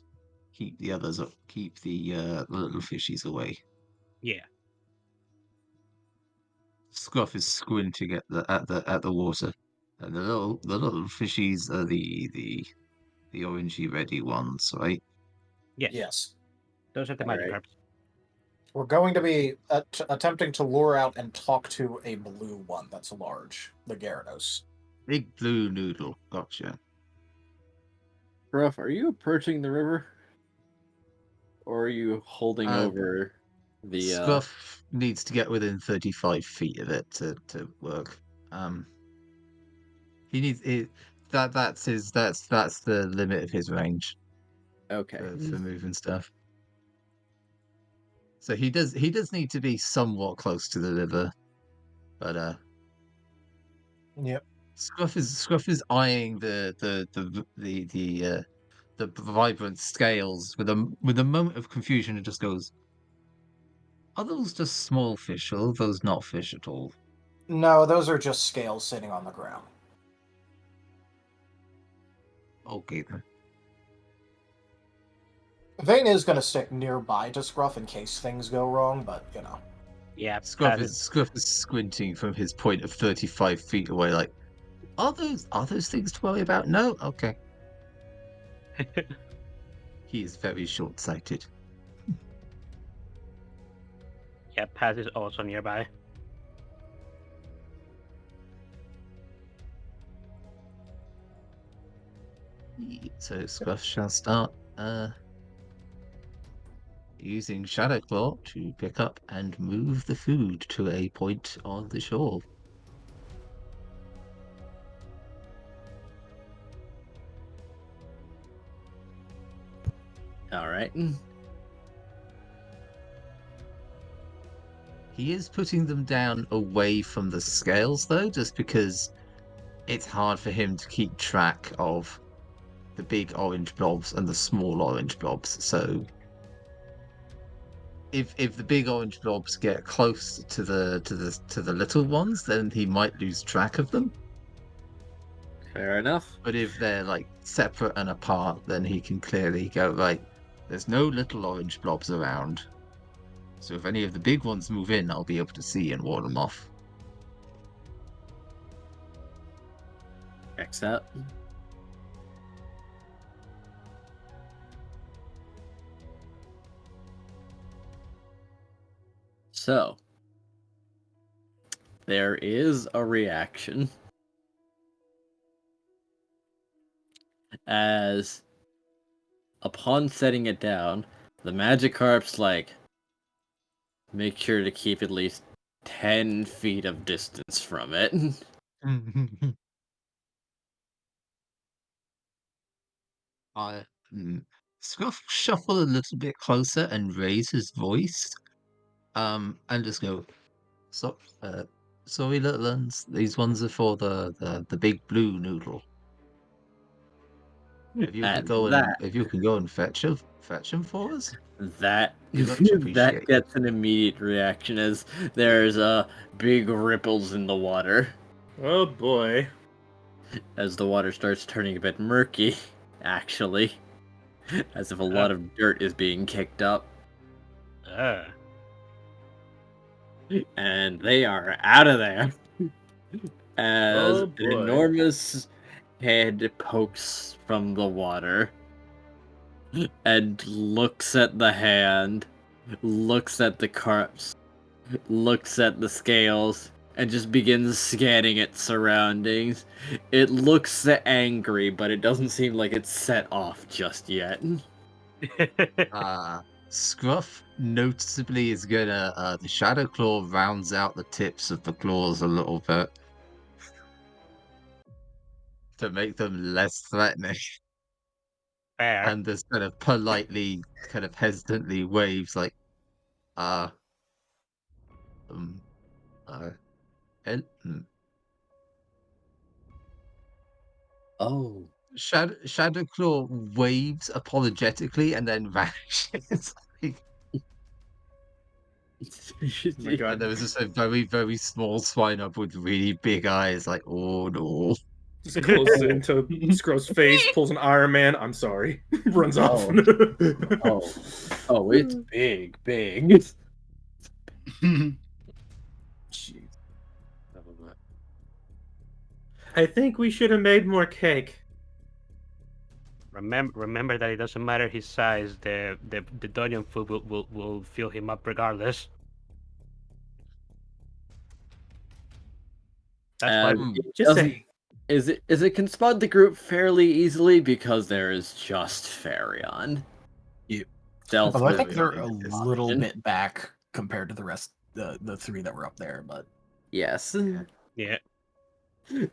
Keep the others up. Keep the little fishies away. Yeah. Scruff is squinting at the water, and the little fishies are the orangey reddy ones, right? Yes. Yes. Those are the All right. Magikarps. We're going to be attempting to lure out and talk to a blue one that's large, the Gyarados. Big blue noodle. Gotcha. Ruff, are you approaching the river? Or are you holding over the Scruff needs to get within 35 feet of it to work. He needs it. That's the limit of his range Okay. for moving stuff. So he does need to be somewhat close to the river, but Yep. Scruff is eyeing the vibrant scales with a moment of confusion, and just goes, "Are those just small fish, or are those not fish at all?" No, those are just scales sitting on the ground. Okay then. Vane is going to stick nearby to Scruff in case things go wrong, but, you know. Yeah. Scruff Paz is squinting from his point of 35 feet away, like, are those things to worry about? No? Okay. He is very short-sighted. Yeah, Paz is also nearby. So Scruff shall start using Shadow Claw to pick up and move the food to a point on the shore. All right. He is putting them down away from the scales, though, just because it's hard for him to keep track of the big orange blobs and the small orange blobs. So if the big orange blobs get close to the little ones, then he might lose track of them. Fair enough. But if they're like separate and apart, then he can clearly go, right, there's no little orange blobs around. So if any of the big ones move in, I'll be able to see and ward them off. Checks out. So, there is a reaction as upon setting it down, the Magikarp's like, make sure to keep at least 10 feet of distance from it. Scruff shuffle a little bit closer and raise his voice, and just go, so, sorry, little ones. These ones are for the big blue noodle. If you could go and fetch them for us, That we'd much appreciate that it. gets an immediate reaction as there's big ripples in the water Oh boy. as the water starts turning a bit murky, actually, as if a lot of dirt is being kicked up, and they are out of there as Oh, an boy. enormous head pokes from the water and looks at the hand, looks at the carps, looks at the scales, and just begins scanning its surroundings. It looks angry, but it doesn't seem like it's set off just yet. Scruff noticeably is gonna the Shadow Claw rounds out the tips of the claws a little bit to make them less threatening. Fair. And this kind of politely, kind of hesitantly waves like, el- Oh. Shadowclaw waves apologetically and then vanishes. Oh my god. And there was just a very, very small swine up with really big eyes, like, oh no. Just closes into Scruff's face, pulls an Iron Man. I'm sorry. Runs off. Oh, it's big. Jeez. I think we should have made more cake. Remember that it doesn't matter his size. The dungeon food will fill him up regardless. That's why. Just say. Is it can spot the group fairly easily because there is just Farion. Stealth. Although I think they're a is little option. bit back compared to the rest, the three that were up there, but Yes. Yeah.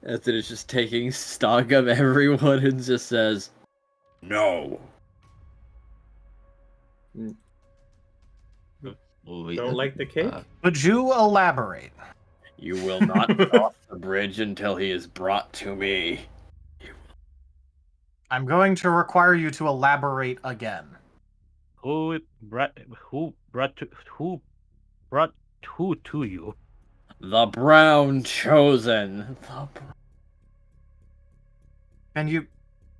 As it is just taking stock of everyone and just says, no. Don't like the cake? Would you elaborate? You will not cross the bridge until he is brought to me. I'm going to require you to elaborate again. Who brought who to you? The Brown Chosen. And you...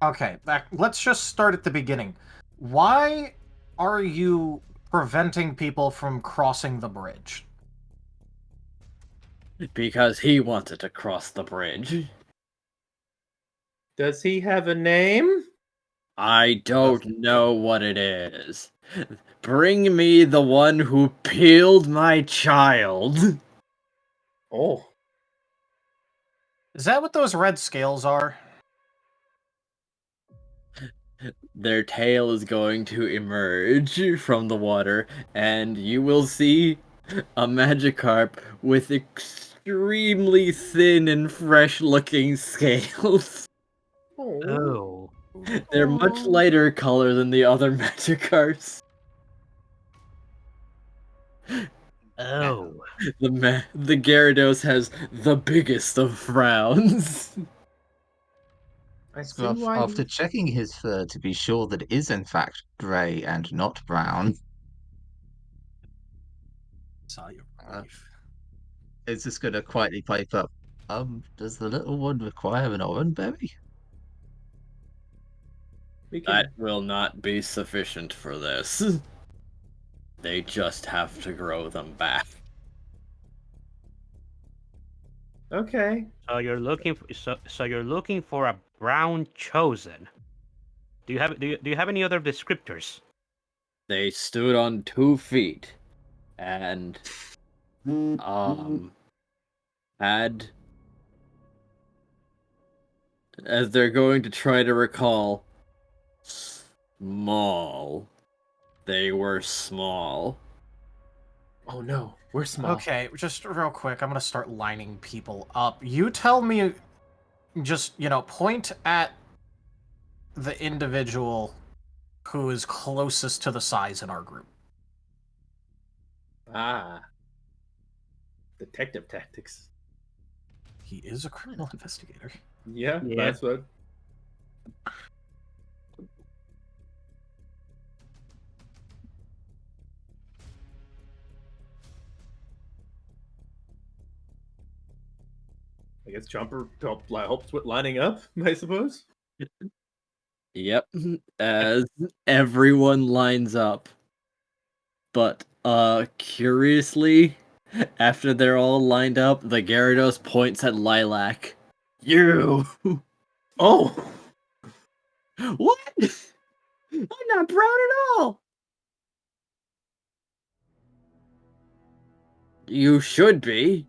Okay, let's just start at the beginning. Why are you preventing people from crossing the bridge? Because he wanted to cross the bridge. Does he have a name? I don't know what it is. Bring me the one who peeled my child. Oh. Is that what those red scales are? Their tail is going to emerge from the water, and you will see a Magikarp with extremely thin and fresh-looking scales. Oh. They're much lighter color than the other Magikarps. Oh. The Gyarados has the biggest of frowns. I see Scruff, why. after checking his fur to be sure that it is in fact grey and not brown, Saw your Uh, relief. is just gonna quietly pipe up. Does the little one require an orange berry? We That can. will not be sufficient for this. They just have to grow them back. Okay. So you're looking for, so you're looking for a brown chosen. Do you have any other descriptors? They stood on 2 feet and had, as they're going to try to recall, small. They were small. Oh no, we're small. Okay, just real quick, I'm gonna start lining people up. You tell me, just, point at the individual who is closest to the size in our group. Ah. Detective tactics. He is a criminal investigator. Yeah, Yeah. that's what. I guess Jumper helps with lining up, I suppose. Yep, as everyone lines up. But, curiously, after they're all lined up, the Gyarados points at Lilac. You! Oh! What? I'm not brown at all! You should be.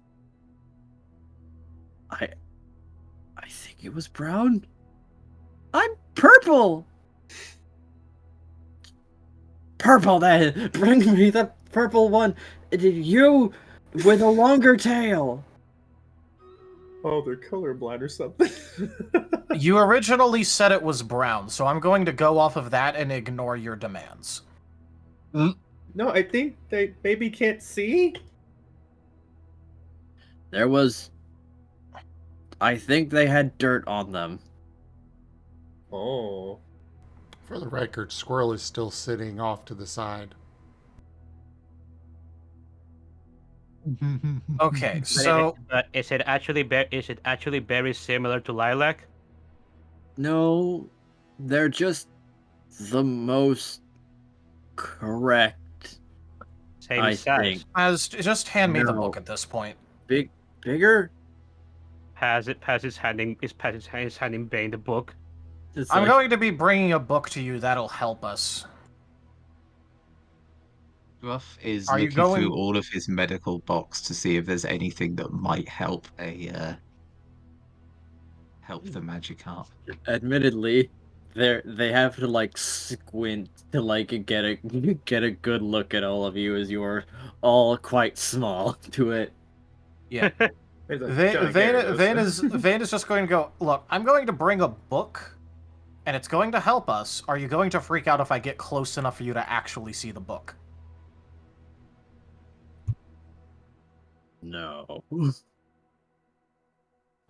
I think it was brown. I'm purple! Purple then! Bring me the purple one! You with a longer tail! Oh, they're colorblind or something. You originally said it was brown, so I'm going to go off of that and ignore your demands. No, I think they maybe can't see. There was... I think they had dirt on them. Oh. For the record, Squirrel is still sitting off to the side. Okay, so But is it actually very similar to Lilac? No, they're just the most correct, Same I size. think. just hand me the No. book at this point. Bigger? Pass his handing Bane the book. It's I'm like, going to be bringing a book to you that'll help us. Scruff is Are you looking through going- all of his medical box to see if there's anything that might help help the Magikarp. admittedly, they have to like squint to like get a good look at all of you as you're all quite small to it. Yeah. There's a giant Gyarados. Vane is just going to go, look, I'm going to bring a book, and it's going to help us. Are you going to freak out if I get close enough for you to actually see the book? No.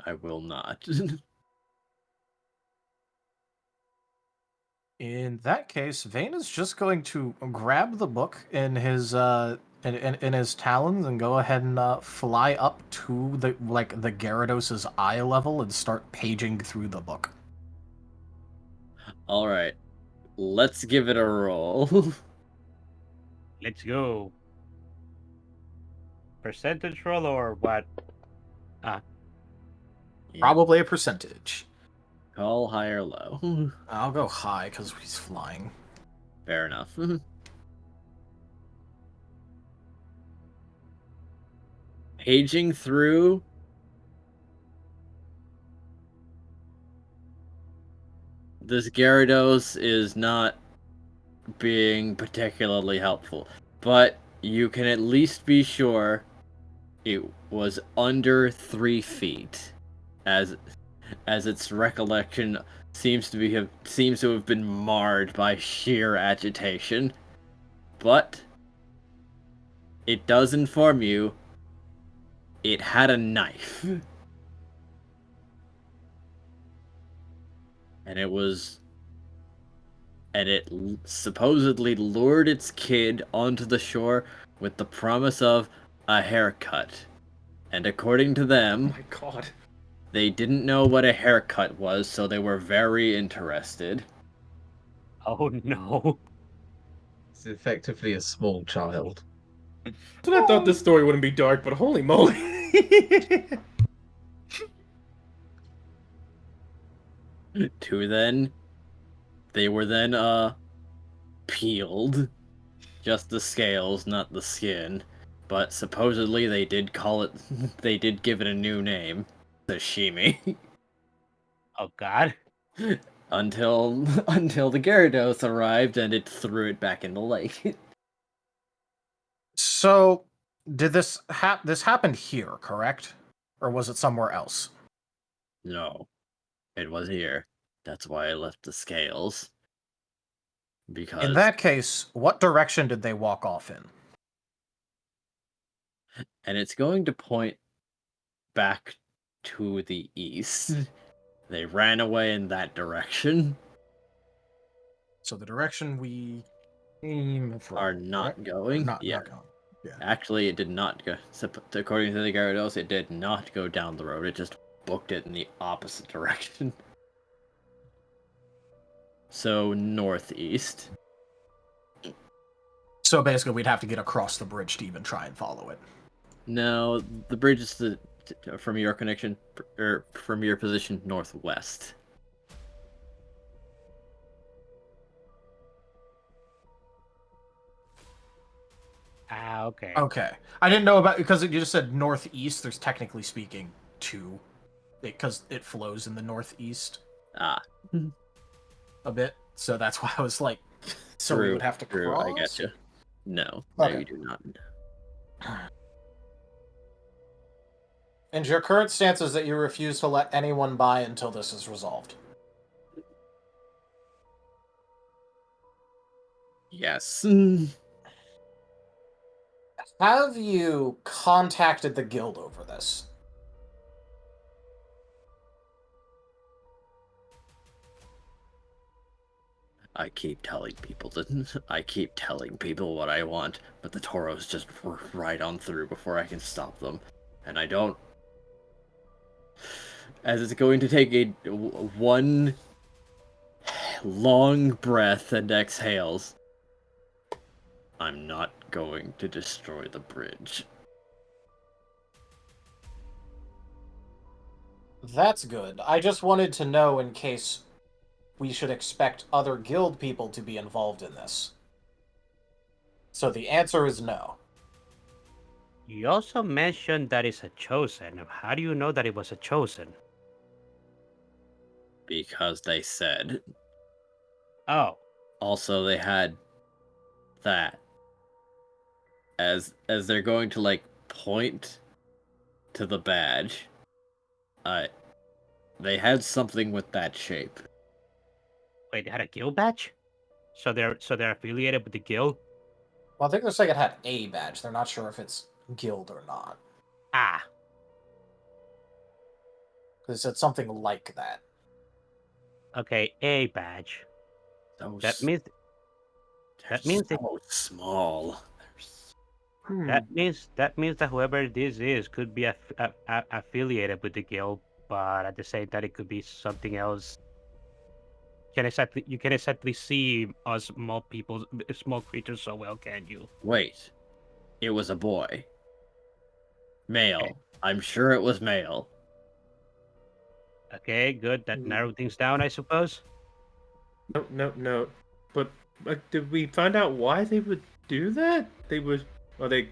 I will not. In that case, Vane is just going to grab the book in his in his talons and go ahead and fly up to the Gyarados' eye level and start paging through the book. Alright. Let's give it a roll. Let's go. Percentage roll or what? Probably a percentage. Call high or low. I'll go high because he's flying. Fair enough. Paging through. This Gyarados is not being particularly helpful, but you can at least be sure it was under 3 feet, as its recollection seems to have been marred by sheer agitation. But it does inform you it had a knife. and it supposedly lured its kid onto the shore with the promise of a haircut. And according to Oh them, my god. they didn't know what a haircut was, so they were very interested. Oh no. It's effectively a small child. So I thought this story wouldn't be dark, but holy moly. They were then peeled. Just the scales, not the skin. But supposedly they did give it a new name. Sashimi. Oh god. until the Gyarados arrived and it threw it back in the lake. So, did this happened here, correct? Or was it somewhere else? No, it was here. That's why I left the scales. Because In that case, what direction did they walk off in? and it's going to point back to the east. They ran away in that direction. So the direction we aim for Are not going. Not Yeah. going. Yeah. Actually, it did not go. According to the Gyarados, it did not go down the road. It just booked it in the opposite direction. So northeast. So basically, we'd have to get across the bridge to even try and follow it. No, the bridge is from your connection or from your position northwest. Ah, okay. Okay. I didn't know about because you just said northeast. There's technically speaking two, because it flows in the northeast Ah, a bit. So that's why I was like, so we would have to true, cross. I getcha. No, Okay. no, you do not. And your current stance is that you refuse to let anyone by until this is resolved. Yes. Have you contacted the guild over this? I keep telling people what I want, but the Tauros just right on through before I can stop them, and I don't. As it's going to take one long breath and exhales, I'm not going to destroy the bridge. That's good. I just wanted to know in case we should expect other guild people to be involved in this. So the answer is no. You also mentioned that it's a chosen. How do you know that it was a chosen? Because they said. Oh. Also, they had that as they're going to like point to the badge. They had something with that shape. Wait, they had a guild badge? So they're affiliated with the guild? Well, I think they're saying it had a badge. They're not sure if it's guild or not. Ah. Because it said something like that. Okay, a badge. That means so small. That means that whoever this is could be affiliated with the guild, but at the same time it could be something else. You can exactly see us small creatures so well, can you? Wait, it was a boy. Male. Okay. I'm sure it was male. Okay, good. That narrowed things down, I suppose. No. But did we find out why they would do that? Are they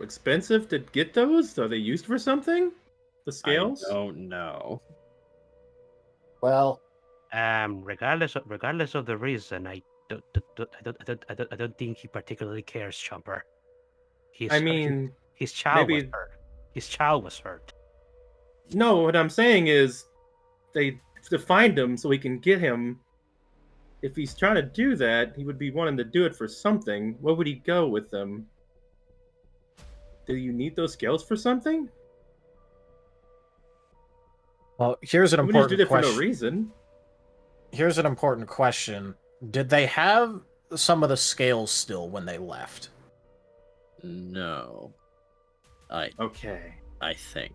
expensive to get those? Are they used for something? The scales? I don't know. Well, regardless of the reason, I don't think he particularly cares, Chomper. His child was hurt. His child was hurt. No, what I'm saying is, to find him so we can get him. If he's trying to do that, he would be wanting to do it for something. Where would he go with them? Do you need those scales for something? Well, here's an important question. Do that for no reason. here's an important question. Did they have some of the scales still when they left? No. Okay. I think.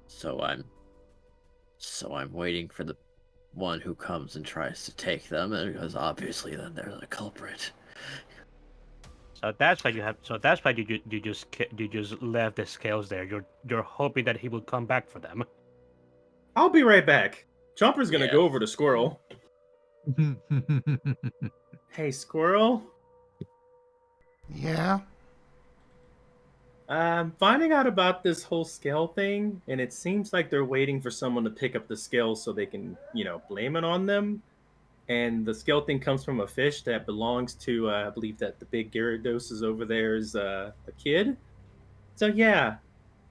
So I'm waiting for the one who comes and tries to take them, because obviously then they're the culprit. So that's why you have. So that's why you just left the scales there. You're hoping that he will come back for them. I'll be right back. Chomper's gonna Yeah. go over to Squirrel. Hey, Squirrel. Yeah? I'm finding out about this whole scale thing, and it seems like they're waiting for someone to pick up the scales so they can, blame it on them. And the scale thing comes from a fish that belongs to, I believe that the big Gyarados is over there is a kid. So yeah,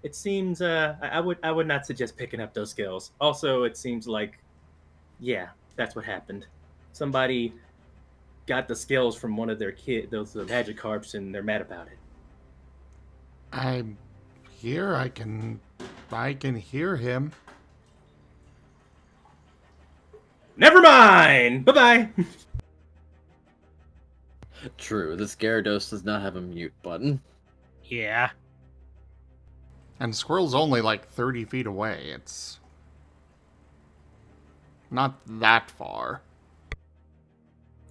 it seems I would not suggest picking up those scales. Also, it seems like, yeah, that's what happened. Somebody got the scales from one of their those Magikarps, and they're mad about it. I'm here. I can hear him. Never mind. Bye bye. True, this Gyarados does not have a mute button. Yeah. And Squirrel's only like 30 feet away. It's not that far.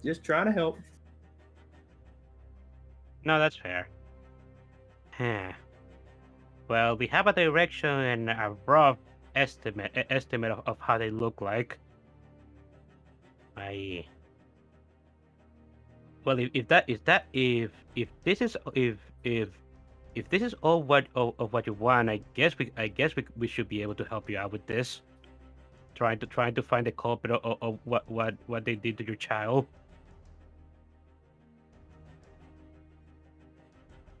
Just trying to help. No, that's fair. Well, we have a direction and a rough estimate of how they look like. Well, if this is all what you want, I guess we should be able to help you out with this. Trying to find the culprit of what they did to your child.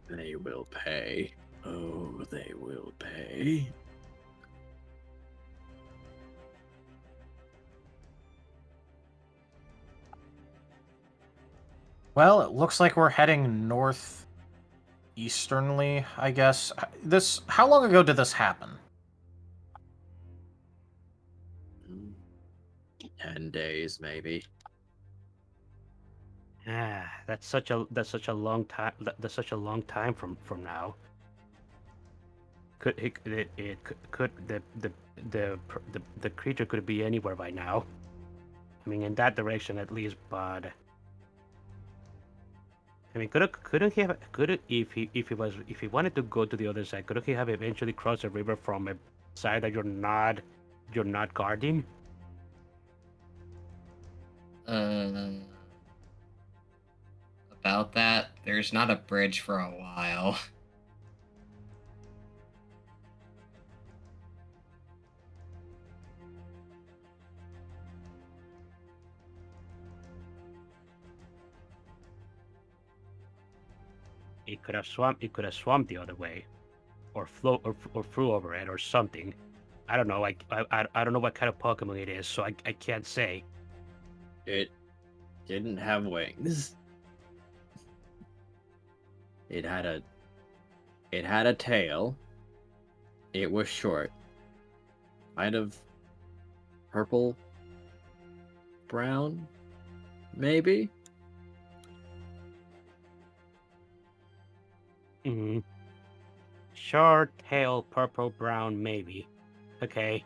They will pay. Oh, they will pay. Well, it looks like we're heading northeasternly, I guess. How long ago did this happen? 10 days, maybe. That's such a long time. That's such a long time from now. Could the creature could be anywhere by now. I mean, in that direction at least, but I mean, if he wanted to go to the other side, couldn't he have eventually crossed the river from a side that you're not guarding? About that, there's not a bridge for a while. It could have swum the other way, or flew over it, or something. I don't know. I don't know what kind of Pokemon it is, so I can't say. It didn't have wings. It had a tail. It was short. Kind of purple brown, maybe? Mm-hmm. Short tail, purple brown, maybe. Okay.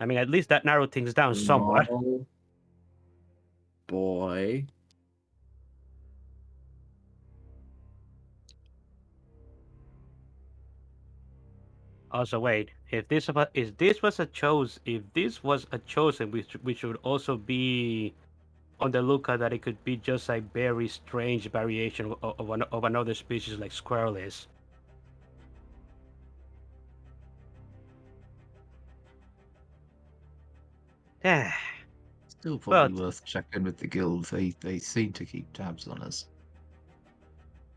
I mean, at least that narrowed things down somewhat. Small boy. Also, wait. If this was a chosen, we should also be on the lookout that it could be just a very strange variation of another species like squirrel is. Yeah. Still probably But- worth checking with the guild. They seem to keep tabs on us.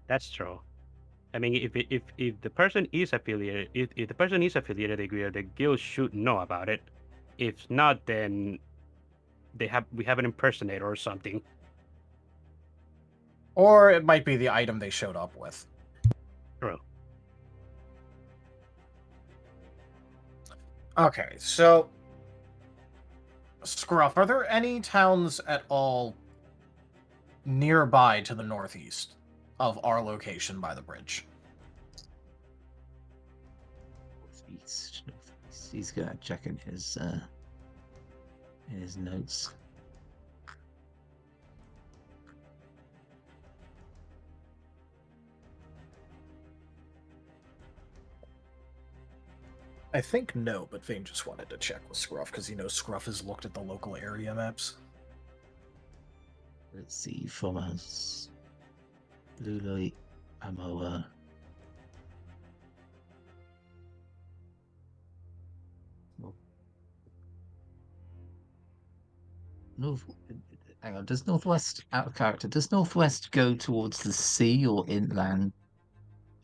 That's true. I mean, if the person is affiliated, if the person is affiliated, the guild should know about it. If not, then we have an impersonator or something. Or it might be the item they showed up with. True. Okay, so Scruff, are there any towns at all nearby to the northeast of our location by the bridge? Northeast. He's gonna check in his notes. I think no, but Vane just wanted to check with Scruff because he knows Scruff has looked at the local area maps. Let's see, from us. Blue light, ammo. North. Hang on. Does northwest out of character? Does northwest go towards the sea or inland?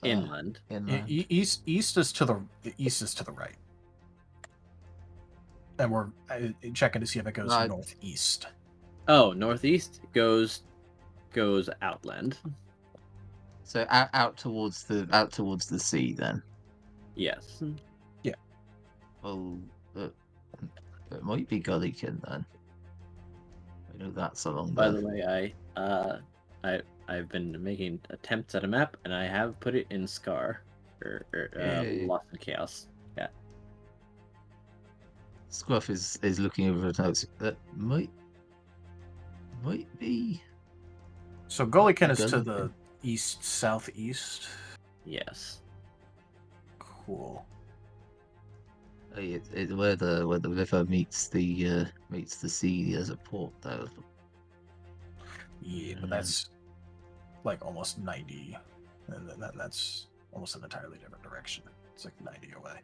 Inland. Inland. East is to the right, and we're checking to see if it goes Right. northeast. Oh, northeast goes outland. So out towards the sea then. Yes. Well, it might be Gullykin then. I know that's along By there. the way, I've been making attempts at a map, and I have put it in Scar Yay. Lost in Chaos. Yeah. Scruff is looking over the notes. That might be. So Gullykin is to Gullykin. the east southeast. Yes. Cool. It's where the river meets the sea as a port though. Yeah, but that's like almost 90, and then that's almost an entirely different direction. It's like 90 away.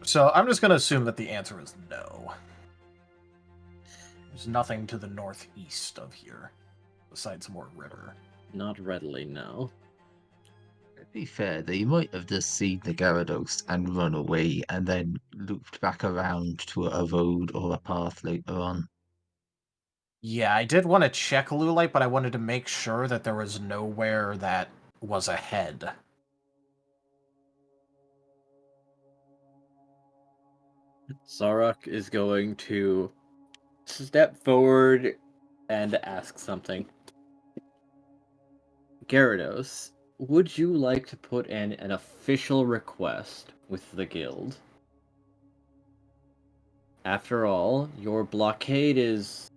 So I'm just going to assume that the answer is no. There's nothing to the northeast of here, besides more river. Not readily, no. To be fair, they might have just seen the Gyarados and run away, and then looped back around to a road or a path later on. Yeah, I did want to check Lulite, but I wanted to make sure that there was nowhere that was ahead. Zarok is going to step forward and ask something. Gyarados, would you like to put in an official request with the guild? After all, your blockade is,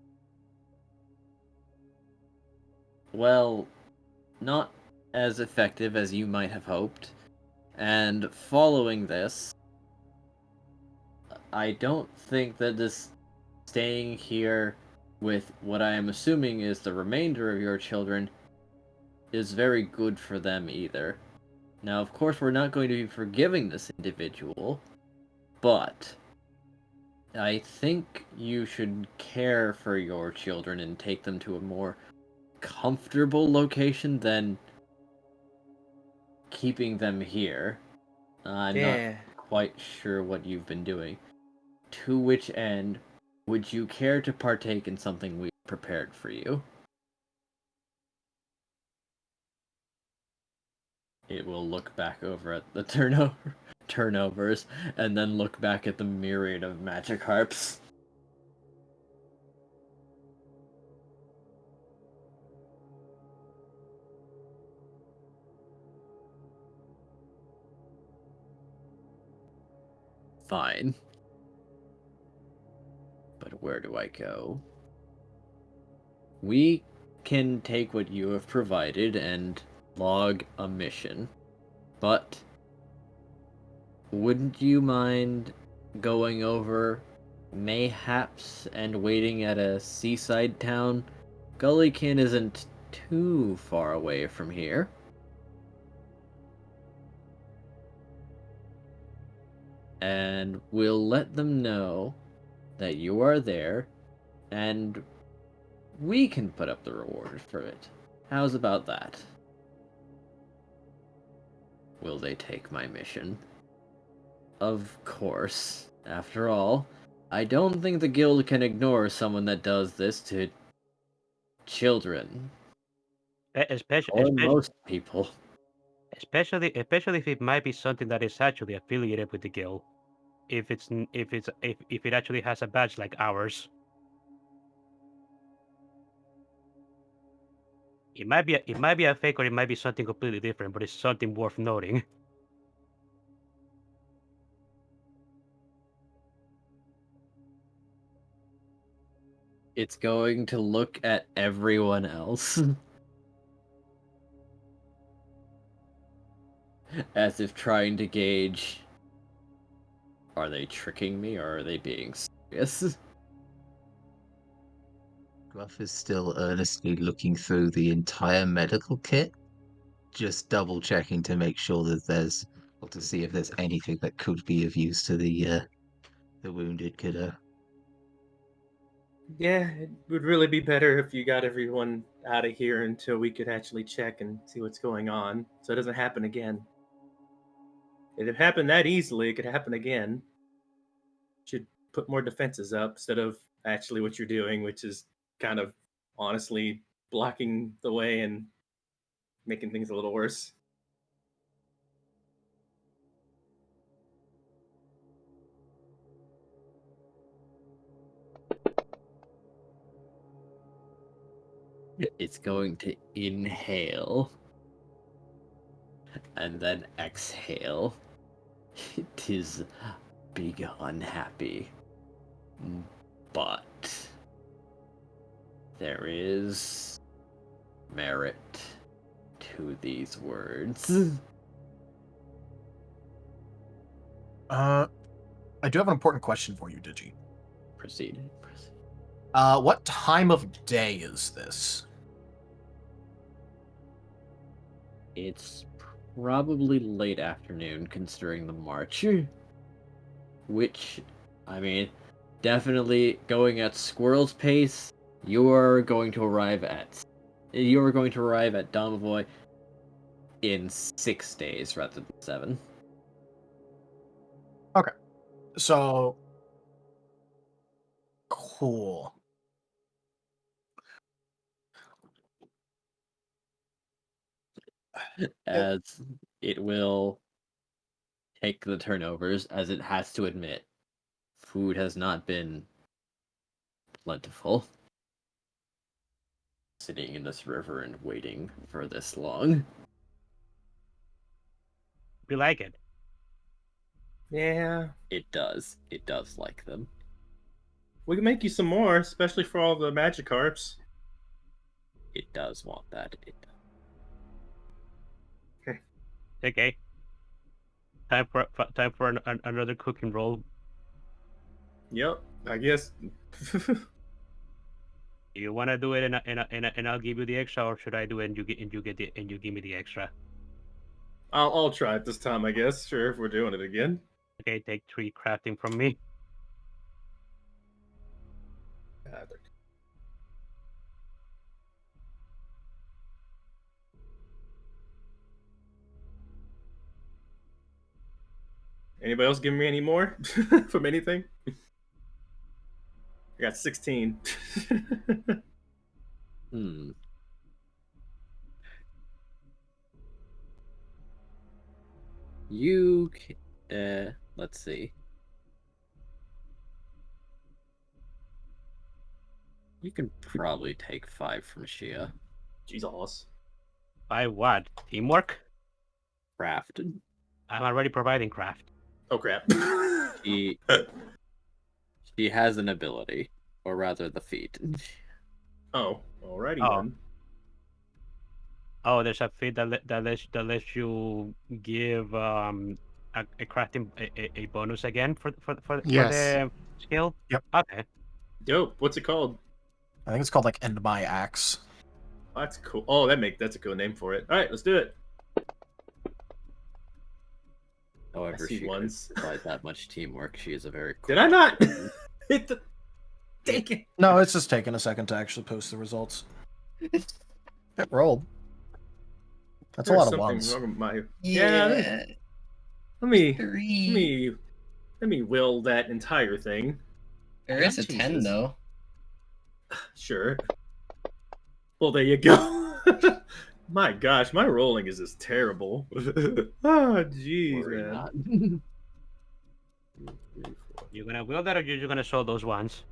well, not as effective as you might have hoped. And following this, I don't think that this staying here with what I am assuming is the remainder of your children is very good for them either. Now, of course, we're not going to be forgiving this individual, but I think you should care for your children and take them to a more comfortable location than keeping them here. I'm not quite sure what you've been doing. To which end, would you care to partake in something we prepared for you? It will look back over at the turnovers, and then look back at the myriad of magic harps. Fine. But where do I go? We can take what you have provided and log a mission. But wouldn't you mind going over mayhaps and waiting at a seaside town? Gullykin isn't too far away from here. And we'll let them know that you are there, and we can put up the reward for it. How's about that? Will they take my mission? Of course. After all, I don't think the guild can ignore someone that does this to children. Especially, Or most people. Especially if it might be something that is actually affiliated with the guild. If it actually has a badge like ours. It might be a fake or it might be something completely different, but it's something worth noting. It's going to look at everyone else as if trying to gauge, are they tricking me or are they being serious? Scruff is still earnestly looking through the entire medical kit, just double checking to make sure that to see if there's anything that could be of use to the wounded kiddo. Yeah, it would really be better if you got everyone out of here until we could actually check and see what's going on, so it doesn't happen again. If it happened that easily, it could happen again. Should put more defenses up instead of actually what you're doing, which is kind of honestly blocking the way and making things a little worse. It's going to inhale and then exhale. It is big unhappy, but there is merit to these words. I do have an important question for you, Digi. Proceed. What time of day is this? It's probably late afternoon considering the march. Which, I mean, definitely going at squirrel's pace, you're going to arrive at Domovoy in 6 days rather than 7. Okay. So cool. As it will take the turnovers, as it has to admit, food has not been plentiful. Sitting in this river and waiting for this long. We like it. Yeah, It does. It does like them. we can make you some more, especially for all the Magikarps. It does want that. It does. Okay. Time for another cooking roll. Yep, I guess. Do you want to do it and I'll give you the extra, or should I do it and you give me the extra? I'll try it this time, I guess. Sure, if we're doing it again. Okay, take 3 crafting from me. Anybody else giving me any more from anything? I got 16. You, let's see. You can probably take 5 from Shia. Jesus. By what? Teamwork? Craft. I'm already providing craft. Oh crap. She has an ability, or rather the feat. Oh, alrighty Oh. then. Oh, there's a feat that lets you give a crafting a bonus again for Yes. the skill. Yep. Okay. Dope. What's it called? I think it's called like End My Axe. Oh, that's cool. Oh, that's a cool name for it. All right, let's do it. However, see she ones. provides that much teamwork. She is a very Did I not hit the? Take it. No, it's just taking a second to actually post the results. It rolled. That's a lot of ones. Wrong with my... Yeah. Let me 3. let me will that entire thing. There is a Jesus. 10 though. Sure. Well, there you go. My gosh, my rolling is just terrible. Ah, jeez, Worry man. not. 2, 3, 4. You're gonna will that, or you're gonna show those ones?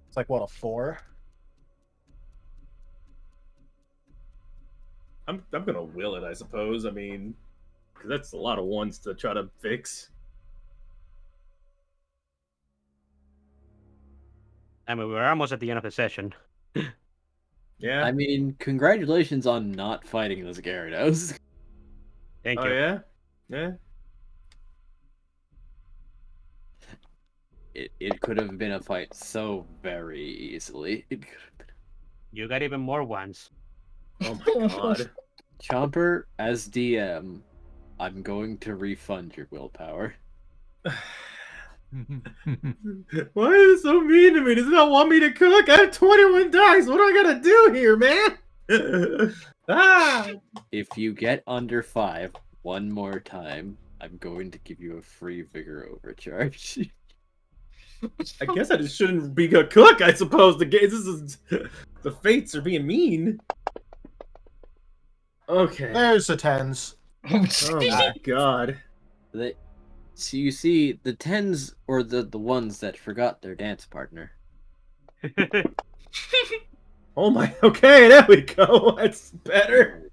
It's like what, a 4? I'm gonna will it, I suppose. I mean, because that's a lot of ones to try to fix. I mean, we're almost at the end of the session. Yeah. I mean, congratulations on not fighting those Gyarados. Thank Oh you. yeah. Yeah. It could have been a fight so very easily. It could have been. You got even more ones. Oh my god. Chomper, as DM, I'm going to refund your willpower. Why is it so mean to me? Does it not want me to cook? I have 21 dice. What do I gotta do here, man? Ah! If you get under 5 one more time, I'm going to give you a free vigor overcharge. I guess I just shouldn't be a cook. I suppose the fates are being mean. Okay. There's the 10s. Oh my god. So you see, the 10s or the ones that forgot their dance partner. Oh my. Okay, there we go. That's better.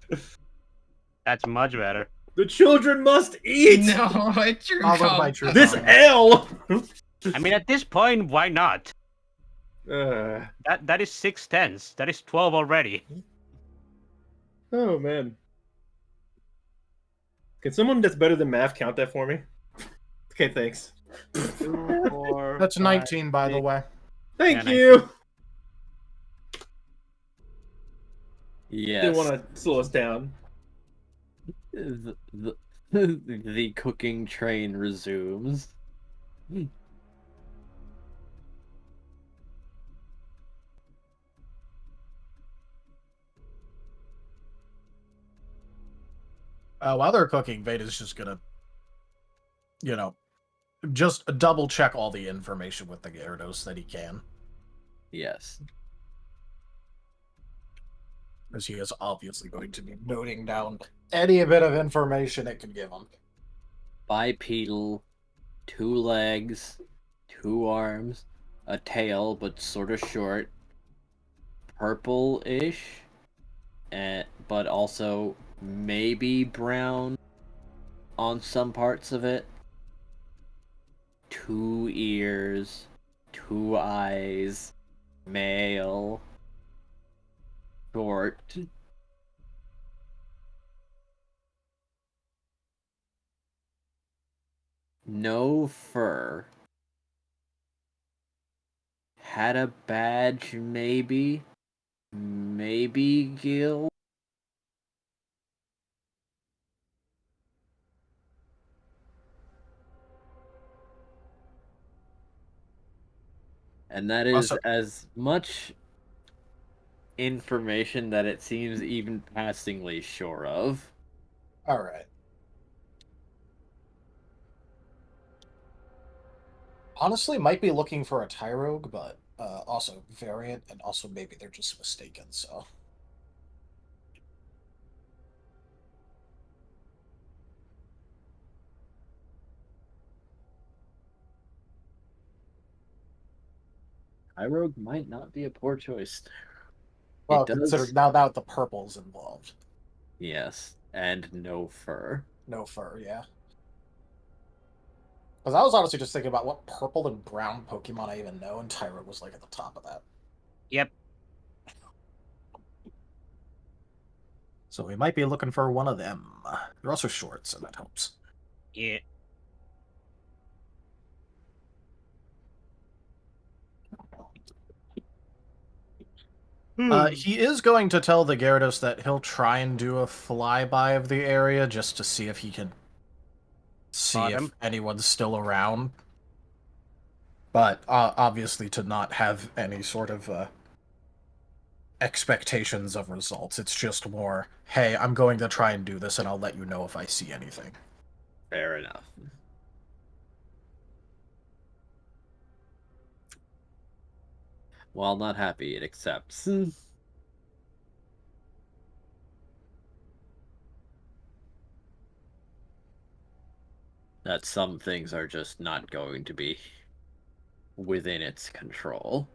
That's much better. The children must eat. No, it's your Followed by true This comment. L. I mean, at this point, why not? Uh, That is 6 tens. That is 12 already. oh man. Can someone that's better than math count that for me? Okay, thanks. 2, 4, That's 5, 19, by the 6. way. Thank Yeah, you. Yes. Didn't want to slow us down. The cooking train resumes. While they're cooking, Veda's just gonna, just double check all the information with the Gyarados that he can, Yes. as he is obviously going to be noting down any bit of information it can give him. Bipedal, 2 legs, 2 arms, a tail but sort of short, purple-ish, but also maybe brown on some parts of it. 2 ears, 2 eyes, male, short. No fur. Had a badge, maybe. Maybe Gil. And that is Also- as much information that it seems even passingly sure of. All right. Honestly, might be looking for a Tyrogue, but also variant, and also maybe they're just mistaken, so. Irogue might not be a poor choice. Well, It does. consider now that the purple's involved. Yes, and no fur. No fur, yeah. Because I was honestly just thinking about what purple and brown Pokemon I even know, and Tyrogue was like at the top of that. Yep. So we might be looking for one of them. They're also short, so that helps. Yeah. He is going to tell the Gyarados that he'll try and do a flyby of the area just to see if he can see Spot if him. anyone's still around. But obviously to not have any sort of expectations of results. It's just more, hey, I'm going to try and do this and I'll let you know if I see anything. Fair enough. While not happy, it accepts. that some things are just not going to be within its control.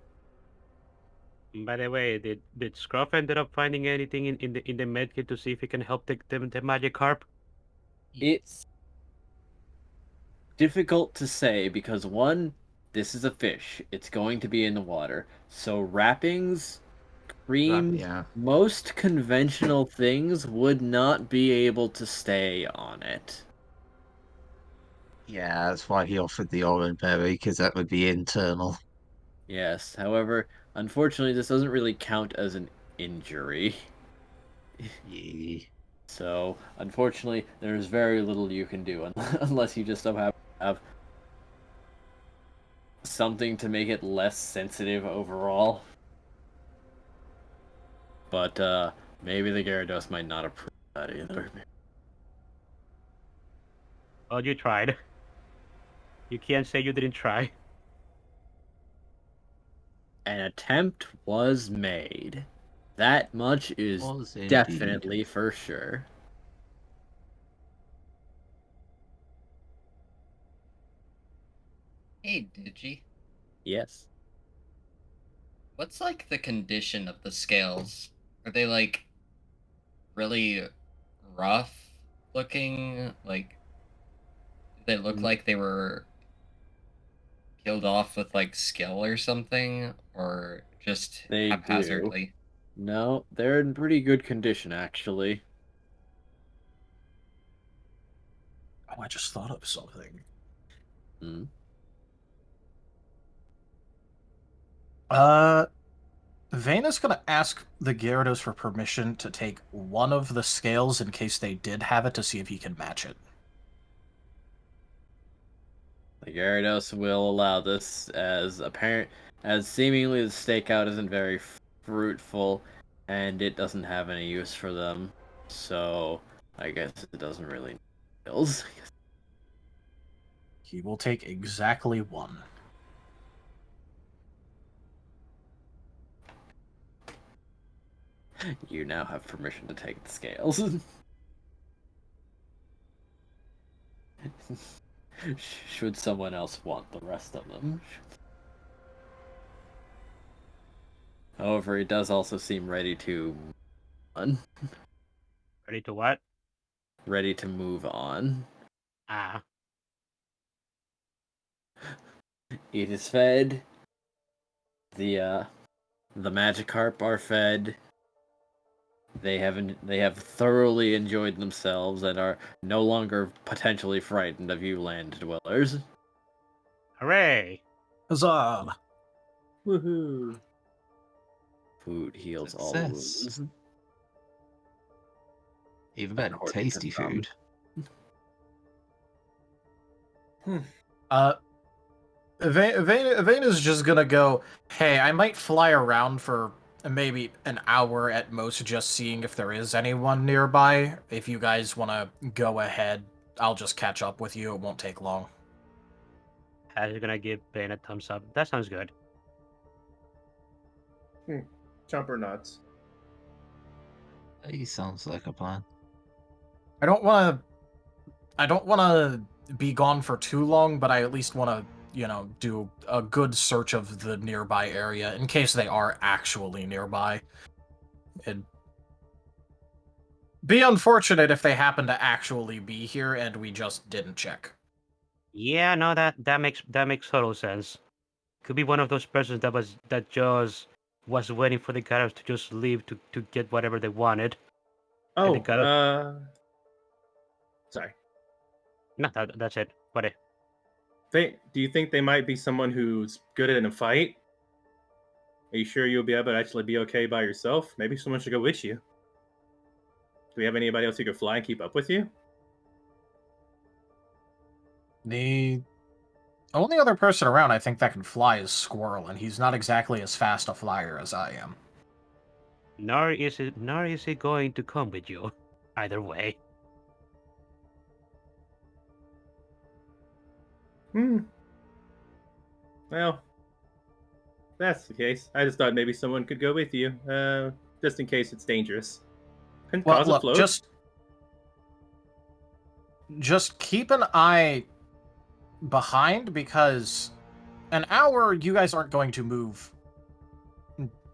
By the way, did Scruff ended up finding anything in the medkit to see if he can help the magic carp? It's difficult to say because one, this is a fish. It's going to be in the water. So wrappings, creams, Yeah. most conventional things would not be able to stay on it. Yeah, that's why he offered the orange berry, because that would be internal. Yes, however, unfortunately this doesn't really count as an injury. Yeah. So, unfortunately, there's very little you can do unless you just somehow have something to make it less sensitive overall. But maybe the Gyarados might not approve that either. Well, you tried. You can't say you didn't try. An attempt was made. That much is Was indeed. definitely for sure. Hey, Digi. Yes. What's like the condition of the scales? Are they like really rough looking? Like, do they look like they were peeled off with like skill or something? Or just They do. haphazardly? No, they're in pretty good condition actually. Oh, I just thought of something. Hmm. Vayne is going to ask the Gyarados for permission to take one of the scales in case they did have it to see if he can match it. The Gyarados will allow this as seemingly the stakeout isn't very fruitful and it doesn't have any use for them. So I guess it doesn't really need skills. He will take exactly one. You now have permission to take the scales. Should someone else want the rest of them? However, he does also seem ready to Ready to what? ready to move on. Ah. It is fed. The Magikarp are fed. They have thoroughly enjoyed themselves and are no longer potentially frightened of you land dwellers. Hooray! Huzzah! Woohoo! Food heals all Success. wounds. Even better, According to tasty some. food. Vayne is just gonna go, hey, I might fly around for maybe an hour at most just seeing if there is anyone nearby. If you guys want to go ahead, I'll just catch up with you. It won't take long. Ash is gonna give Bane a thumbs up. That sounds good. Chomper nods. He sounds like a plan. I don't want to be gone for too long, but I at least want to, do a good search of the nearby area in case they are actually nearby. It'd be unfortunate if they happen to actually be here and we just didn't check. Yeah, no, that makes total sense. Could be one of those persons that just was waiting for the Gyarados to just leave to get whatever they wanted. Oh, they got sorry. No, that's it. What? Do you think they might be someone who's good at a fight? Are you sure you'll be able to actually be okay by yourself? Maybe someone should go with you. Do we have anybody else who could fly and keep up with you? The only other person around I think that can fly is Squirrel, and he's not exactly as fast a flyer as I am. Nor is he going to come with you. Either way. Well, that's the case. I just thought maybe someone could go with you, just in case it's dangerous. And Well, cause a look, float. just keep an eye behind because an hour you guys aren't going to move.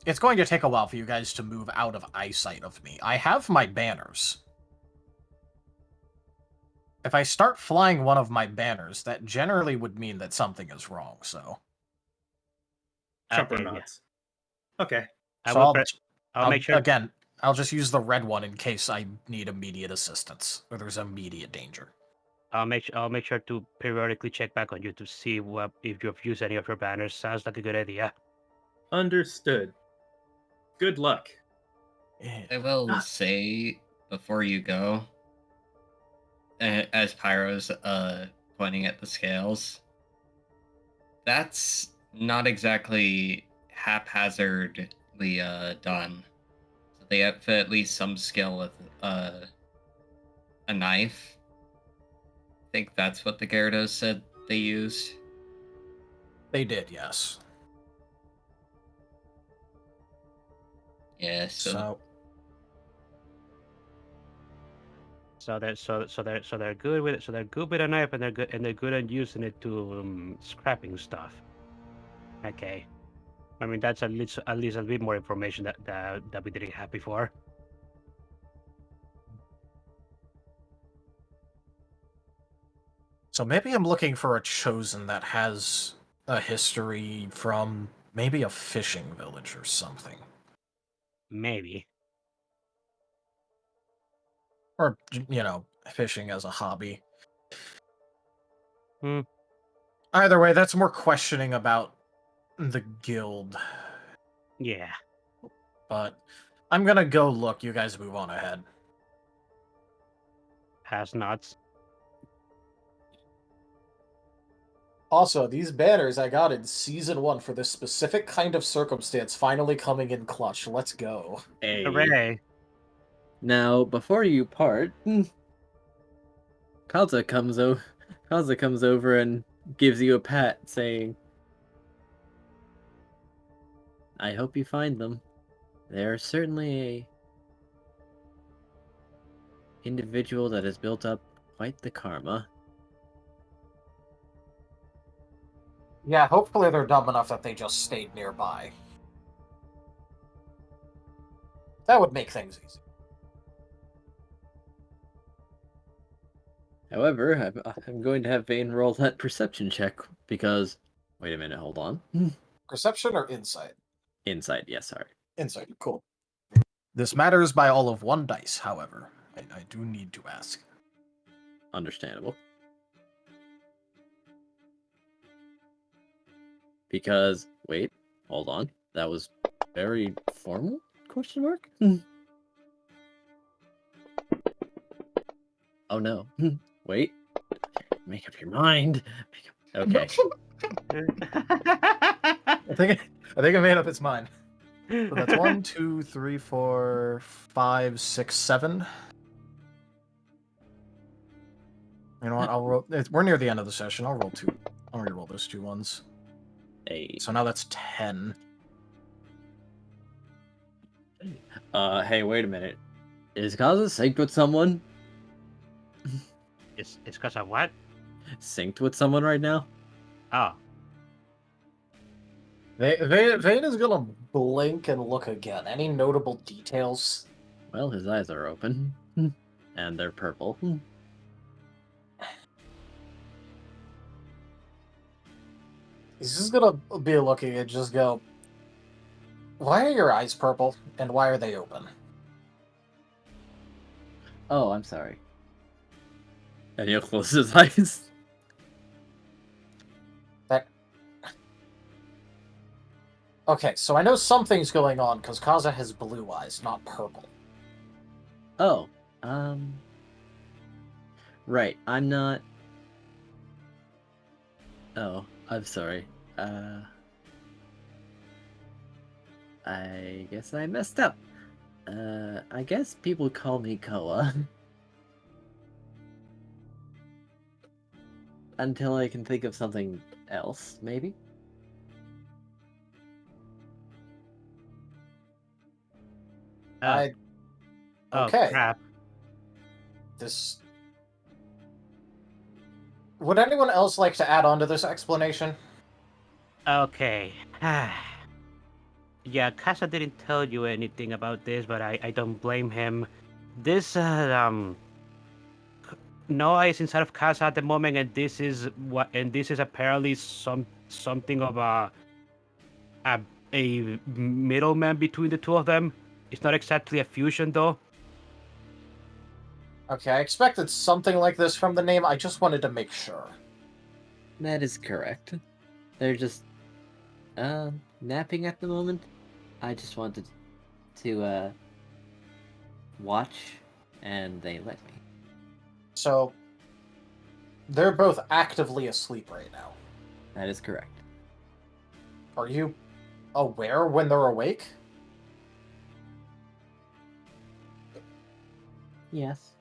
It's going to take a while for you guys to move out of eyesight of me. I have my banners. If I start flying one of my banners, that generally would mean that something is wrong, so... Chopper Okay, yeah. nods. Okay. So I'll make sure. Again, I'll just use the red one in case I need immediate assistance, or there's immediate danger. I'll make sure to periodically check back on you to see if you've used any of your banners. Sounds like a good idea. Understood. Good luck. I will say before you go, as Pyro's pointing at the scales, that's not exactly haphazardly done. So they have at least some skill with a knife. I think that's what the Gyarados said they used. They did, yes. Yeah, so they're good with it. So they're good with a knife, and they're good at using it to scrapping stuff. Okay, I mean that's at least a bit more information that we didn't have before. So maybe I'm looking for a chosen that has a history from maybe a fishing village or something. Maybe. Or, you know, fishing as a hobby. Either way, that's more questioning about the guild. Yeah. But I'm gonna go look. You guys move on ahead. Has nots. Also, these banners I got in Season 1 for this specific kind of circumstance finally coming in clutch. Let's go. Hey. Hooray! Now, before you part, Kaza comes over and gives you a pat, saying, "I hope you find them. They're certainly a individual that has built up quite the karma." Yeah, hopefully they're dumb enough that they just stayed nearby. That would make things easy. However, I'm going to have Vane roll that perception check because... Wait a minute, hold on. Perception or insight? Insight, yes, sorry. Insight, cool. This matters by all of 1 dice, however. I do need to ask. Understandable. Because, wait, hold on. That was very formal? Question mark? Oh no. Wait. Make up your mind. Okay. I think I made up its mind. So that's 1, 2, 3, 4, 5, 6, 7. You know what? I'll roll. We're near the end of the session. I'll roll 2. I'll reroll those 2 ones. Hey. So now that's 10. Hey, wait a minute. Is Kaza synced with someone? It's because of what? Synced with someone right now? Oh. Vane is gonna blink and look again. Any notable details? Well, his eyes are open. And they're purple. He's just gonna be looking and just go, "Why are your eyes purple, and why are they open?" Oh, I'm sorry. And he'll close his eyes. Okay, so I know something's going on, because Kaza has blue eyes, not purple. Oh, right, I'm not... Oh, I'm sorry. I guess I messed up. I guess people call me Koa. Until I can think of something else, maybe? Okay. Oh, crap. This... Would anyone else like to add on to this explanation? Okay. Yeah, Casa didn't tell you anything about this, but I don't blame him. This Noah is inside of Casa at the moment, and this is apparently something of a a middleman between the two of them. It's not exactly a fusion though. Okay, I expected something like this from the name. I just wanted to make sure. That is correct. They're just napping at the moment. I just wanted to watch, and they let me. So, they're both actively asleep right now. That is correct. Are you aware when they're awake? Yes.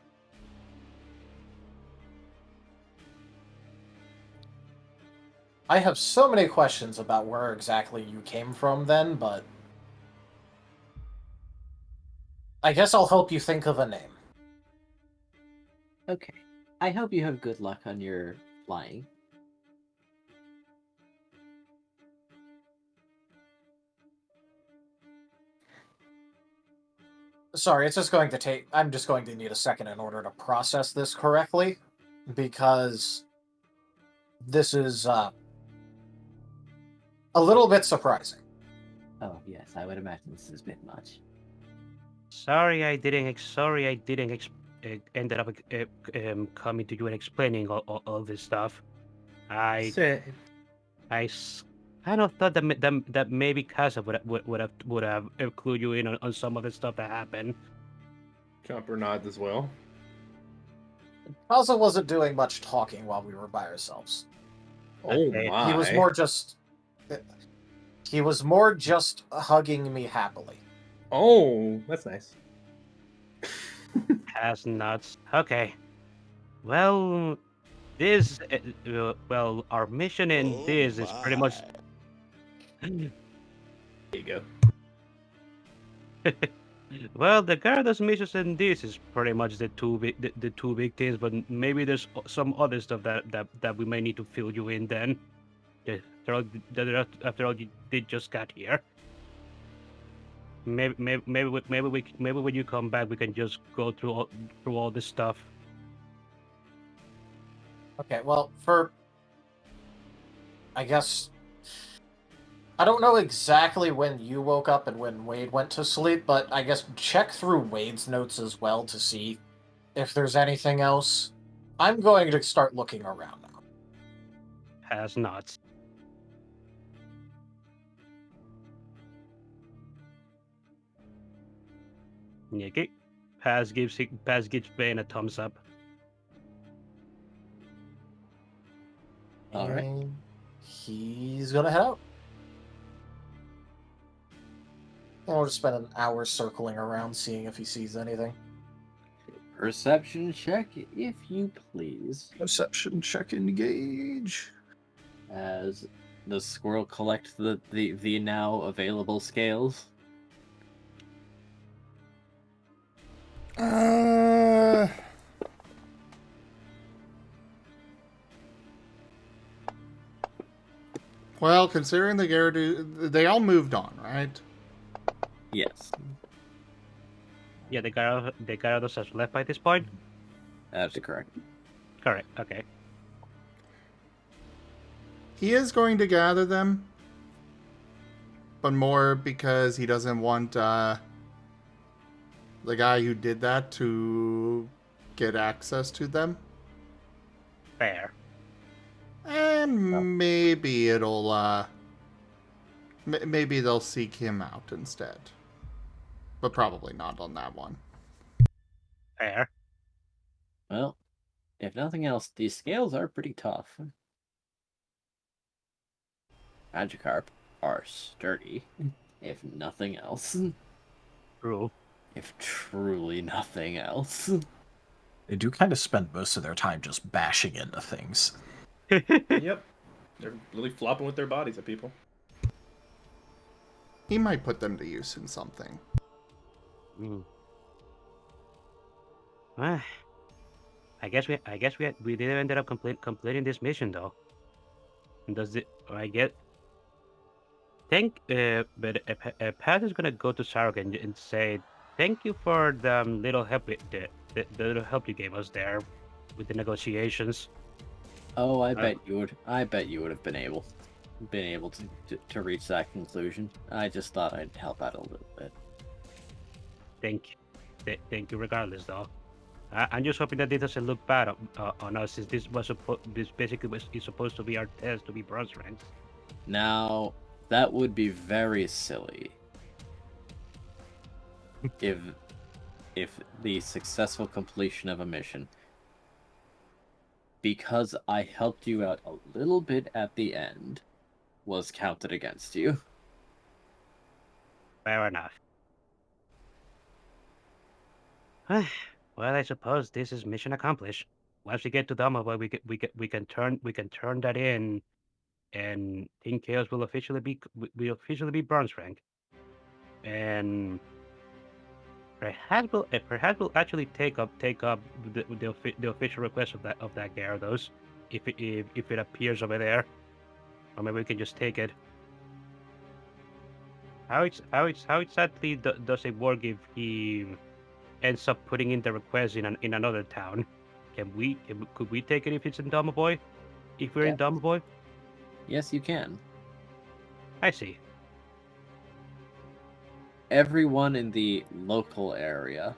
I have so many questions about where exactly you came from then, but I guess I'll help you think of a name. Okay. I hope you have good luck on your flying. Sorry, it's just going to take... I'm just going to need a second in order to process this correctly, because this is, a little bit surprising. Oh yes, I would imagine this is a bit much. Sorry, I didn't. Ended up coming to you and explaining all this stuff. I kind of thought that maybe Casa would have clued you in on some of the stuff that happened. Jumper nods as well. Kaza wasn't doing much talking while we were by ourselves. Oh Okay. my. He was more just... He was more just hugging me happily. Oh, that's nice. Has nuts. Okay. Well, this our mission in this is pretty much. There you go. Well, the Gyarados missions in this is pretty much the two big things, but maybe there's some other stuff that we may need to fill you in then. Yeah, after all, you did just got here. Maybe when you come back, we can just go through all this stuff. Okay, well, I guess... I don't know exactly when you woke up and when Wade went to sleep, but I guess check through Wade's notes as well to see if there's anything else. I'm going to start looking around now. Has nuts. Okay. Paz gives Bane a thumbs up. All right. And he's gonna head out. And we'll just spend an hour circling around, seeing if he sees anything. Perception check, if you please. Perception check, engage. As the squirrel collects the now available scales. Well, considering the Gyarados, they all moved on, right? Yes, Yeah, the Gyarados has left by this point. that's correct. Correct. Okay. He is going to gather them, but more because he doesn't want the guy who did that to get access to them. Fair. And maybe it'll, maybe they'll seek him out instead. But probably not on that one. Fair. Well, if nothing else, these scales are pretty tough. Magikarp are sturdy, if nothing else. True. If truly nothing else. They do kind of spend most of their time just bashing into things. Yep. They're really flopping with their bodies at people. He might put them to use in something. Mm. I we didn't ended up completing this mission though. Does it? I get. But Pat is gonna go to Sarok and say, "Thank you for the little help the little help you gave us there with the negotiations." Oh, I bet you would. I bet you would have been able to reach that conclusion. I just thought I'd help out a little bit. Thank you. Regardless, though, I'm just hoping that this doesn't look bad on us, since this basically is supposed to be our test to be bronze ranks. Now, that would be very silly if the successful completion of a mission, because I helped you out a little bit at the end, was counted against you. Fair enough. Well, I suppose this is mission accomplished. Once we get to Domovoy, we can turn that in, and Team Chaos will officially be bronze rank, and perhaps we'll actually take up the official request of that Gyarados, if it appears over there, or maybe we can just take it. How exactly does it work if he ends up putting in the request in another town? Could we take it if it's in Domovoy? If we're in Domovoy? Yes, you can. I see. Everyone in the local area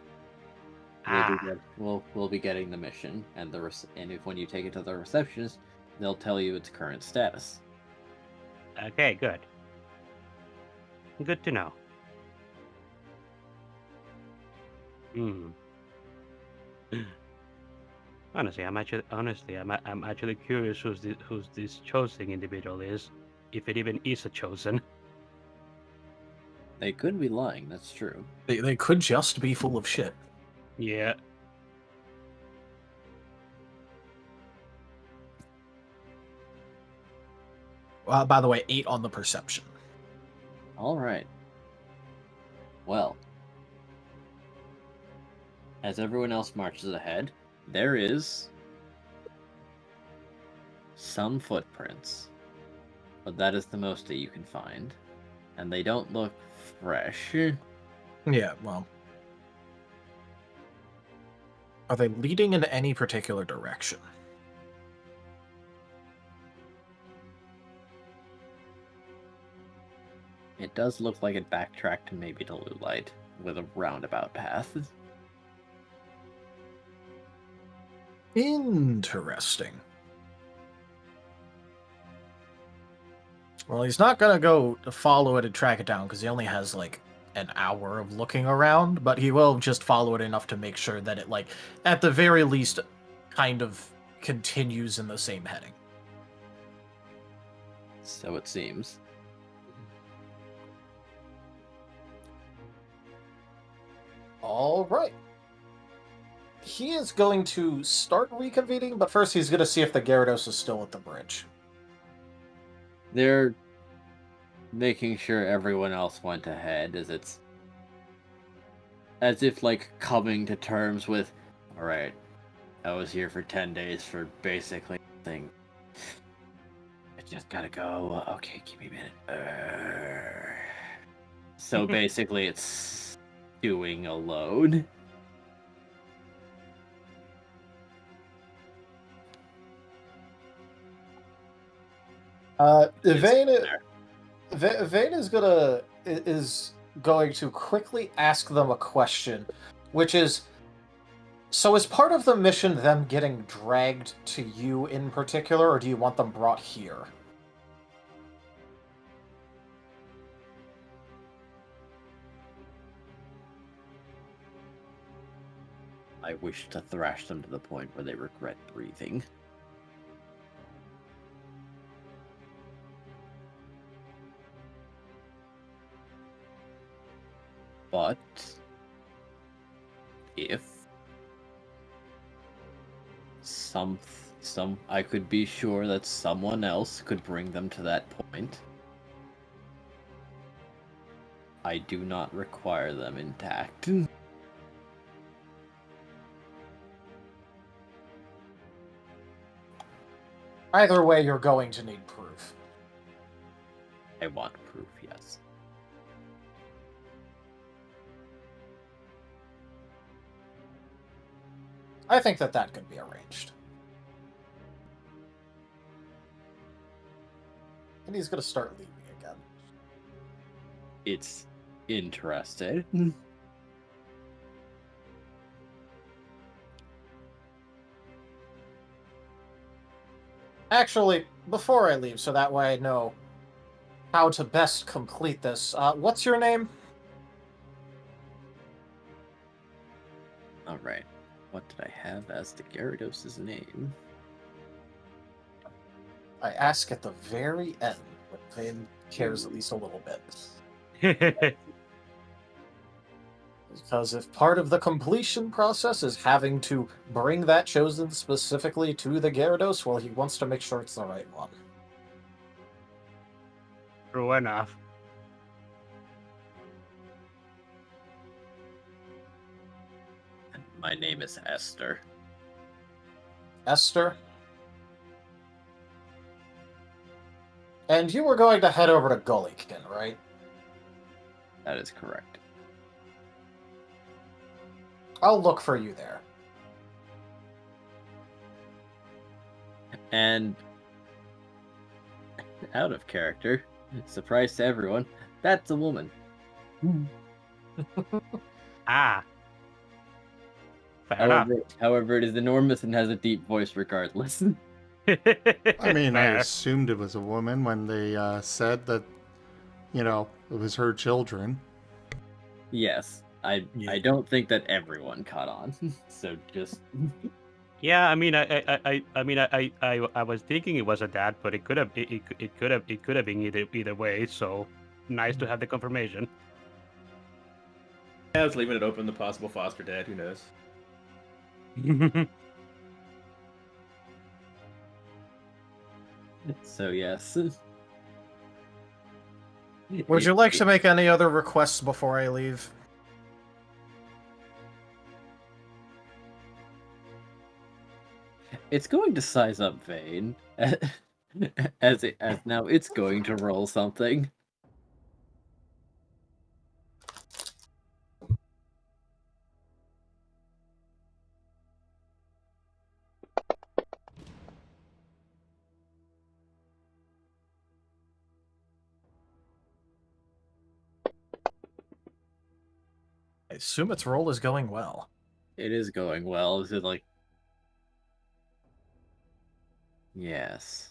will be getting the mission, and when you take it to the receptionist, they'll tell you its current status. Okay, good. Good to know. Honestly, I'm actually curious who's this chosen individual is, if it even is a chosen. They could be lying. That's true. They could just be full of shit. Yeah. By the way, 8 on the perception. All right. Well, as everyone else marches ahead, there is some footprints, but that is the most that you can find, and they don't look fresh. Yeah, well. Are they leading in any particular direction? It does look like it backtracked maybe to Lulite with a roundabout path. Interesting. Well, he's not gonna go to follow it and track it down, because he only has, like, an hour of looking around, but he will just follow it enough to make sure that it, like, at the very least, kind of continues in the same heading. So it seems. All right. He is going to start reconvening, but first he's going to see if the Gyarados is still at the bridge. They're making sure everyone else went ahead, as if like coming to terms with, all right, I was here for 10 days for basically nothing. I just gotta go. Okay, give me a minute. So basically it's doing a load. Vayne is going to quickly ask them a question, which is, so is part of the mission them getting dragged to you in particular, or do you want them brought here? I wish to thrash them to the point where they regret breathing. But if I could be sure that someone else could bring them to that point, I do not require them intact. Either way, you're going to need proof. I want proof, yes. I think that could be arranged. And he's going to start leaving again. It's interesting. Actually, before I leave, so that way I know how to best complete this, what's your name? Alright. What did I have as the Gyarados' name? I ask at the very end, when Vane cares at least a little bit. Because if part of the completion process is having to bring that chosen specifically to the Gyarados, well, he wants to make sure it's the right one. True enough. My name is Esther. Esther? And you were going to head over to Gullykin, right? That is correct. I'll look for you there. And out of character, surprise to everyone, that's a woman. Ah. Fair enough. However, it is enormous and has a deep voice regardless. I mean, I Fair. assumed it was a woman when they said that, you know, it was her children. Yes. I Yeah. don't think that everyone caught on. So just Yeah, I mean, I was thinking it was a dad, but it could have been either way. So nice to have the confirmation. I was leaving it open, the possible foster dad, who knows? so yes. Would you like to make any other requests before I leave? It's going to size up Vane as now it's going to roll something. I assume its roll is going well. It is going well. Is it like yes.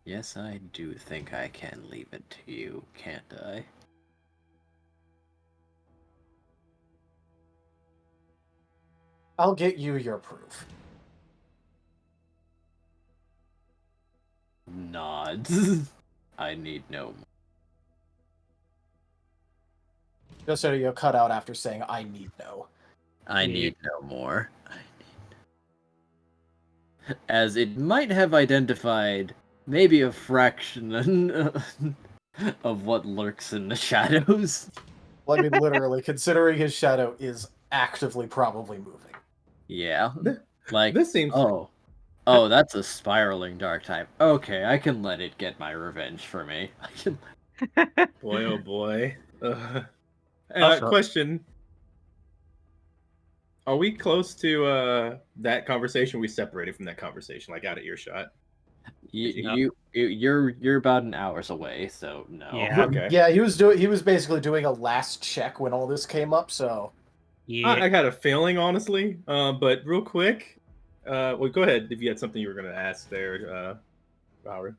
Yes, I do think I can leave it to you, can't I? I'll get you your proof. Nods. I need no more. Just so you cut out after saying, I need no. I need no more. As it might have identified maybe a fraction of what lurks in the shadows. Well, I mean, literally, considering his shadow is actively probably moving. Yeah. Like, This seems oh, that's a spiraling dark type. Okay, I can let it get my revenge for me. I can... boy, oh boy. Also- Question: are we close to that conversation? We separated from that conversation, like out of earshot. You're about an hour's away, so no. Yeah. Okay. Yeah, he was basically doing a last check when all this came up, so Yeah. I had a feeling, honestly. But real quick, well, go ahead if you had something you were going to ask there, Raharu.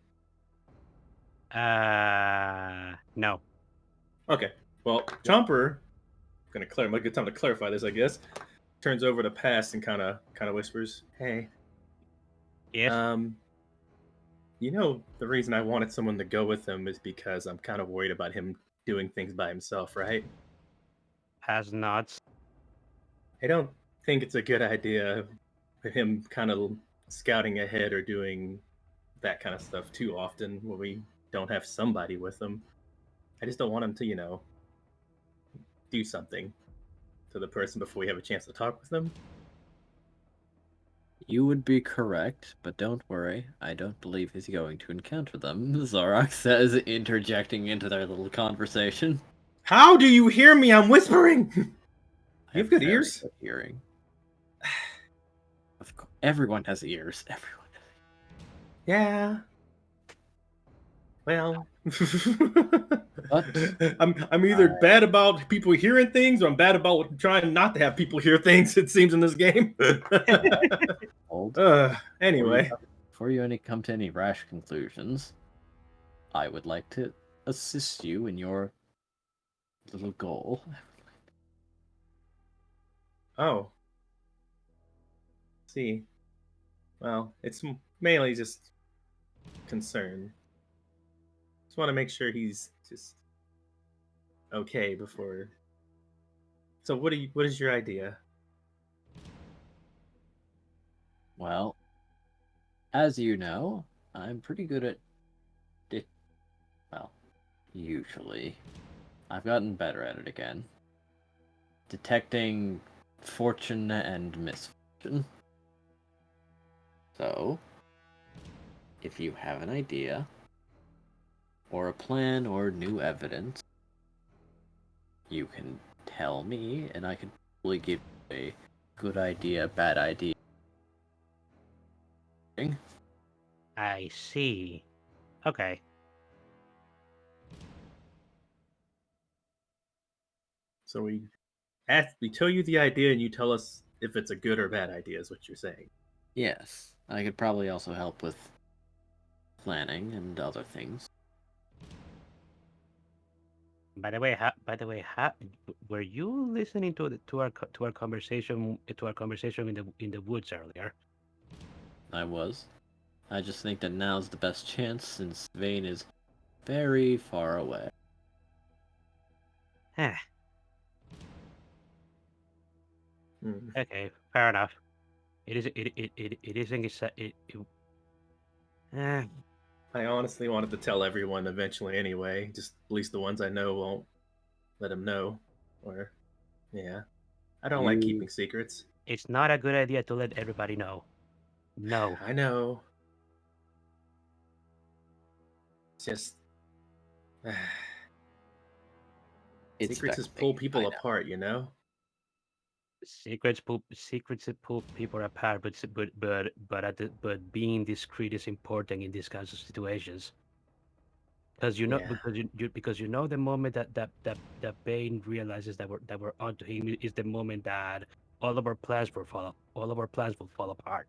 No. Okay. Well, Chomper, gonna a good time to clarify this, I guess. Turns over to Pass and kind of whispers, "Hey, Yes. you know the reason I wanted someone to go with him is because I'm kind of worried about him doing things by himself, right? Has nods. I don't think it's a good idea for him kind of scouting ahead or doing that kind of stuff too often when we don't have somebody with him. I just don't want him to, do something to the person before we have a chance to talk with them." You would be correct, but don't worry. I don't believe he's going to encounter them, Zorak says, interjecting into their little conversation. How do you hear me? I'm whispering. I You have good very ears? good hearing. Of course, everyone has ears. Everyone. Yeah. Well, But I'm either bad about people hearing things, or I'm bad about trying not to have people hear things. It seems in this game. hold. Anyway, Before you come to any rash conclusions, I would like to assist you in your little goal. oh, see, well, it's mainly just concern. Just want to make sure he's just okay before. So, what is your idea? Well, as you know, I'm pretty good at it. Well, usually. I've gotten better at it again. Detecting fortune and misfortune. So, if you have an idea, or a plan, or new evidence, you can tell me, and I can probably give you a good idea, bad idea. I see. Okay. So we tell you the idea, and you tell us if it's a good or bad idea. Is what you're saying? Yes, I could probably also help with planning and other things. By the way, were you listening to our conversation in the woods earlier? I was. I just think that now's the best chance since Vane is very far away. Huh. Hmm. Okay, fair enough. It is. It isn't. I honestly wanted to tell everyone eventually anyway. Just at least the ones I know won't let them know. Or, yeah. I don't like keeping secrets. It's not a good idea to let everybody know. No. I know. It's just. It's Secrets just vexing, pull I people know. apart, you know? Secrets pull people apart, but being discreet is important in these kinds of situations. Because you know, Yeah. because you know the moment that Bane realizes that we're onto him is the moment that all of our plans will fall apart.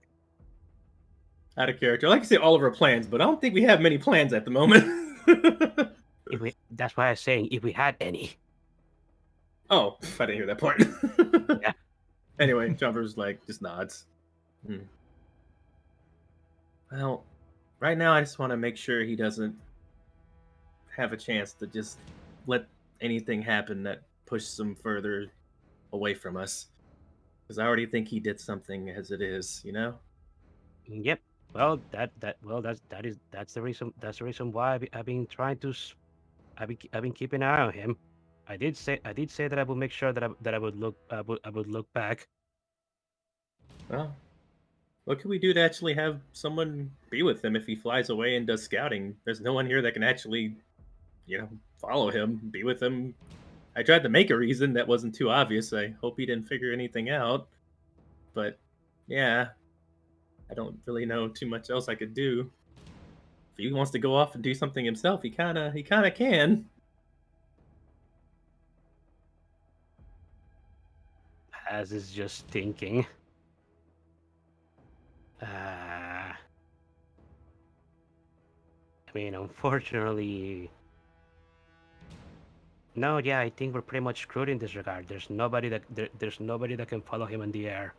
Out of character. I like to say all of our plans, but I don't think we have many plans at the moment. That's why I'm saying if we had any. Oh, I didn't hear that part. Yeah. Anyway, Jumper's like just nods. Well, right now I just want to make sure he doesn't have a chance to just let anything happen that pushes him further away from us. Because I already think he did something as it is, you know? Yep. Well, that's the reason why I've been trying to I've been keeping an eye on him. I did say that I would make sure that I would look back. Well, what can we do to actually have someone be with him if he flies away and does scouting? There's no one here that can actually, follow him, be with him. I tried to make a reason that wasn't too obvious. I hope he didn't figure anything out. But yeah, I don't really know too much else I could do. If he wants to go off and do something himself, he kinda can. As is just thinking. I mean, unfortunately, no. Yeah, I think we're pretty much screwed in this regard. There's nobody that can follow him in the air,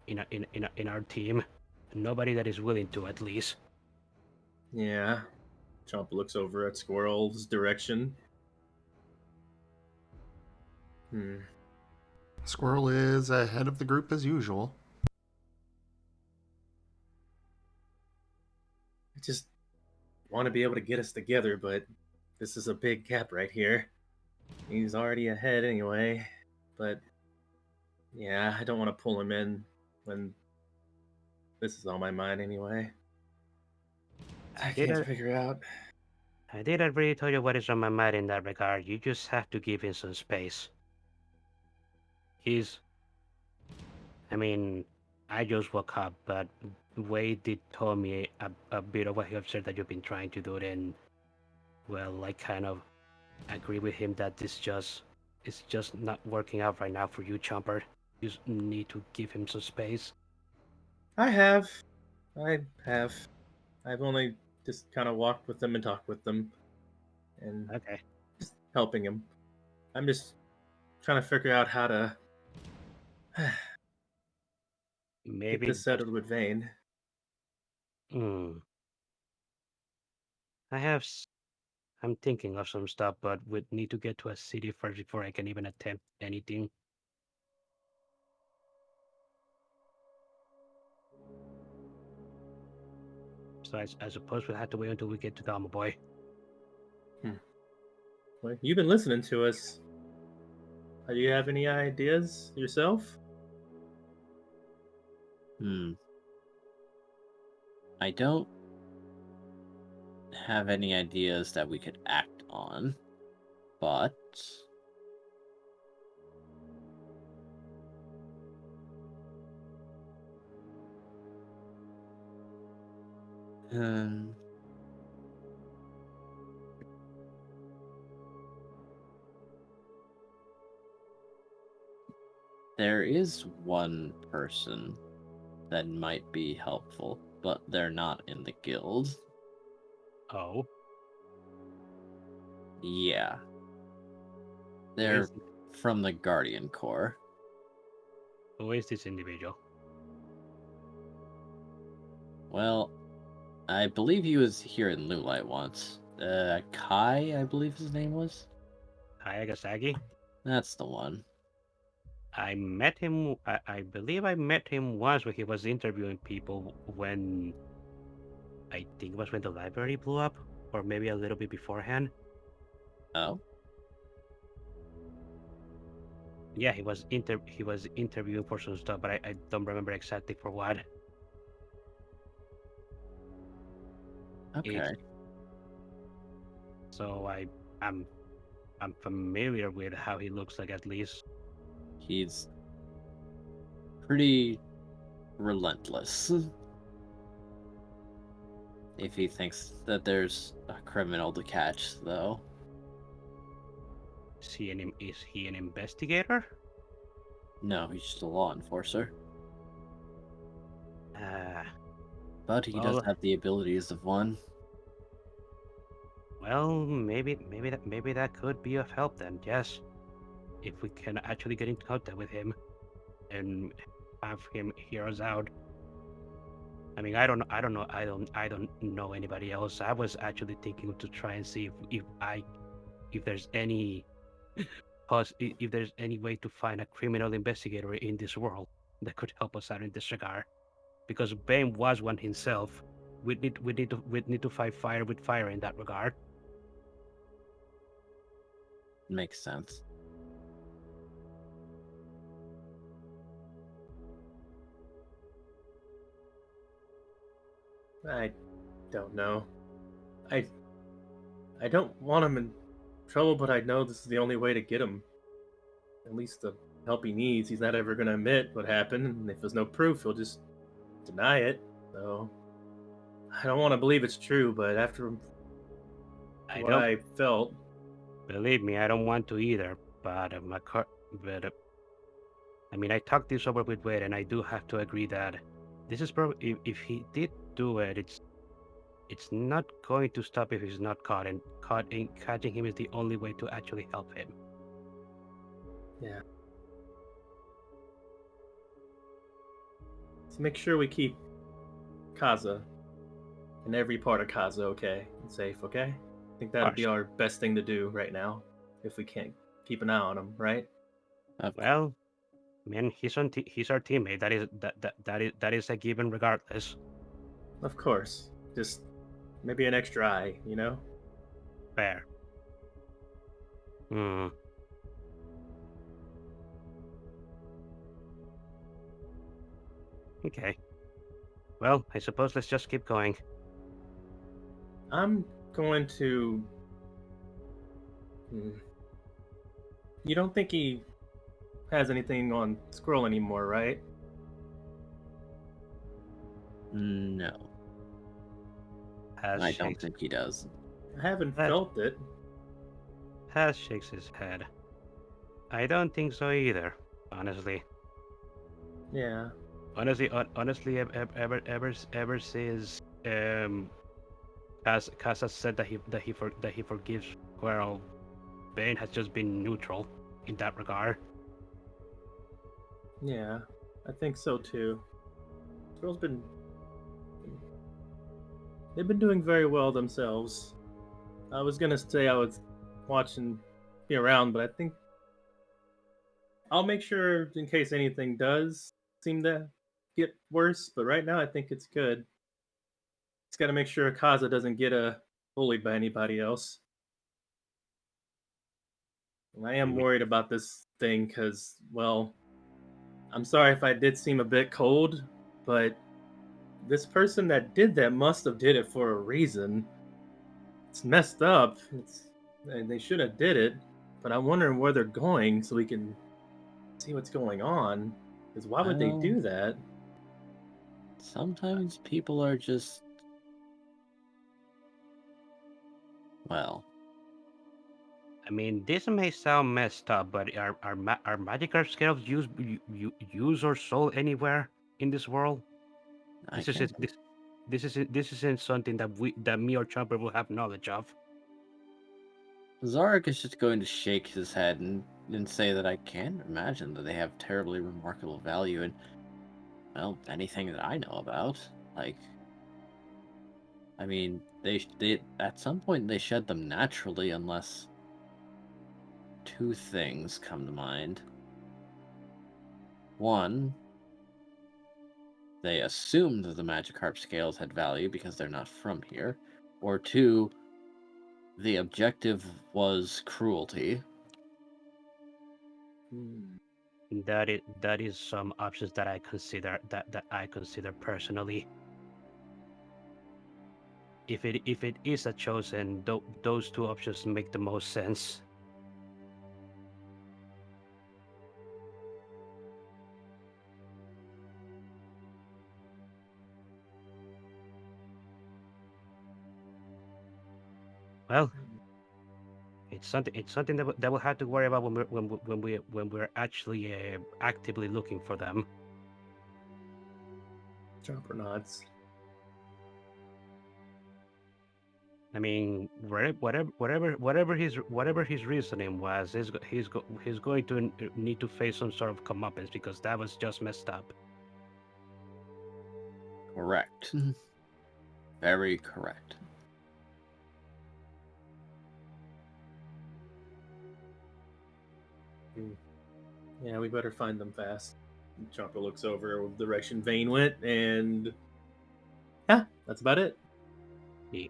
in our team. Nobody that is willing to, at least. Yeah. Chomp looks over at Squirrel's direction. Squirrel is ahead of the group as usual. I just want to be able to get us together, but this is a big gap right here. He's already ahead anyway, but yeah, I don't want to pull him in when This is on my mind anyway. I did can't a- figure out. I didn't really tell you what is on my mind in that regard. You just have to give him some space. I mean, I just woke up, but Wade did tell me a bit of what he observed that you've been trying to do, and well, I kind of agree with him that it's just not working out right now for you, Chomper. You just need to give him some space. I have. I have. I've only just kind of walked with them and talked with them and Okay. just helping him. I'm just trying to figure out how to get Maybe this settled with Vane. Hmm. I have I'm thinking of some stuff, but would need to get to a city first before I can even attempt anything. So I suppose we'll have to wait until we get to Dama Boy. Well, you've been listening to us. Do you have any ideas yourself? I don't have any ideas that we could act on, but um, there is one person that might be helpful, but they're not in the guild. Oh, Yeah. who They're is, from the Guardian Corps. who is this individual? Well, I believe he was here in Moonlight once. Kai, I believe his name was. Hayagasagi? That's the one. I met him. I believe I met him once when he was interviewing people when I think it was when the library blew up, or maybe a little bit beforehand. Oh, Yeah, he was interviewing for some stuff, but I don't remember exactly for what. okay. So I'm I'm familiar with how he looks like at least. He's pretty relentless. If he thinks that there's a criminal to catch, though. Is he an investigator? No, he's just a law enforcer. Uh, But he does well, have the abilities of one. well, maybe that could be of help then. Yes, if we can actually get in contact with him and have him hear us out. I mean, I don't know anybody else. I was actually thinking to try and see if there's any if there's any way to find a criminal investigator in this world that could help us out in this regard. Because Bane was one himself. We need to fight fire with fire in that regard. Makes sense. I don't know. I I don't want him in trouble, but I know this is the only way to get him. At least the help he needs. He's not ever going to admit what happened, and if there's no proof, he'll just deny it. So I don't want to believe it's true, but after I what don't I felt, believe me. I don't want to either. But I mean, I talked this over with Wade, and I do have to agree that this is probably if he did do it, it's not going to stop if he's not caught, and catching him is the only way to actually help him. yeah. So make sure we keep Kaza and every part of Kaza okay and safe, okay? I think that'd be Course. our best thing to do right now if we can't keep an eye on him, right? Well, man, he's our teammate. That is a given, regardless. Of course. Just maybe an extra eye, you know? Fair. Hmm. Okay. Well, I suppose let's just keep going. I'm going to. Hmm. You don't think he has anything on Scroll anymore, right? No, Has I don't shakes, think he does. I haven't That- felt it. has shakes his head. I don't think so either, honestly. Yeah. Honestly, ever since Casa said that he forgives, well, Bane has just been neutral in that regard. Yeah. I think so too. Scroll's been. They've been doing very well themselves. I was gonna say I was watching, be around, but I think I'll make sure in case anything does seem to get worse. But right now, I think it's good. Just got to make sure Kaza doesn't get bullied by anybody else. And I am worried about this thing because, well, I'm sorry if I did seem a bit cold, but this person that did that must have did it for a reason. It's messed up. They should have did it, but I'm wondering where they're going so we can see what's going on. Because why would they Well, do that? Sometimes people are just. Well, I mean, this may sound messed up, but are magic art scales use or sold anywhere in this world? I This can't. is this isn't something that me or Chomper will have knowledge of. Zarek is just going to shake his head and say that I can't imagine that they have terribly remarkable value in, well, anything that I know about. Like, I mean, they at some point they shed them naturally, unless two things come to mind. One, they assumed that the Magikarp scales had value because they're not from here. Or two, the objective was cruelty. That is some options that I consider that I consider personally. If it is a chosen, those two options make the most sense. Well, it's something that we'll have to worry about when we're actually actively looking for them. Chopper nods. I mean, whatever his reasoning was, he's going to need to face some sort of comeuppance because that was just messed up. Correct. Very correct. Yeah, we better find them fast. Chopper looks over the direction Vane went, and yeah, that's about it. Yeah.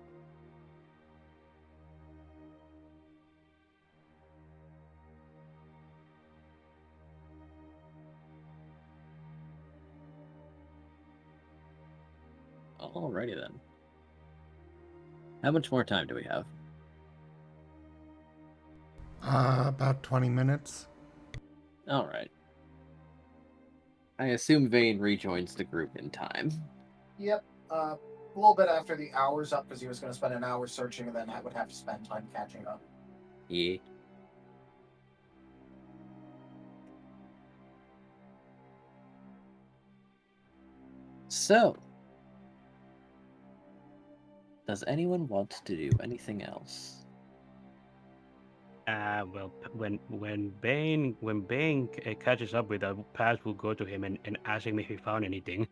Alrighty then. How much more time do we have? About 20 minutes. Alright. I assume Vane rejoins the group in time. Yep. A little bit after the hour's up because he was going to spend an hour searching and then I would have to spend time catching up. Yeah. So, does anyone want to do anything else? Well, when Bane catches up with us, Paz will go to him and ask him if he found anything.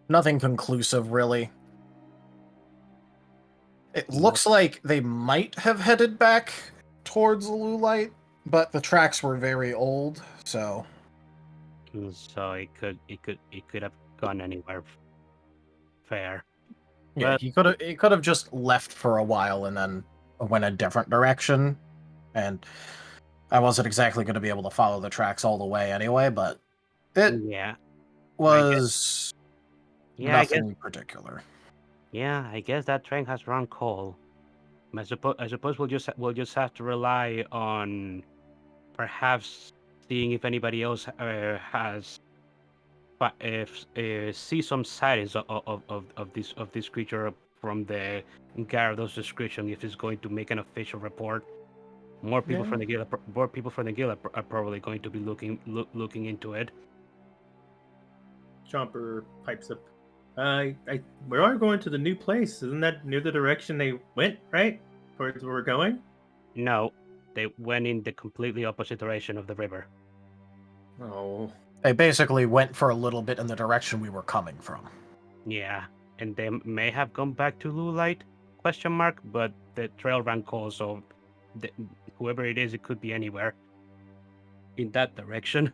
Nothing conclusive, really. It looks like they might have headed back towards Lulite, but the tracks were very old, so So it could have gone anywhere. Fair. yeah, But- he could have just left for a while and then went a different direction. And I wasn't exactly going to be able to follow the tracks all the way anyway, but It Yeah. was Yeah, I guess. nothing particular. Yeah, I guess that train has run cold. I suppose we'll just have to rely on perhaps seeing if anybody else has if see some sightings of this creature from the Gyarados description. If it's going to make an official report, more people Yeah. from the guild, more people from the guild are probably going to be looking into it. Chomper pipes up. We are going to the new place. Isn't that near the direction they went, right? Towards where we're going? No, they went in the completely opposite direction of the river. Oh. They basically went for a little bit in the direction we were coming from. Yeah, and they may have gone back to Lulite? Question mark. But the trail ran cold, so the, whoever it is, it could be anywhere in that direction.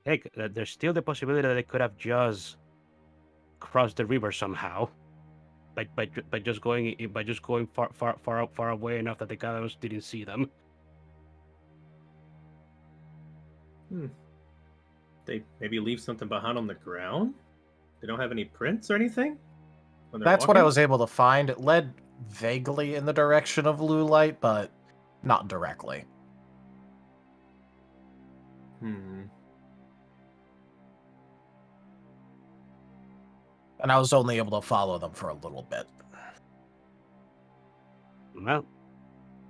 Heck, there's still the possibility that they could have just crossed the river somehow, by just going far away enough that the Gyarados didn't see them. They maybe leave something behind on the ground? They don't have any prints or anything? When they're That's what I walking? was able to find. It led vaguely in the direction of Lulite, but not directly. And I was only able to follow them for a little bit. Well,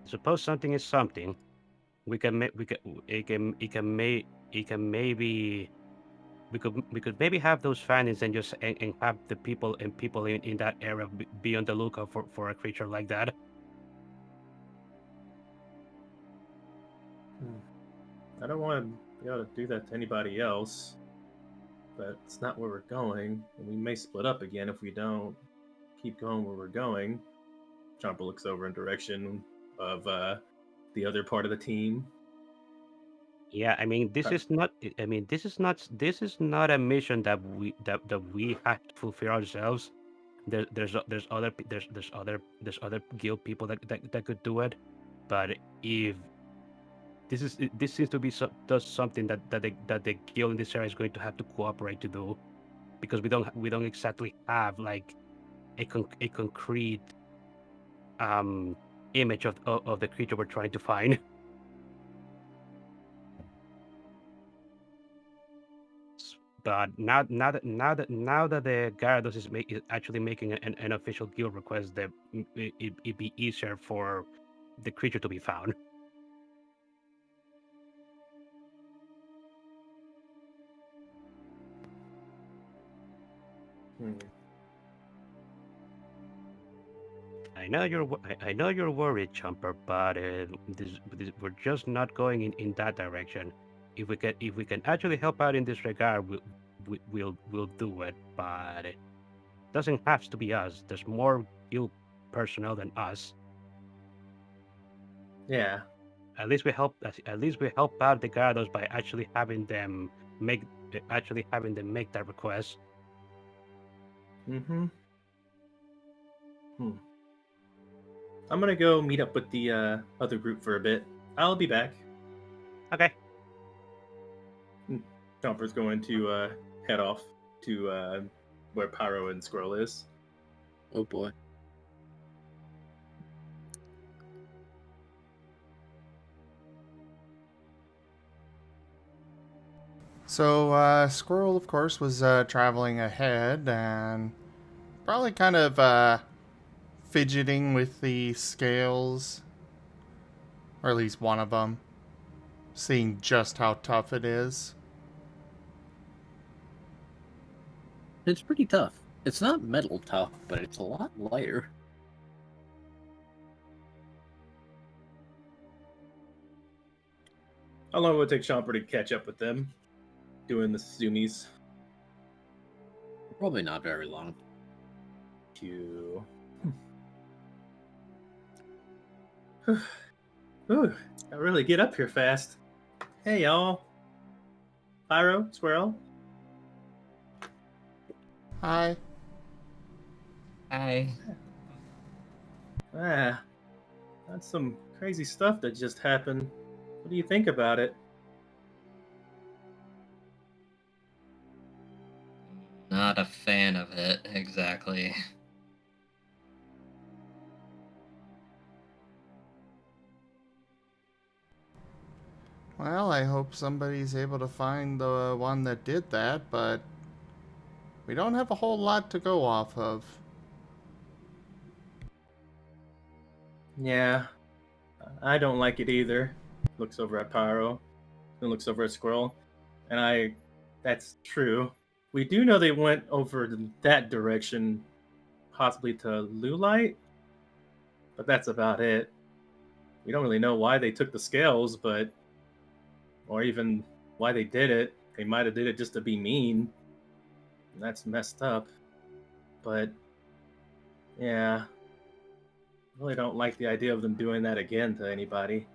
suppose something is something. We can maybe we could maybe have those findings and just and have the people in that area be on the lookout for a creature like that. I don't want to be able to do that to anybody else, but it's not where we're going, and we may split up again if we don't keep going where we're going. Chomper looks over in direction of the other part of the team. Yeah, I mean this is not. I mean this is not a mission that we have to fulfill ourselves. There's other guild people that could do it, but if this seems to be does something that the guild in this area is going to have to cooperate to do, because we don't exactly have like a concrete image of the creature we're trying to find. But now that the Gyarados is actually making an official guild request, that it'd be easier for the creature to be found. I know you're worried, Chomper, but we're just not going in that direction. If we can actually help out in this regard, we'll do it. But it doesn't have to be us. There's more guild personnel than us. Yeah. At least we help out the Gyarados by actually having them make that request. I'm gonna go meet up with the other group for a bit. I'll be back. Okay. Chomper's going to head off to where Pyro and Squirrel is. Oh boy. So, Squirrel, of course, was traveling ahead and probably kind of fidgeting with the scales, or at least one of them, seeing just how tough it is. It's pretty tough. It's not metal tough, but it's a lot lighter. How long will it take Chomper to catch up with them? Doing the zoomies. Probably not very long. Ooh, I really get up here fast. Hey, y'all. Pyro, Squirrel. Hi. Hi. That's some crazy stuff that just happened. What do you think about it? not a fan of it, exactly. Well, I hope somebody's able to find the one that did that, but we don't have a whole lot to go off of. Yeah, I don't like it either. Looks over at Pyro, then looks over at Squirrel, and that's true. We do know they went over that direction, possibly to Lulite, but that's about it. We don't really know why they took the scales, or even why they did it. They might have did it just to be mean, and that's messed up. But yeah, I really don't like the idea of them doing that again to anybody.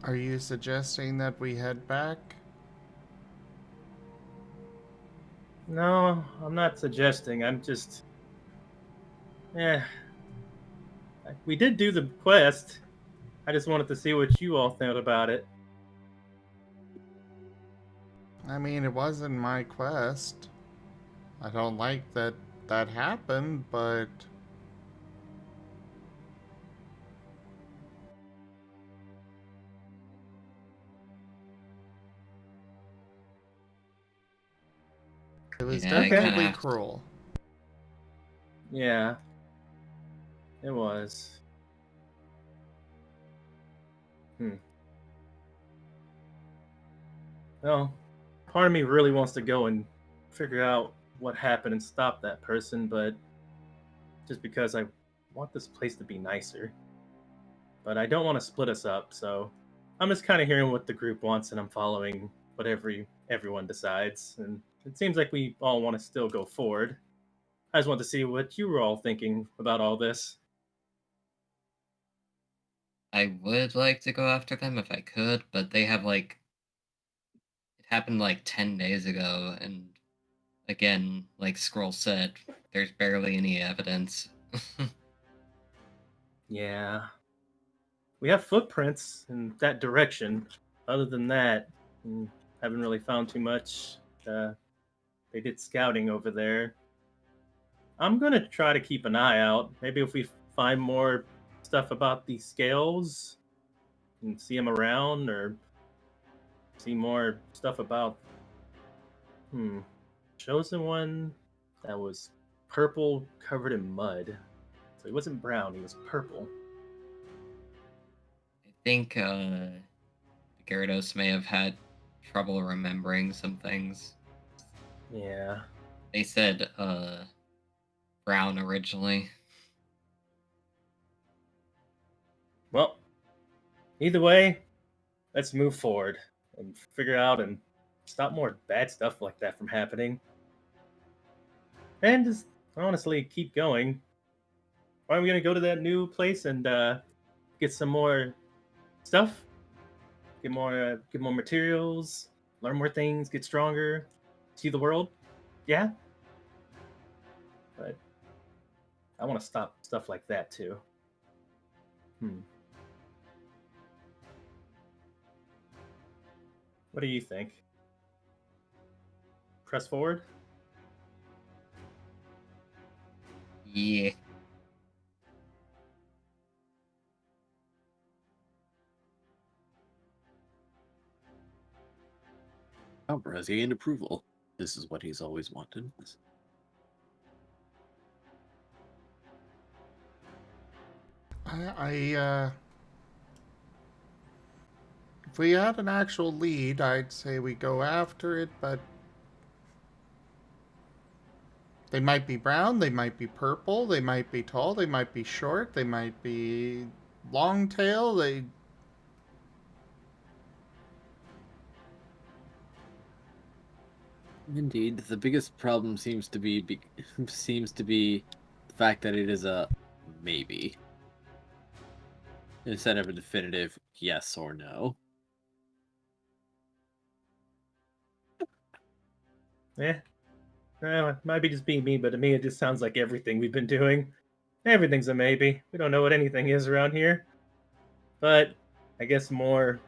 Are you suggesting that we head back? No, I'm not suggesting. I'm just, we did do the quest. I just wanted to see what you all thought about it. I mean, it wasn't my quest. I don't like that that happened, but it was Yeah, I definitely kinda- cruel. Yeah, it was. Well, part of me really wants to go and figure out what happened and stop that person, but just because I want this place to be nicer. But I don't want to split us up, so I'm just kind of hearing what the group wants and I'm following what everyone decides. And it seems like we all want to still go forward. I just want to see what you were all thinking about all this. I would like to go after them if I could, but they have like it happened like 10 days ago, and again, like Scroll said, there's barely any evidence. Yeah. We have footprints in that direction. Other than that, haven't really found too much. They did scouting over there. I'm gonna try to keep an eye out. Maybe if we find more stuff about these scales and see them around, or see more stuff about chosen one that was purple covered in mud. So he wasn't brown, he was purple. I think Gyarados may have had trouble remembering some things. Yeah. They said brown originally. Well, either way, let's move forward and figure out and stop more bad stuff like that from happening. And just honestly keep going. Are we gonna go to that new place and get some more stuff? Get more materials, learn more things, get stronger, see the world? Yeah? But I want to stop stuff like that too. What do you think? Press forward? Yeah. Albert has gained approval. This is what he's always wanted. If we had an actual lead, I'd say we go after it, but they might be brown, they might be purple, they might be tall, they might be short, they might be long tail, Indeed, the biggest problem seems to be the fact that it is a maybe instead of a definitive yes or no. Yeah. Well, it might be just being me, but to me it just sounds like everything we've been doing. Everything's a maybe. We don't know what anything is around here. But I guess more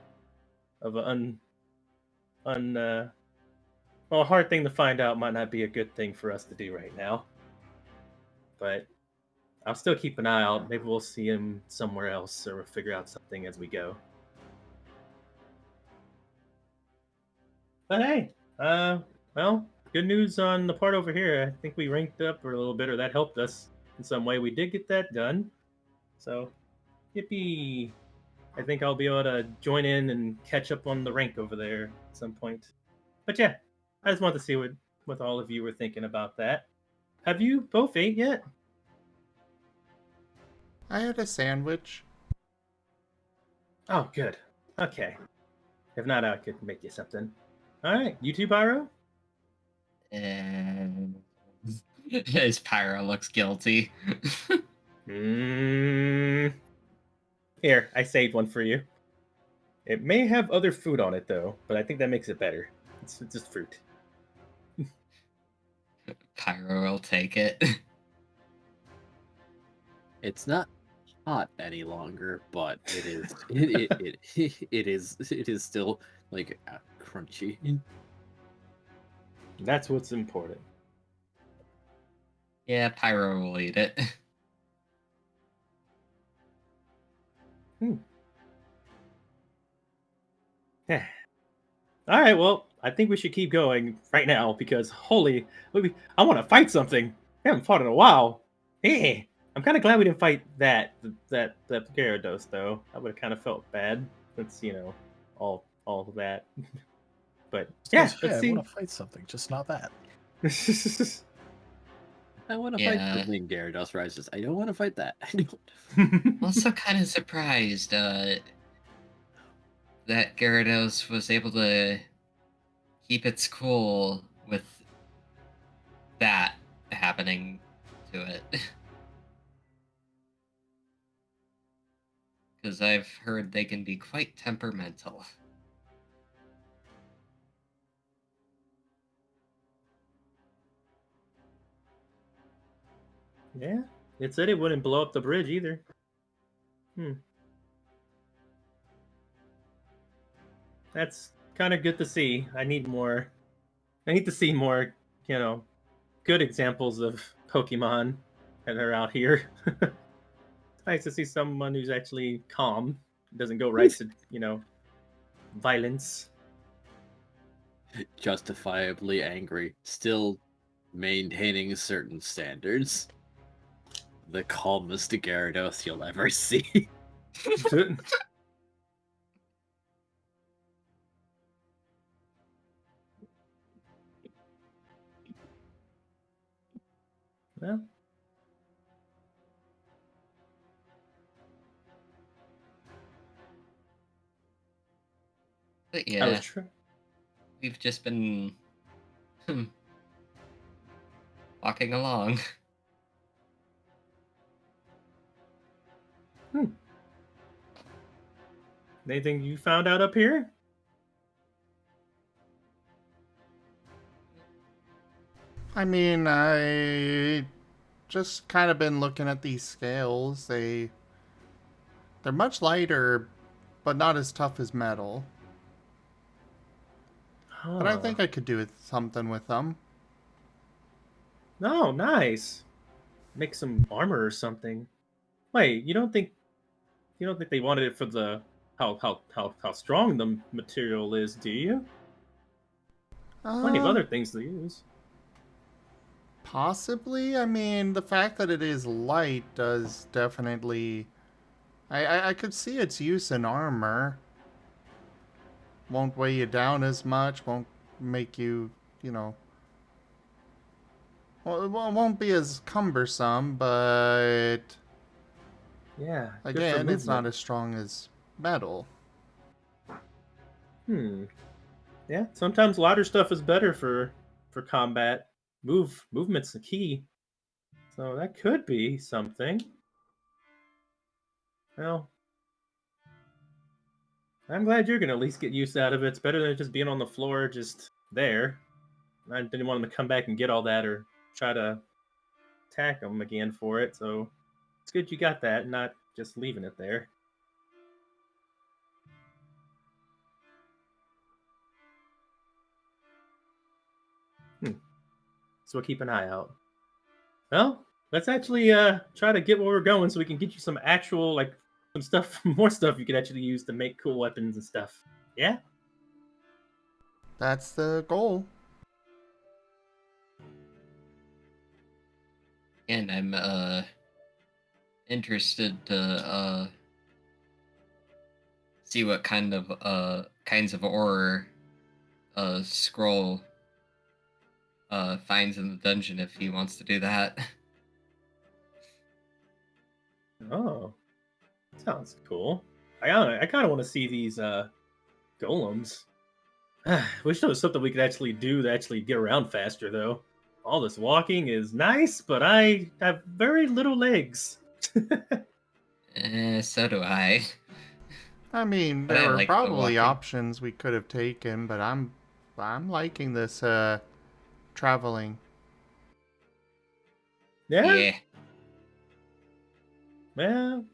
of an well, a hard thing to find out might not be a good thing for us to do right now. But I'll still keep an eye out. Maybe we'll see him somewhere else, or we'll figure out something as we go. But hey, well, good news on the part over here. I think we ranked up a little bit, or that helped us in some way. We did get that done. So, yippee! I think I'll be able to join in and catch up on the rank over there at some point. But yeah, I just wanted to see what all of you were thinking about that. Have you both ate yet? I had a sandwich. Oh, good. Okay. If not, I could make you something. All right, you too, Pyro? And his Pyro looks guilty. Here, I saved one for you. It may have other food on it, though, but I think that makes it better. It's just fruit. Pyro will take it. It's not hot any longer, but it is it is still like crunchy. That's what's important. Yeah, Pyro will eat it. Yeah. All right, well, I think we should keep going right now because I want to fight something. I haven't fought in a while. Hey, I'm kind of glad we didn't fight that Gyarados though. I would have kind of felt bad. That's all of that. But yeah, let's see. I want to fight something, just not that. I want to fight something. Gyarados rises. I don't want to fight that. I don't. Also, kind of surprised that Gyarados was able to keep its cool with that happening to it. Because I've heard they can be quite temperamental. Yeah, it said it wouldn't blow up the bridge either. That's kind of good to see. I need to see more, good examples of Pokemon that are out here. It's nice to see someone who's actually calm, doesn't go right to, violence. Justifiably angry, still maintaining certain standards. The calmest Gyarados you'll ever see. Well, But yeah, true. we've just been walking along. Anything you found out up here? I mean, I just kind of been looking at these scales. They're much lighter, but not as tough as metal. Huh. But I think I could do something with them. Oh, nice. Make some armor or something. Wait, you don't think they wanted it for the how strong the material is, do you? Plenty of other things to use. Possibly. I mean, the fact that it is light does definitely... I could see its use in armor. Won't weigh you down as much, won't make you, Well, it won't be as cumbersome, but... Yeah. Again, it's not as strong as metal. Yeah, sometimes lighter stuff is better for combat. Movement's the key. So that could be something. Well, I'm glad you're gonna at least get use out of it. It's better than just being on the floor, just there. I didn't want them to come back and get all that or try to attack them again for it. So it's good you got that, not just leaving it there. So we'll keep an eye out. Well, let's actually try to get where we're going so we can get you some actual, like, some stuff, more stuff you can actually use to make cool weapons and stuff. Yeah? That's the goal. And I'm interested to see what kind of kinds of ore Scroll finds in the dungeon if he wants to do that. Oh. Sounds cool. I kind of want to see these golems. Wish there was something we could actually do to actually get around faster, though. All this walking is nice, but I have very little legs. So do I. I mean, But I there were like the probably walking. options we could have taken, but I'm liking this traveling. Yeah? Yeah. Well,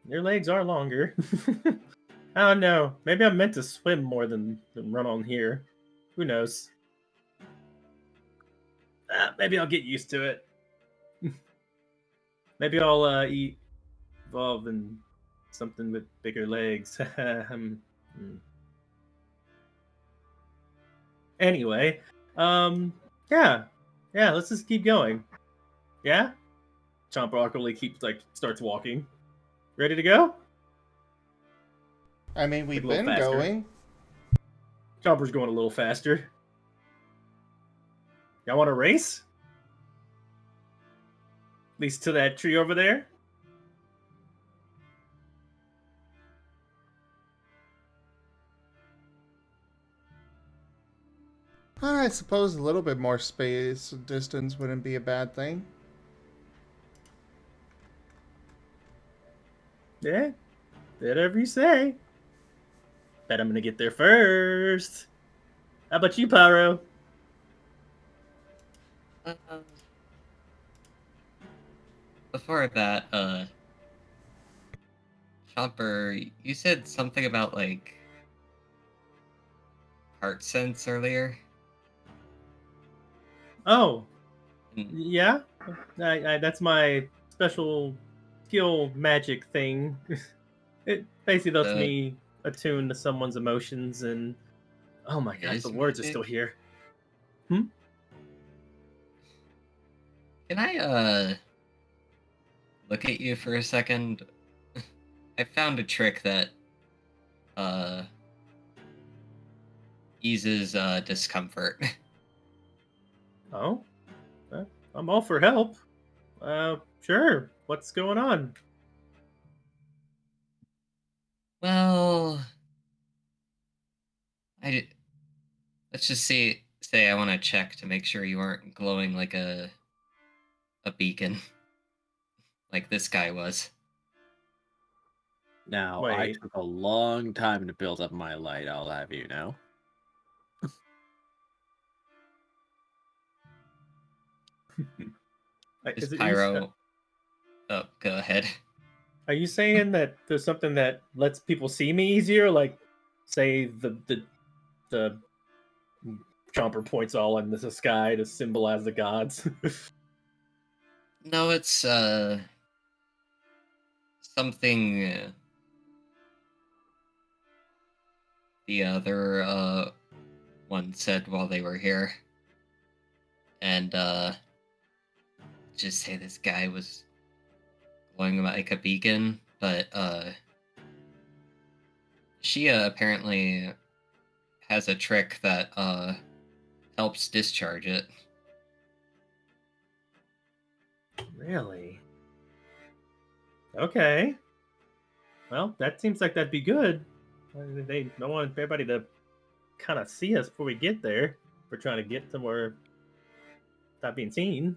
your legs are longer. I don't know. Maybe I'm meant to swim more than run on here. Who knows? Maybe I'll get used to it. Maybe I'll evolve in something with bigger legs. Anyway, yeah, let's just keep going. Yeah, Chomper awkwardly starts walking. Ready to go? I mean, we've Like a little been faster. going. Chomper's going a little faster. Y'all want to race? At least to that tree over there. I suppose a little bit more space distance wouldn't be a bad thing. Yeah, whatever you say. Bet I'm gonna get there first. How about you, Pyro? Before that, Chomper, you said something about like heart sense earlier. Oh, Mm. yeah. That's my special skill magic thing. It basically lets So me attune to someone's emotions and oh my it gosh, the is words are still magic. here. Can I look at you for a second? I found a trick that uh eases discomfort. Oh, I'm all for help. Sure. What's going on? Well, let's just say I want to check to make sure you aren't glowing like a beacon like this guy was. Now, I Wait. took a long time to build up my light, I'll have you know. Is Is it Pyro? Oh, go ahead. Are you saying that there's something that lets people see me easier? Like, say the Chomper points all in the sky to symbolize the gods. No, it's something the other one said while they were here, and just say this guy was glowing like a beacon, but she apparently has a trick that helps discharge it. Really? Okay. Well, that seems like that'd be good. They don't want everybody to kind of see us before we get there. We're trying to get somewhere without being seen.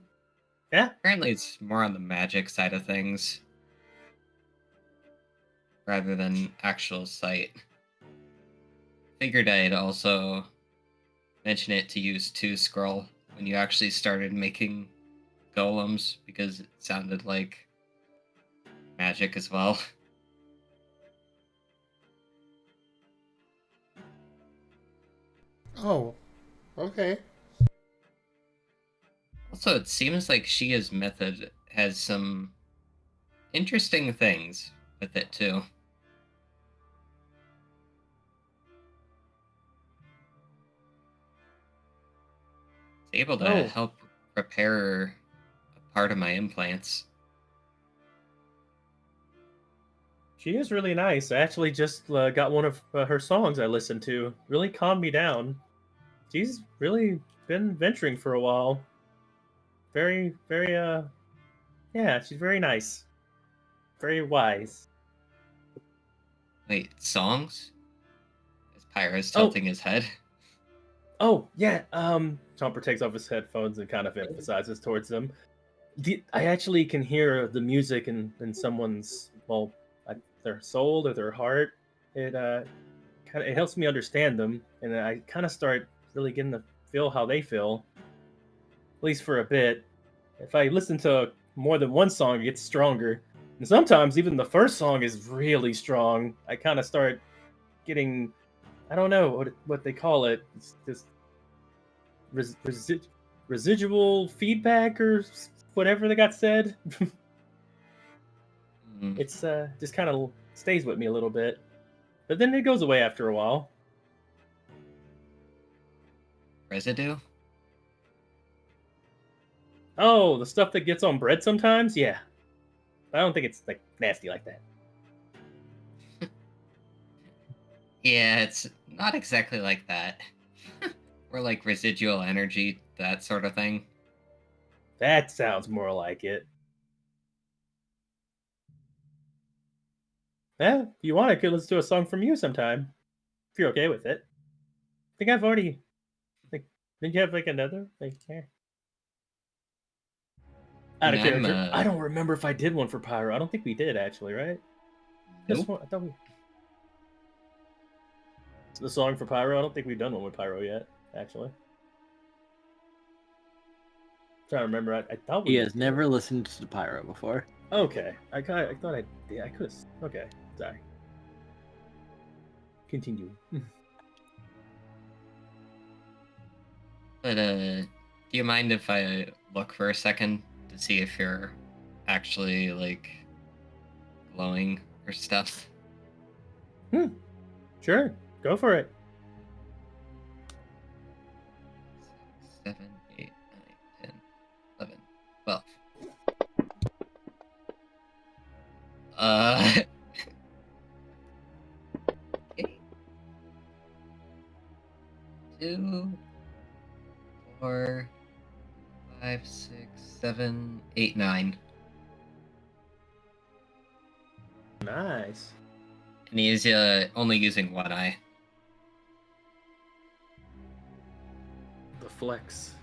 Yeah. Apparently, it's more on the magic side of things rather than actual sight. Figured I'd also mention it to use 2 scroll when you actually started making golems because it sounded like magic as well. Oh, okay. Also, it seems like Shia's method has some interesting things with it too. It's able to Oh. help repair a part of my implants. She is really nice. I actually just got one of her songs I listened to. Really calmed me down. She's really been venturing for a while. Very, very, yeah, she's very nice. Very wise. Wait, songs? As Pyro's Oh. tilting his head. Oh, yeah, Chomper takes off his headphones and kind of emphasizes towards them. I actually can hear the music in someone's, well, their soul or their heart. It it helps me understand them, and I kind of start really getting to feel how they feel, at least for a bit. If I listen to more than one song, it gets stronger, and sometimes even the first song is really strong. I kind of start getting, I don't know what they call it. It's just residual feedback or whatever they got said. It's just kind of stays with me a little bit, but then it goes away after a while. Residue? Oh, the stuff that gets on bread sometimes? Yeah. I don't think it's like nasty like that. Yeah, it's not exactly like that. Or like residual energy, that sort of thing. That sounds more like it. Yeah, if you want, I could listen to a song from you sometime. If you're okay with it. I think I've already, like, didn't you have like another? Like, yeah. Out of And character. I don't remember if I did one for Pyro. I don't think we did actually, right? This Nope. one, I thought we. The song for Pyro. I don't think we've done one with Pyro yet. Actually, trying to remember. I thought we. He has never listened to Pyro before. Okay, I thought I. Yeah, I could. Okay, sorry. Continue. But do you mind if I look for a second to see if you're actually like glowing or stuff? Sure, go for it. 6, 7, 8, 9, 10, 11, 12. Okay. 2, 4, 5, 6, 7, 8, 9. Nice. And he is only using one eye. The flex.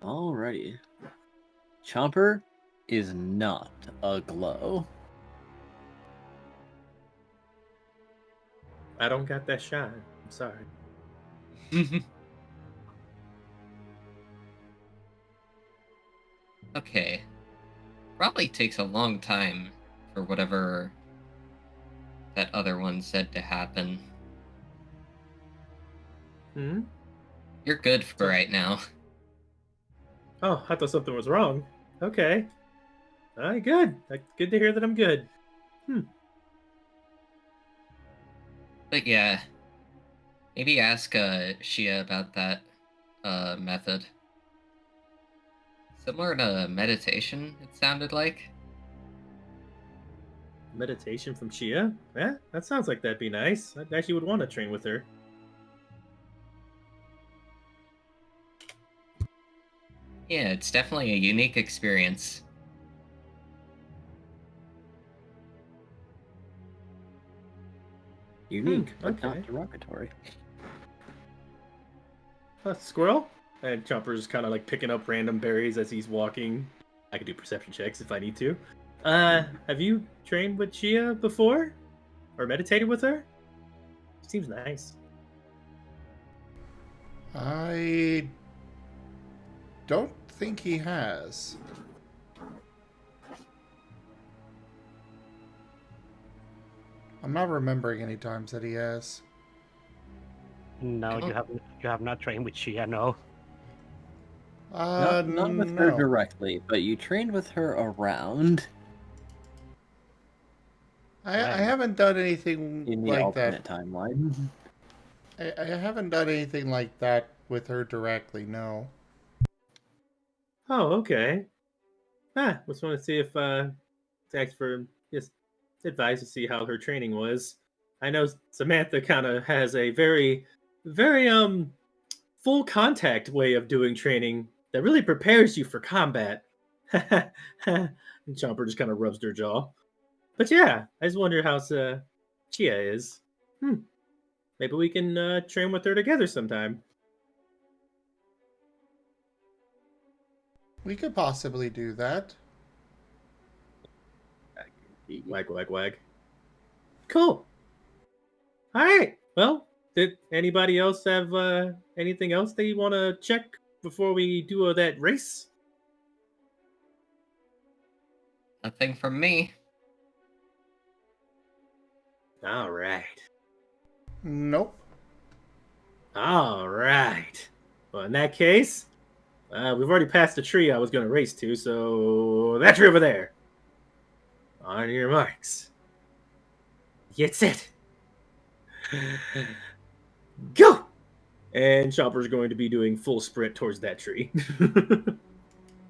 Alrighty. Chomper is not a glow. I don't got that shine. I'm sorry. Okay. Probably takes a long time for whatever that other one said to happen. Hmm. You're good for right now. Oh, I thought something was wrong. Okay. All right, good. Good to hear that I'm good. But yeah, maybe ask Shia about that method. Similar to meditation, it sounded like. Meditation from Chia? Yeah, that sounds like that'd be nice. I actually would want to train with her. Yeah, it's definitely a unique experience. Unique, but okay. not derogatory. Squirrel? And Chomper's kind of like picking up random berries as he's walking. I could do perception checks if I need to. Have you trained with Chia before? Or meditated with her? Seems nice. I don't think he has. I'm not remembering any times that he has. No, you have not trained with Shia, no. Not with her directly, but you trained with her around. I haven't done anything In the like alternate that. timeline. I haven't done anything like that with her directly, no. Oh, okay. Just want to see if thanks for just advice to see how her training was. I know Samantha kind of has a very, very full contact way of doing training that really prepares you for combat. And Chomper just kind of rubs their jaw. But yeah, I just wonder how Chia is. Maybe we can train with her together sometime. We could possibly do that. Wag, wag, wag. Cool. All right. Well, did anybody else have anything else they want to check before we do that race? Nothing from me. All right. Nope. All right. Well, in that case, we've already passed the tree I was going to race to, so that tree over there. On your marks. Get set. Go! And Chopper's going to be doing full sprint towards that tree.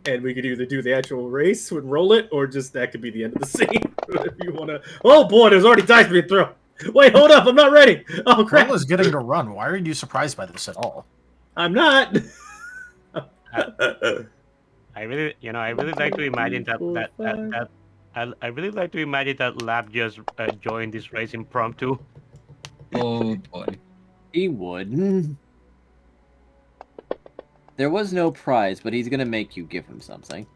And we could either do the actual race and roll it, or just that could be the end of the scene. If you want to. Oh boy, there's already dice being thrown. Wait, hold up, I'm not ready. Oh crap! Will is getting to run. Why are you surprised by this at all? I'm not. I really like to imagine I really like to imagine that Lab just joined this race impromptu. Oh boy. He would. There was no prize, but he's gonna make you give him something.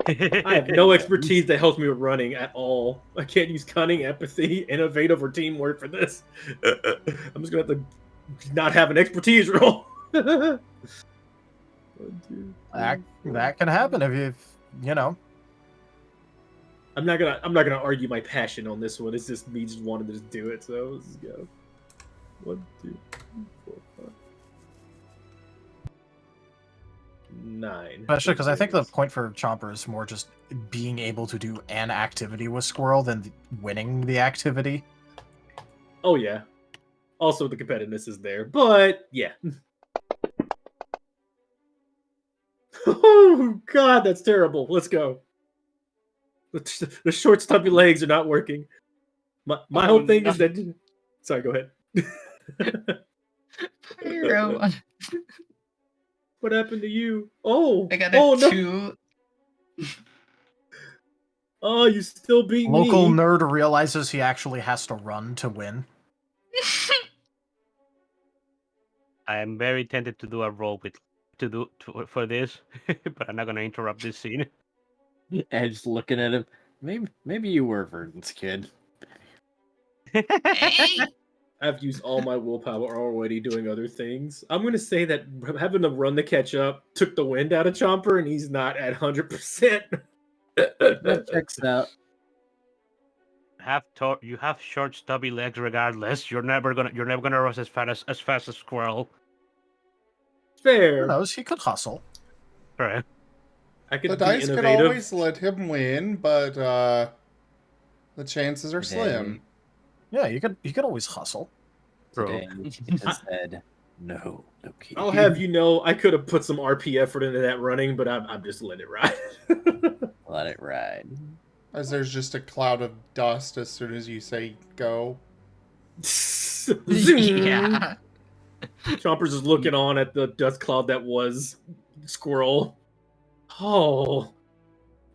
I have no expertise that helps me with running at all. I can't use cunning, empathy, innovative, or teamwork for this. I'm just gonna have to not have an expertise roll. That can happen if you know. I'm not gonna argue my passion on this one. It's just me just wanting to just do it. So let's just go. 1, 2, 3, 4, 5. 9. Especially because I think the point for Chomper is more just being able to do an activity with Squirrel than winning the activity. Oh yeah. Also the competitiveness is there, but yeah. Oh god, that's terrible. Let's go. The short stubby legs are not working. My whole thing is that. Sorry, go ahead. Pyro. What happened to you? Oh, I got a 2. No. Oh, you still beat me. Local nerd realizes he actually has to run to win. I am very tempted to do a roll for this, but I'm not gonna interrupt this scene. Edge looking at him. Maybe you were Verdon's kid. Hey! I've used all my willpower already doing other things. I'm going to say that having to run to catch up took the wind out of Chomper, and he's not at 100%. That checks out. You have short, stubby legs. Regardless, you're never gonna run as fast as Squirrel. Fair. Who knows? He could hustle. Right. I could The be dice could innovative. always let him win, but the chances are slim. Yeah, you could always hustle. Today has said no kid. I'll have you know, I could have put some RP effort into that running, but I'm just letting it ride. Let it ride. As there's just a cloud of dust as soon as you say go. Yeah. Chomper's just looking on at the dust cloud that was Squirrel. Oh.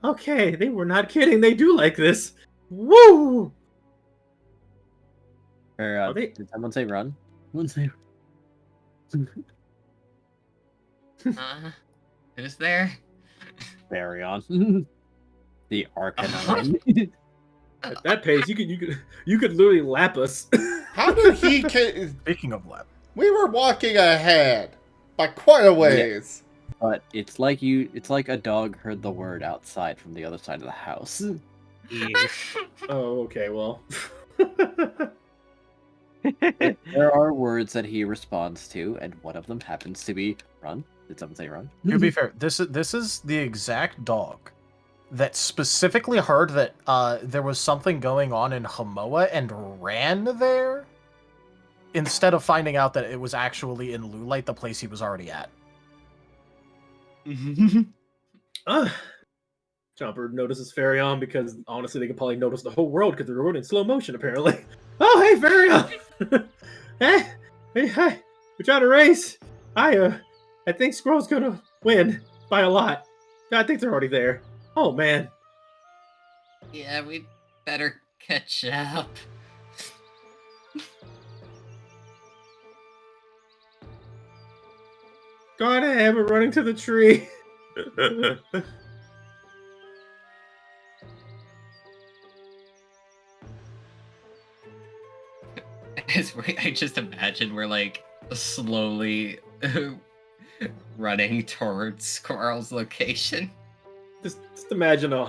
Okay, they were not kidding. They do like this. Woo! Or, did someone say run? Someone say Who's there? Barry on. The Arcanine. At that pace, you could literally lap us. How did he? Speaking of lap, We were walking ahead by quite a ways. But it's like a dog heard the word outside from the other side of the house. Oh, okay. Well, There are words that he responds to, and one of them happens to be run. Did someone say run? to be fair, this is the exact dog that specifically heard that there was something going on in Hamoa and ran there instead of finding out that it was actually in Lulite, the place he was already at. Chomper notices Farion because honestly, they could probably notice the whole world because they're recording in slow motion. Apparently. Oh, hey, Farion! hey, hi. We're trying to race. I think Scroll's gonna win by a lot. I think they're already there. Oh man. Yeah, we better catch up. Go on ahead, we're running to the tree. I just imagine we're like slowly running towards Squirrel's location. Just imagine a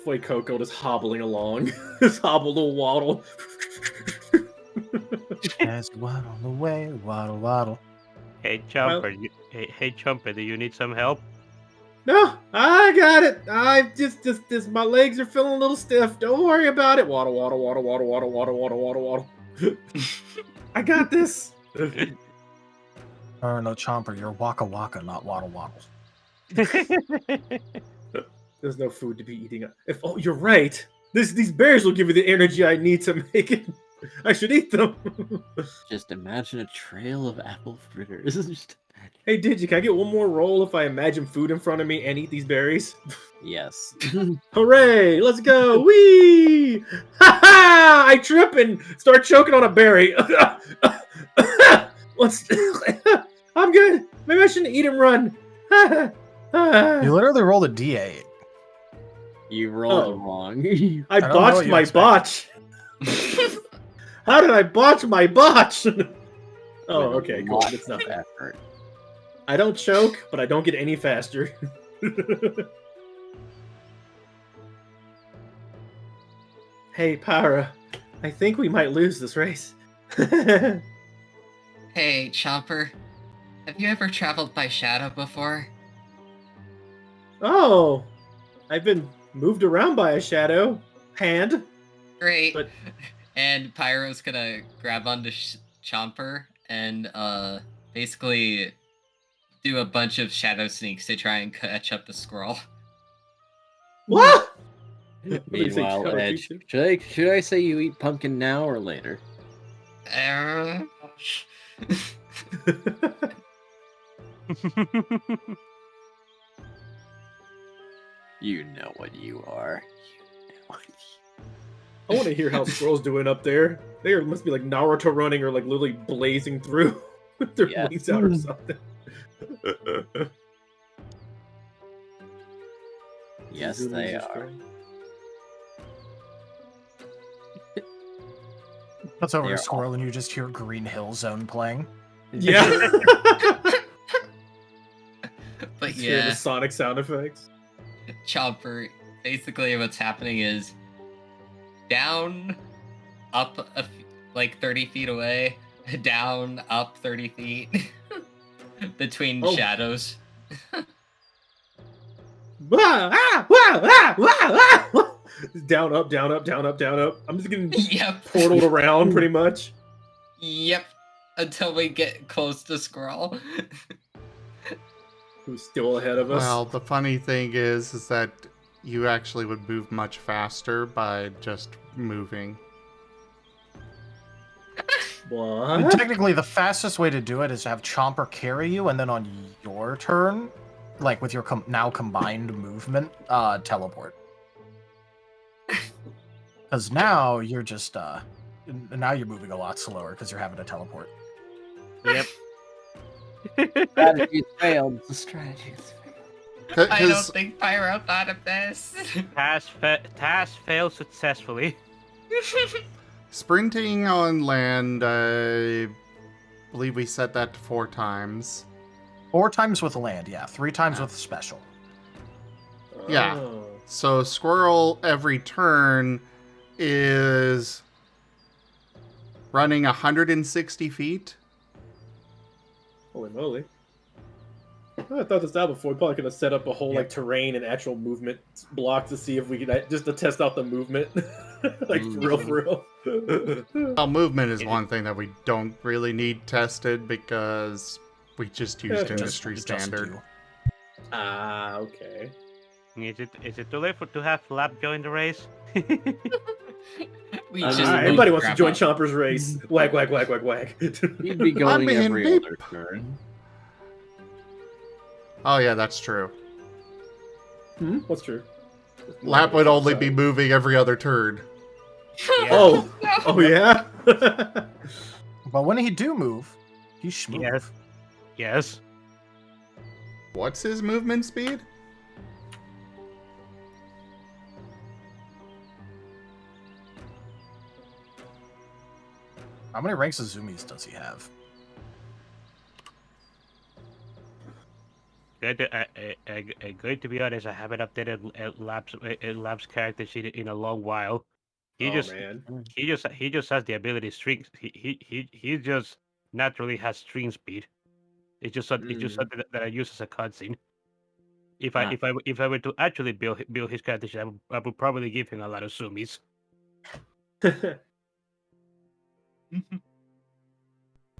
Fuecoco just hobbling along. Just hobble, little waddle. As you waddle away, waddle, waddle. Hey, Chomper. Hey, Chomper. Do you need some help? No, I got it. I just my legs are feeling a little stiff. Don't worry about it. Waddle, waddle, waddle, waddle, waddle, waddle, waddle, waddle, waddle. I got this. No, Chomper, you're Waka Waka, not Waddle Waddle. There's no food to be eating. Oh, you're right. These berries will give you the energy I need to make it. I should eat them. Just imagine a trail of apple fritters. Just Hey, Digi, can I get one more roll if I imagine food in front of me and eat these berries? yes. Hooray! Let's go! Whee! Ha ha! I trip and start choking on a berry. Let's. I'm good. Maybe I shouldn't eat and run. You literally rolled a D8. You rolled wrong. I don't know botched what you my expect. botch. How did I botch my botch? Oh, With a okay, cool. lot It's not of bad. effort. I don't choke, but I don't get any faster. Hey, Pyra. I think we might lose this race. Hey, Chomper. Have you ever traveled by shadow before? Oh, I've been moved around by a shadow hand. Great. But- And Pyro's gonna grab onto Chomper and basically do a bunch of shadow sneaks to try and catch up the squirrel. What? Meanwhile, Edge, should I say you eat pumpkin now or later? You know what you are. You know what I want to hear how Squirrel's doing up there. They must be like Naruto running or like literally blazing through with their Yeah. wings out or something. Yes, they are. That's over They a are squirrel, and you just hear Green Hill Zone playing. Yeah. But Just hear yeah, the sonic sound effects. Chomper, basically what's happening is down, up like 30 feet away, down, up 30 feet between Oh. shadows. Wah, ah, wah, ah, wah, ah, wah. Down, up, down, up, down, up, down, up. I'm just getting Yep. portaled around pretty much. Yep. Until we get close to Squirrel. Who's still ahead of us? Well, the funny thing is that you actually would move much faster by just moving. What? Technically, the fastest way to do it is to have Chomper carry you, and then on your turn, like with your now combined movement, teleport. Because now you're just now you're moving a lot slower because you're having to teleport. Yep. Strategies failed. The strategies failed. I don't think Pyro thought of this. Task failed successfully. Sprinting on land, I believe we set that to 4 times. 4 times with land, yeah. 3 times with special. Yeah. Oh. So squirrel every turn is running 160 feet. Holy moly. Oh, I thought this out before. We probably could have set up a whole like terrain and actual movement block to see if we could just to test out the movement. Like for real. Well, movement is one thing that we don't really need tested because we just used industry standard. Ah, okay. Is it too late to have Lab join the race? We Alright, just Everybody wants to grab join up. Chomper's race. Whack, whack, whack, whack, whack. You'd be going in, every beep. other turn. Oh yeah, that's true. What's true? Lap would only be moving every other turn. Oh, oh yeah. But when he do move, he's smooth. Yes. Yes. What's his movement speed? How many ranks of zoomies does he have? Good to be honest, I haven't updated Lab's character sheet in a long while. He just has the ability strings. He just naturally has string speed. It's just something that I use as a cutscene. If I were to actually build his character sheet, I would probably give him a lot of zoomies.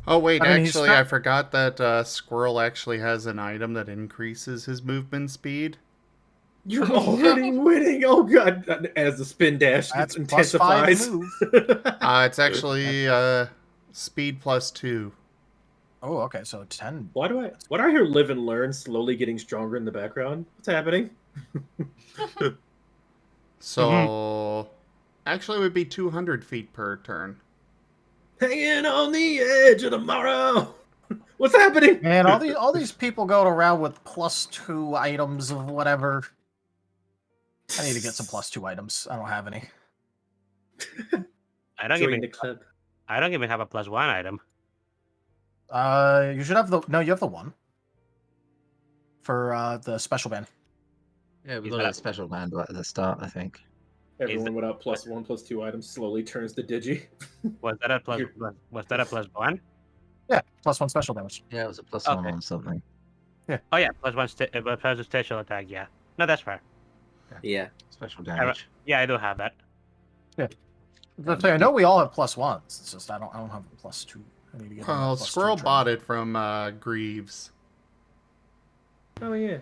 Oh wait, I mean, he's actually not- I forgot that Squirrel actually has an item that increases his movement speed. You're already winning. Oh god! As the spin dash That's intensifies. +5 move. It's actually speed +2. Oh, okay, so 10. Why do I hear live and learn slowly getting stronger in the background? What's happening? So actually it would be 200 feet per turn. Hanging on the edge of tomorrow. What's happening? Man, all these people going around with +2 items of whatever. I need to get some +2 items. I don't have any. I don't Join the club. even have a +1 item. You should have you have the 1 for the special ban. Yeah, we Is got that- a special band right at the start, I think. Everyone without +1, +2 items slowly turns to Digi. Was that a +1? Yeah, +1 special damage. Yeah, it was a +1 Okay. on something. Oh yeah, +1 special attack. Yeah, no, that's fair. Yeah. Special damage. Yeah, I do have that. I know we all have +1s. It's just I don't have a +2. I need to get. Well, Squirrel bought it from Greaves. Oh yeah.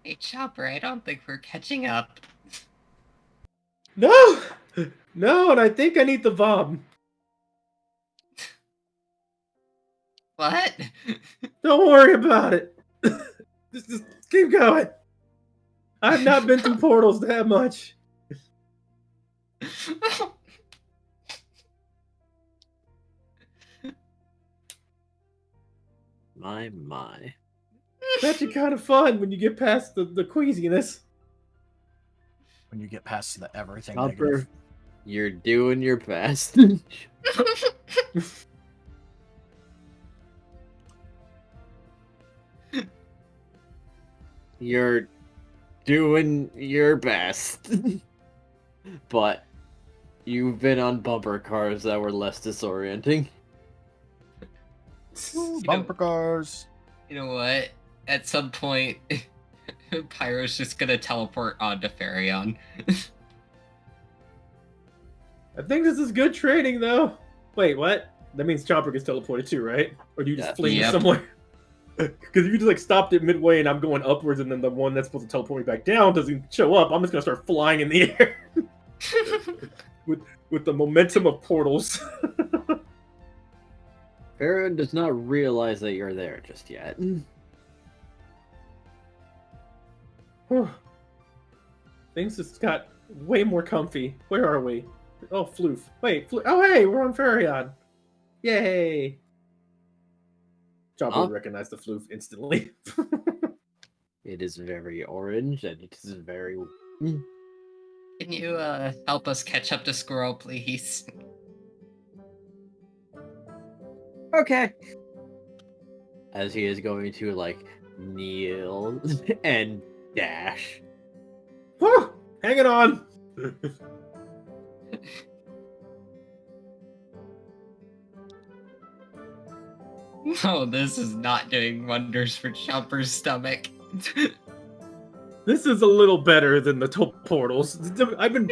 Hey, Chopper, I don't think we're catching up. No, no, and I think I need the bomb. What? Don't worry about it. Just keep going. I've not been through portals that much. My. It's actually kind of fun when you get past the queasiness. When you get past the everything Chopper, negative. you're doing your best. You're doing your best. But you've been on bumper cars that were less disorienting. Bumper cars. You know what? At some point, Pyro's just gonna teleport onto Farion. I think this is good training, though. Wait, what? That means Chopper gets teleported too, right? Or do you just Yeah. fling me Yep. somewhere? Because if you just like stopped it midway and I'm going upwards, and then the one that's supposed to teleport me back down doesn't show up, I'm just gonna start flying in the air with the momentum of portals. Farron does not realize that you're there just yet. Whew. Things just got way more comfy. Where are we? Oh, Floof. Wait, oh hey, we're on Farion. Yay! Chopper Huh? would recognize the floof instantly. It is very orange and it is very. Can you help us catch up to Squirrel, please? Okay. As he is going to like kneel and dash. Whew, hang it on. Oh, this is not doing wonders for Chopper's stomach. This is a little better than the portals. I've been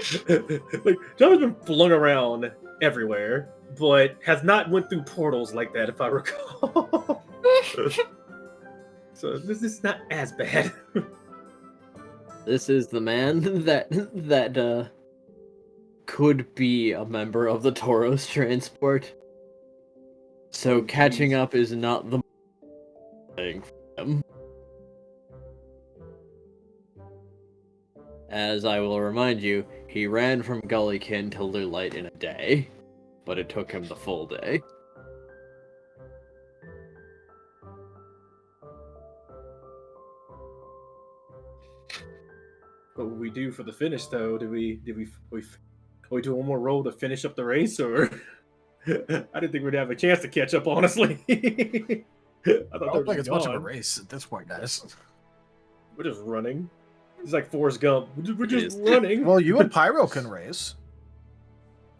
like Chopper's been flung around everywhere, but has not went through portals like that, if I recall. So this is not as bad. This is the man that could be a member of the Tauros transport. So catching up is not the thing for him. As I will remind you, he ran from Gullykin to Lulite in a day, but it took him the full day. What would we do for the finish, though? Do we do one more roll to finish up the race, or I didn't think we'd have a chance to catch up, honestly. I I don't think it's much of a race at this point, guys. We're just running. It's like Forrest Gump. We're It just is. running. Well, you and Pyro can race.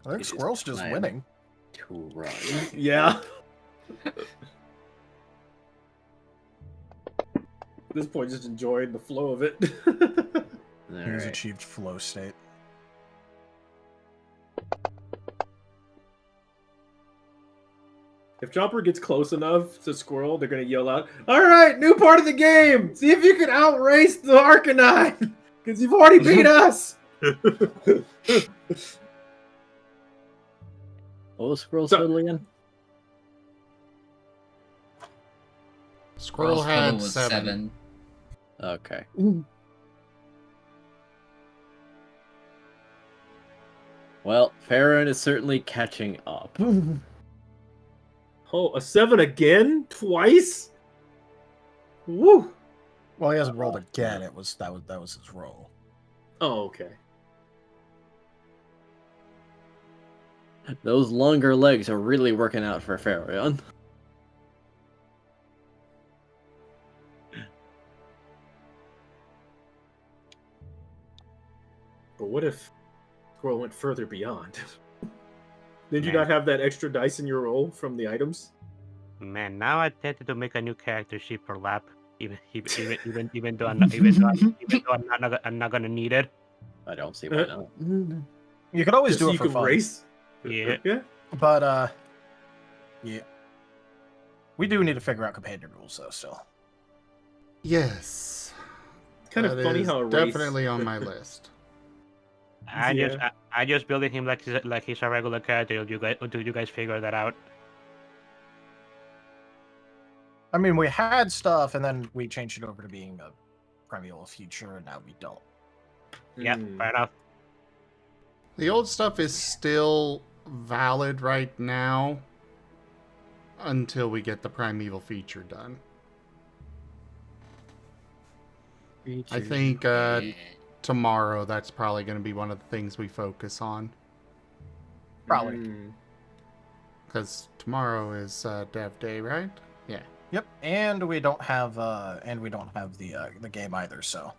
I think It is Squirrel's just time. winning. To run. Yeah. At this point, just enjoying the flow of it. He's Alright. achieved flow state. If Chopper gets close enough to Squirrel, they're gonna yell out, "All right, new part of the game! See if you can outrace the Arcanine, because you've already beat us." What was Squirrel's So- total again? Squirrel Squirrel's total had was 7. Okay. Well, Farron is certainly catching up. Oh, a 7 again? Twice? Woo! Well, he hasn't rolled again. That was his roll. Oh, okay. Those longer legs are really working out for Farron. But what if Squirrel went further beyond? Did you Man. not have that extra dice in your roll from the items? Man, now I tempted to make a new character sheet for lap, even though I'm not gonna need it. I don't see why not. You could always Just do so it you for can fun. race? Yeah. Yeah. But yeah. We do need to figure out companion rules though still. Yes. Kind of That funny is how a race... definitely on my list. I just building him like he's a regular character. Until you guys figure that out. I mean, we had stuff and then we changed it over to being a primeval feature and now we don't. Yep, Hmm. fair enough. The old stuff is still valid right now until we get the primeval feature done. I think tomorrow that's probably going to be one of the things we focus on. Probably. Hmm. Because tomorrow is Dev Day, right? Yeah. Yep, and we don't have the game either, so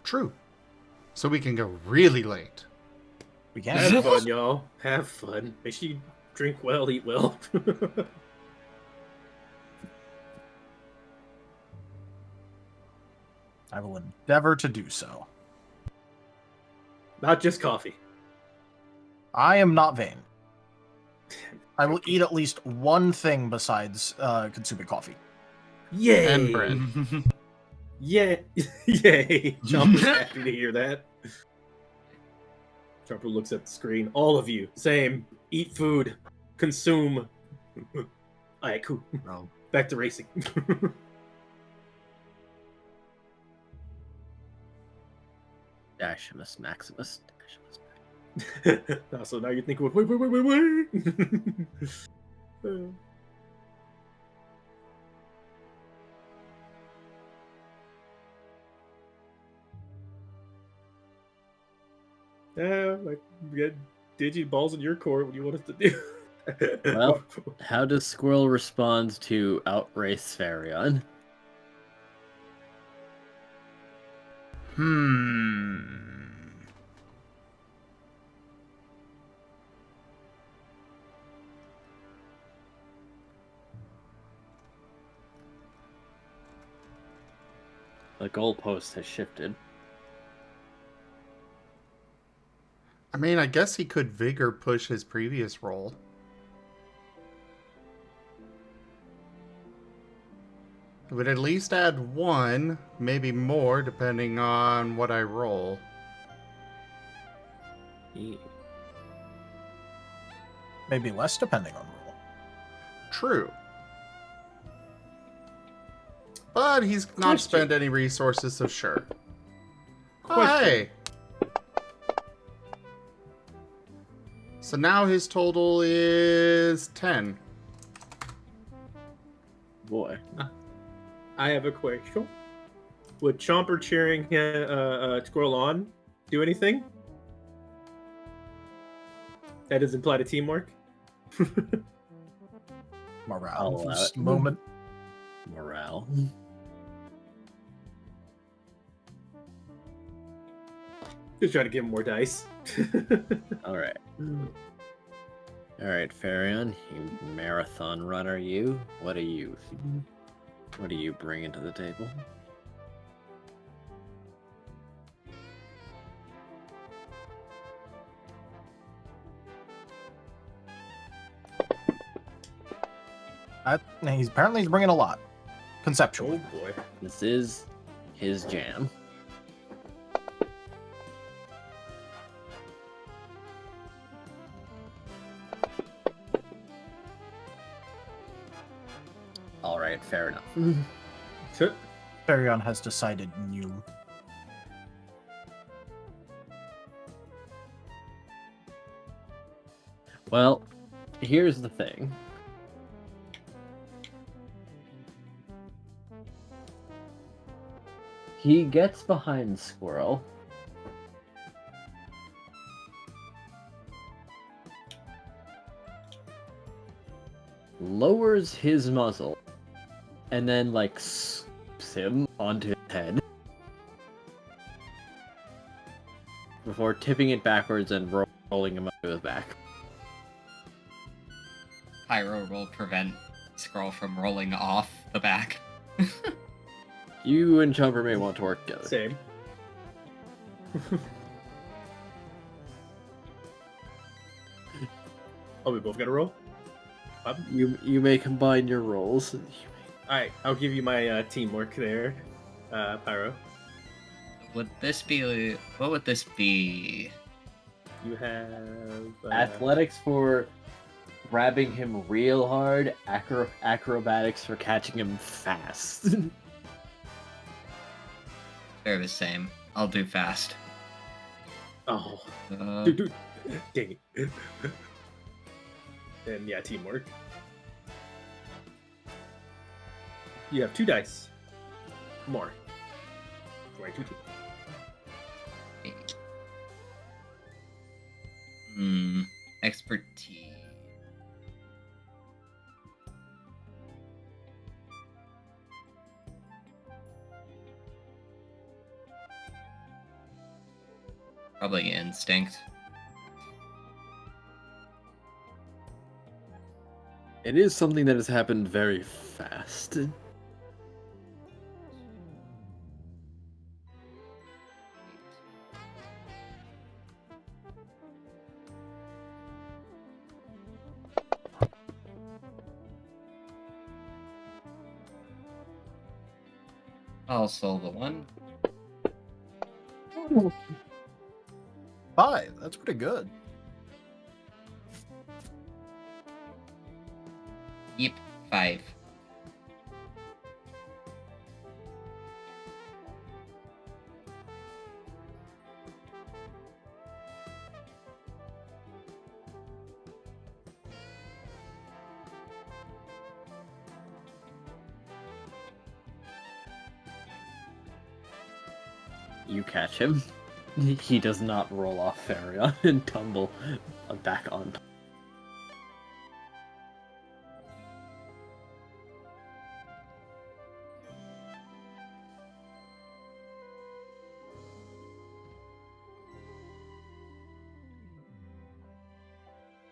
True. So we can go really late. we can't. Have fun, y'all. Have fun. Make sure you drink well, eat well. I will endeavor to do so. Not just coffee. I am not vain. I will eat at least one thing besides consuming coffee. Yay! And bread. Yay! Yay! Jumper's happy to hear that. Jumper looks at the screen. All of you, same. Eat food. Consume. Alright, cool. Oh. Back to racing. Dashimus Maximus. So now you're thinking, wait. Like, we got digi balls in your court. What do you want us to do? Well, how does Squirrel respond to outrace Farion? The goalpost has shifted. I mean, I guess he could vigor push his previous roll. It would at least add 1, maybe more, depending on what I roll. Maybe less depending on roll. True. But he's not spent any resources, so sure. Oh, hey! So now his total is 10. Boy. I have a question. Would Chomper cheering Squirrel on do anything? That does imply to teamwork. Morale for just a moment. Morale. Just trying to give him more dice. Alright. Alright, Farion, you marathon runner, you. What do you bring to the table? He's bringing a lot, conceptually. Oh boy. This is his jam. Alright, fair enough. Farion has decided new. Well, here's the thing. He gets behind Squirrel. Lowers his muzzle. And then, like, swoops him onto his head. Before tipping it backwards and rolling him up to his back. Pyro will prevent Scroll from rolling off the back. You and Chomper may want to work together. Same. Oh, we both got to roll? You may combine your rolls. Alright, I'll give you my teamwork there, Pyro. Would this be... What would this be? You have... Athletics for grabbing him real hard, acrobatics for catching him fast. They're the same. I'll do fast. Oh. Uh, Dude. Dang it. And yeah, teamwork. You have 2 dice. More. Right, 2. Expertise. Probably instinct. It is something that has happened very fast. I'll solve the 1. 5. That's pretty good. Yep, 5. You catch him. He does not roll off Farion and tumble back on.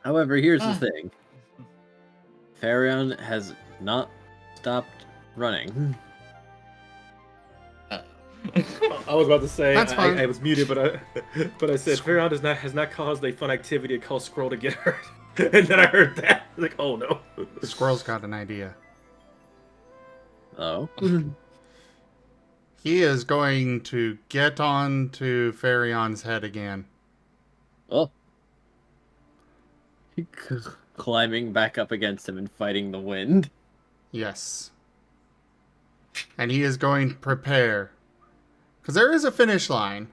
However, here's the thing. Farion has not stopped running. I was about to say That's fine. I was muted, but I said Farion has not caused a fun activity to cause Squirrel to get hurt, and then I heard that like, oh no. Squirrel's got an idea. Oh. He is going to get on to Farion's head again. Oh. Climbing back up against him and fighting the wind. Yes. And he is going to prepare. Because there is a finish line.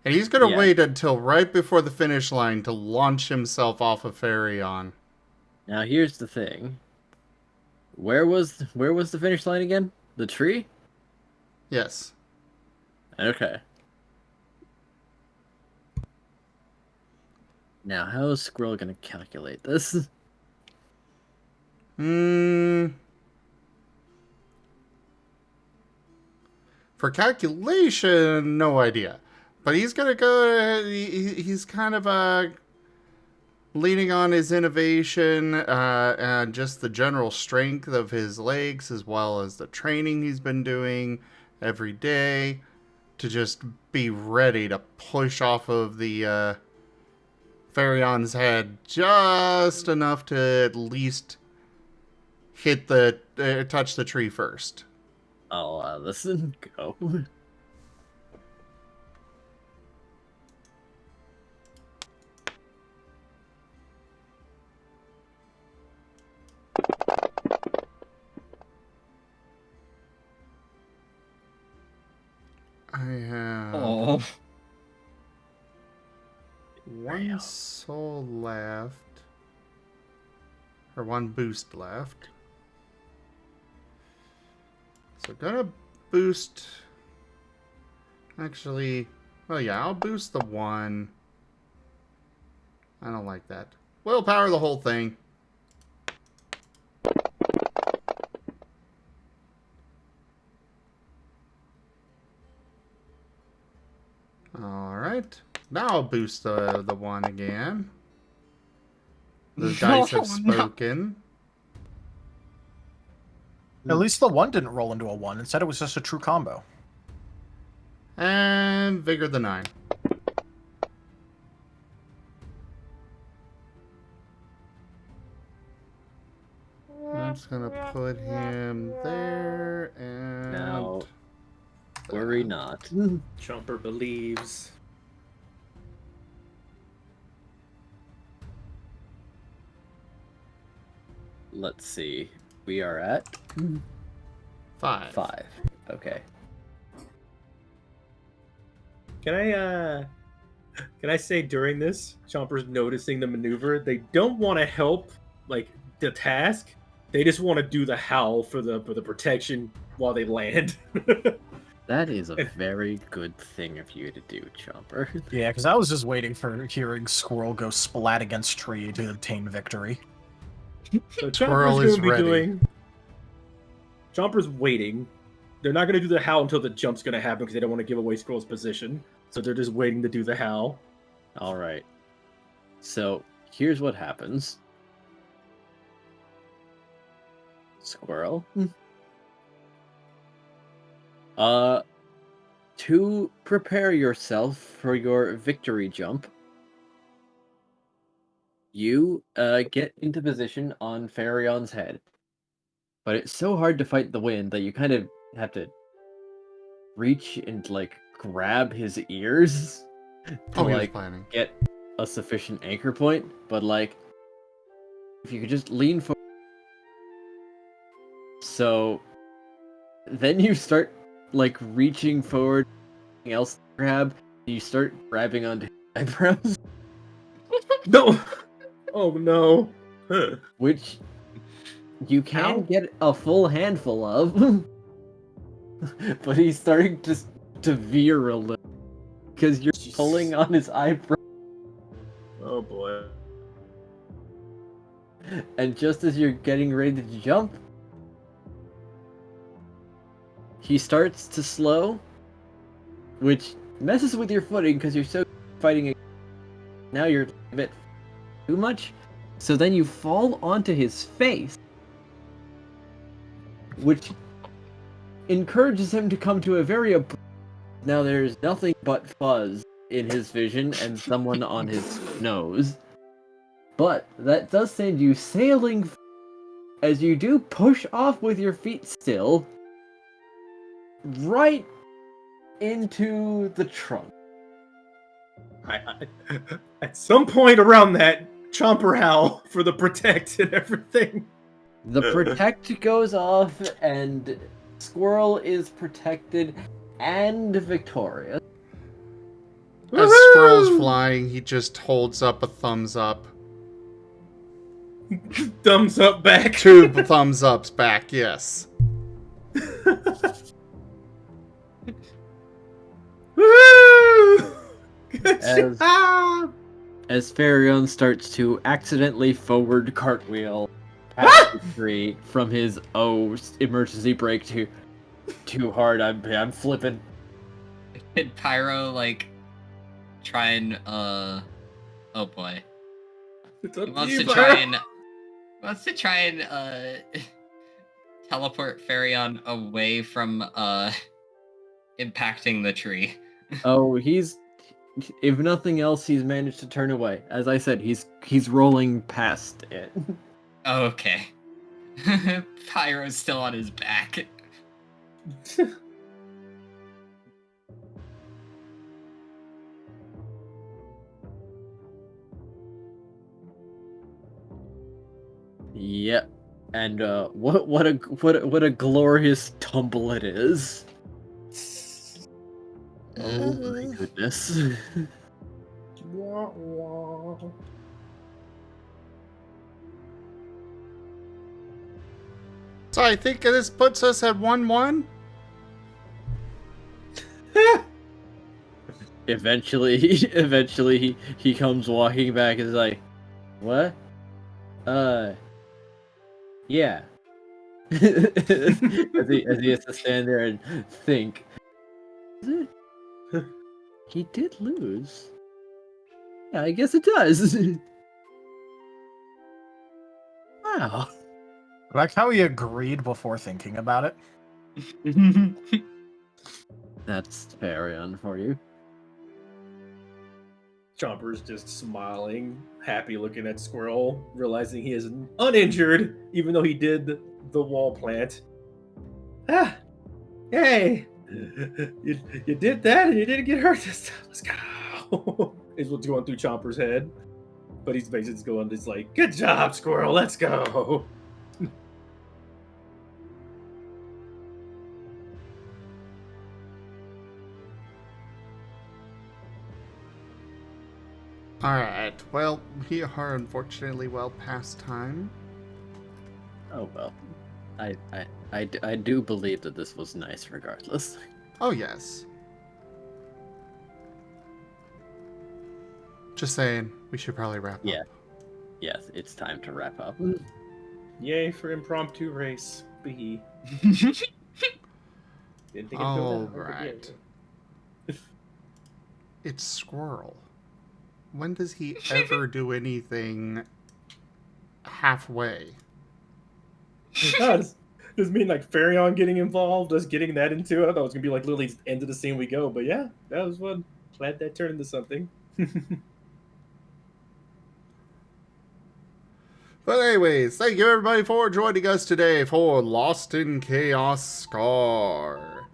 And he's going to wait until right before the finish line to launch himself off of Farion. Now here's the thing. Where was the finish line again? The tree? Yes. Okay. Now, how is Squirrel going to calculate this? For calculation, no idea. But he's going to go... He's kind of leaning on his innovation and just the general strength of his legs, as well as the training he's been doing every day, to just be ready to push off of the Farion's head just enough to at least hit touch the tree first. I'll listen. Go. I have one soul left, or one boost left. So gonna boost. Actually, well, yeah, I'll boost the one. I don't like that. Willpower the whole thing. Alright. Now I'll boost the one again. The dice have spoken. At least the one didn't roll into a 1. Instead, it was just a true combo. And Vigor the 9. I'm just gonna put him there and... Now, worry not. Chomper believes. Let's see. We are at 5. 5. Okay. Can I say during this, Chomper's noticing the maneuver. They don't want to help like the task. They just want to do the howl for the protection while they land. That is a very good thing of you to do, Chomper. Yeah, because I was just waiting for hearing Squirrel go splat against tree to obtain victory. So Squirrel is ready. Chomper's waiting. They're not going to do the howl until the jump's going to happen because they don't want to give away Squirrel's position. So they're just waiting to do the howl. All right. So here's what happens. Squirrel. To prepare yourself for your victory jump, you get into position on Farion's head. But it's so hard to fight the wind that you kind of have to reach and like grab his ears to like get a sufficient anchor point. But like, if you could just lean forward. So then you start like reaching forward, something else to grab. You start grabbing onto his eyebrows. No! Oh no! Huh. Which you can get a full handful of. But he's starting to veer a little. because you're Jeez. pulling on his eyebrow. Oh boy. And just as you're getting ready to jump, he starts to slow, which messes with your footing because you're so fighting. Now you're a bit too much, so then you fall onto his face, which encourages him to come to a very abrupt. Now there's nothing but fuzz in his vision and someone on his nose. But that does send you sailing as you do push off with your feet still right into the trunk. At some point around that, Chomper howl for the protect and everything. The protect goes off and Squirrel is protected and victorious. As Squirrel's flying, he just holds up a thumbs up. Thumbs up back. 2 thumbs ups back, yes. Woo! Good As- job! As Farion starts to accidentally forward cartwheel past the tree from his emergency brake to too hard, I'm flipping. Did Pyro like try and oh boy. It's up He to wants you, to bro. try and teleport Farion away from impacting the tree. Oh, if nothing else, he's managed to turn away. As I said, he's rolling past it. Okay. Pyro's still on his back. Yep. And what a glorious tumble it is. Oh my goodness. So I think this puts us at 1-1. Eventually he comes walking back and is like, what? Yeah. as he has to stand there and think. Is it? He did lose. Yeah, I guess it does. Wow. I like how he agreed before thinking about it. That's Farion for you. Chomper's just smiling, happy looking at Squirrel, realizing he is uninjured, even though he did the wall plant. Ah! Hey! You did that and you didn't get hurt this time. Let's go! Is what's going through Chomper's head. But he's basically going, just like, good job, Squirrel, let's go! Alright, well, we are unfortunately well past time. Oh well. I do believe that this was nice regardless. Oh, yes. Just saying, we should probably wrap Yeah. up. Yes, it's time to wrap up. Yay for impromptu race. Bee. Didn't think it'd go down, but Alright. yeah. It's Squirrel. When does he ever do anything halfway? Does mean like Farion getting involved, us getting that into it? I thought it was gonna be like literally end of the scene we go, but yeah, that was fun. Glad that turned into something. But anyways, thank you everybody for joining us today for Lost in Chaos Scar.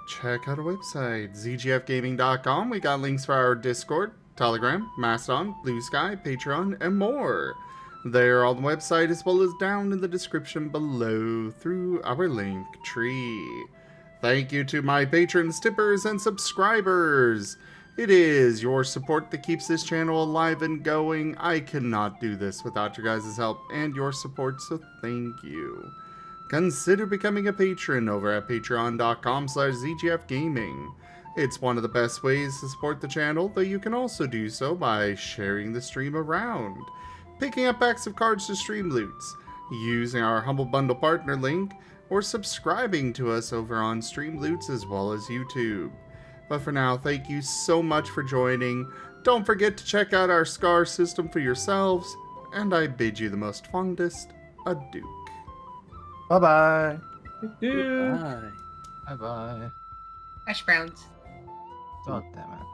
Check out our website, zgfgaming.com. We got links for our Discord, Telegram, Mastodon, Blue Sky, Patreon, and more. They're on the website as well as down in the description below through our link tree. Thank you to my patrons, tippers, and subscribers. It is your support that keeps this channel alive and going. I cannot do this without your guys' help and your support, so thank you. Consider becoming a patron over at patreon.com/zgfgaming. It's one of the best ways to support the channel, though you can also do so by sharing the stream around, picking up packs of cards to stream loots, using our Humble Bundle partner link, or subscribing to us over on Stream Loots as well as YouTube. But for now, thank you so much for joining. Don't forget to check out our Scar system for yourselves, and I bid you the most fondest adieu. Bye-bye. Dude. Bye. Bye bye. Hash browns. God damn it.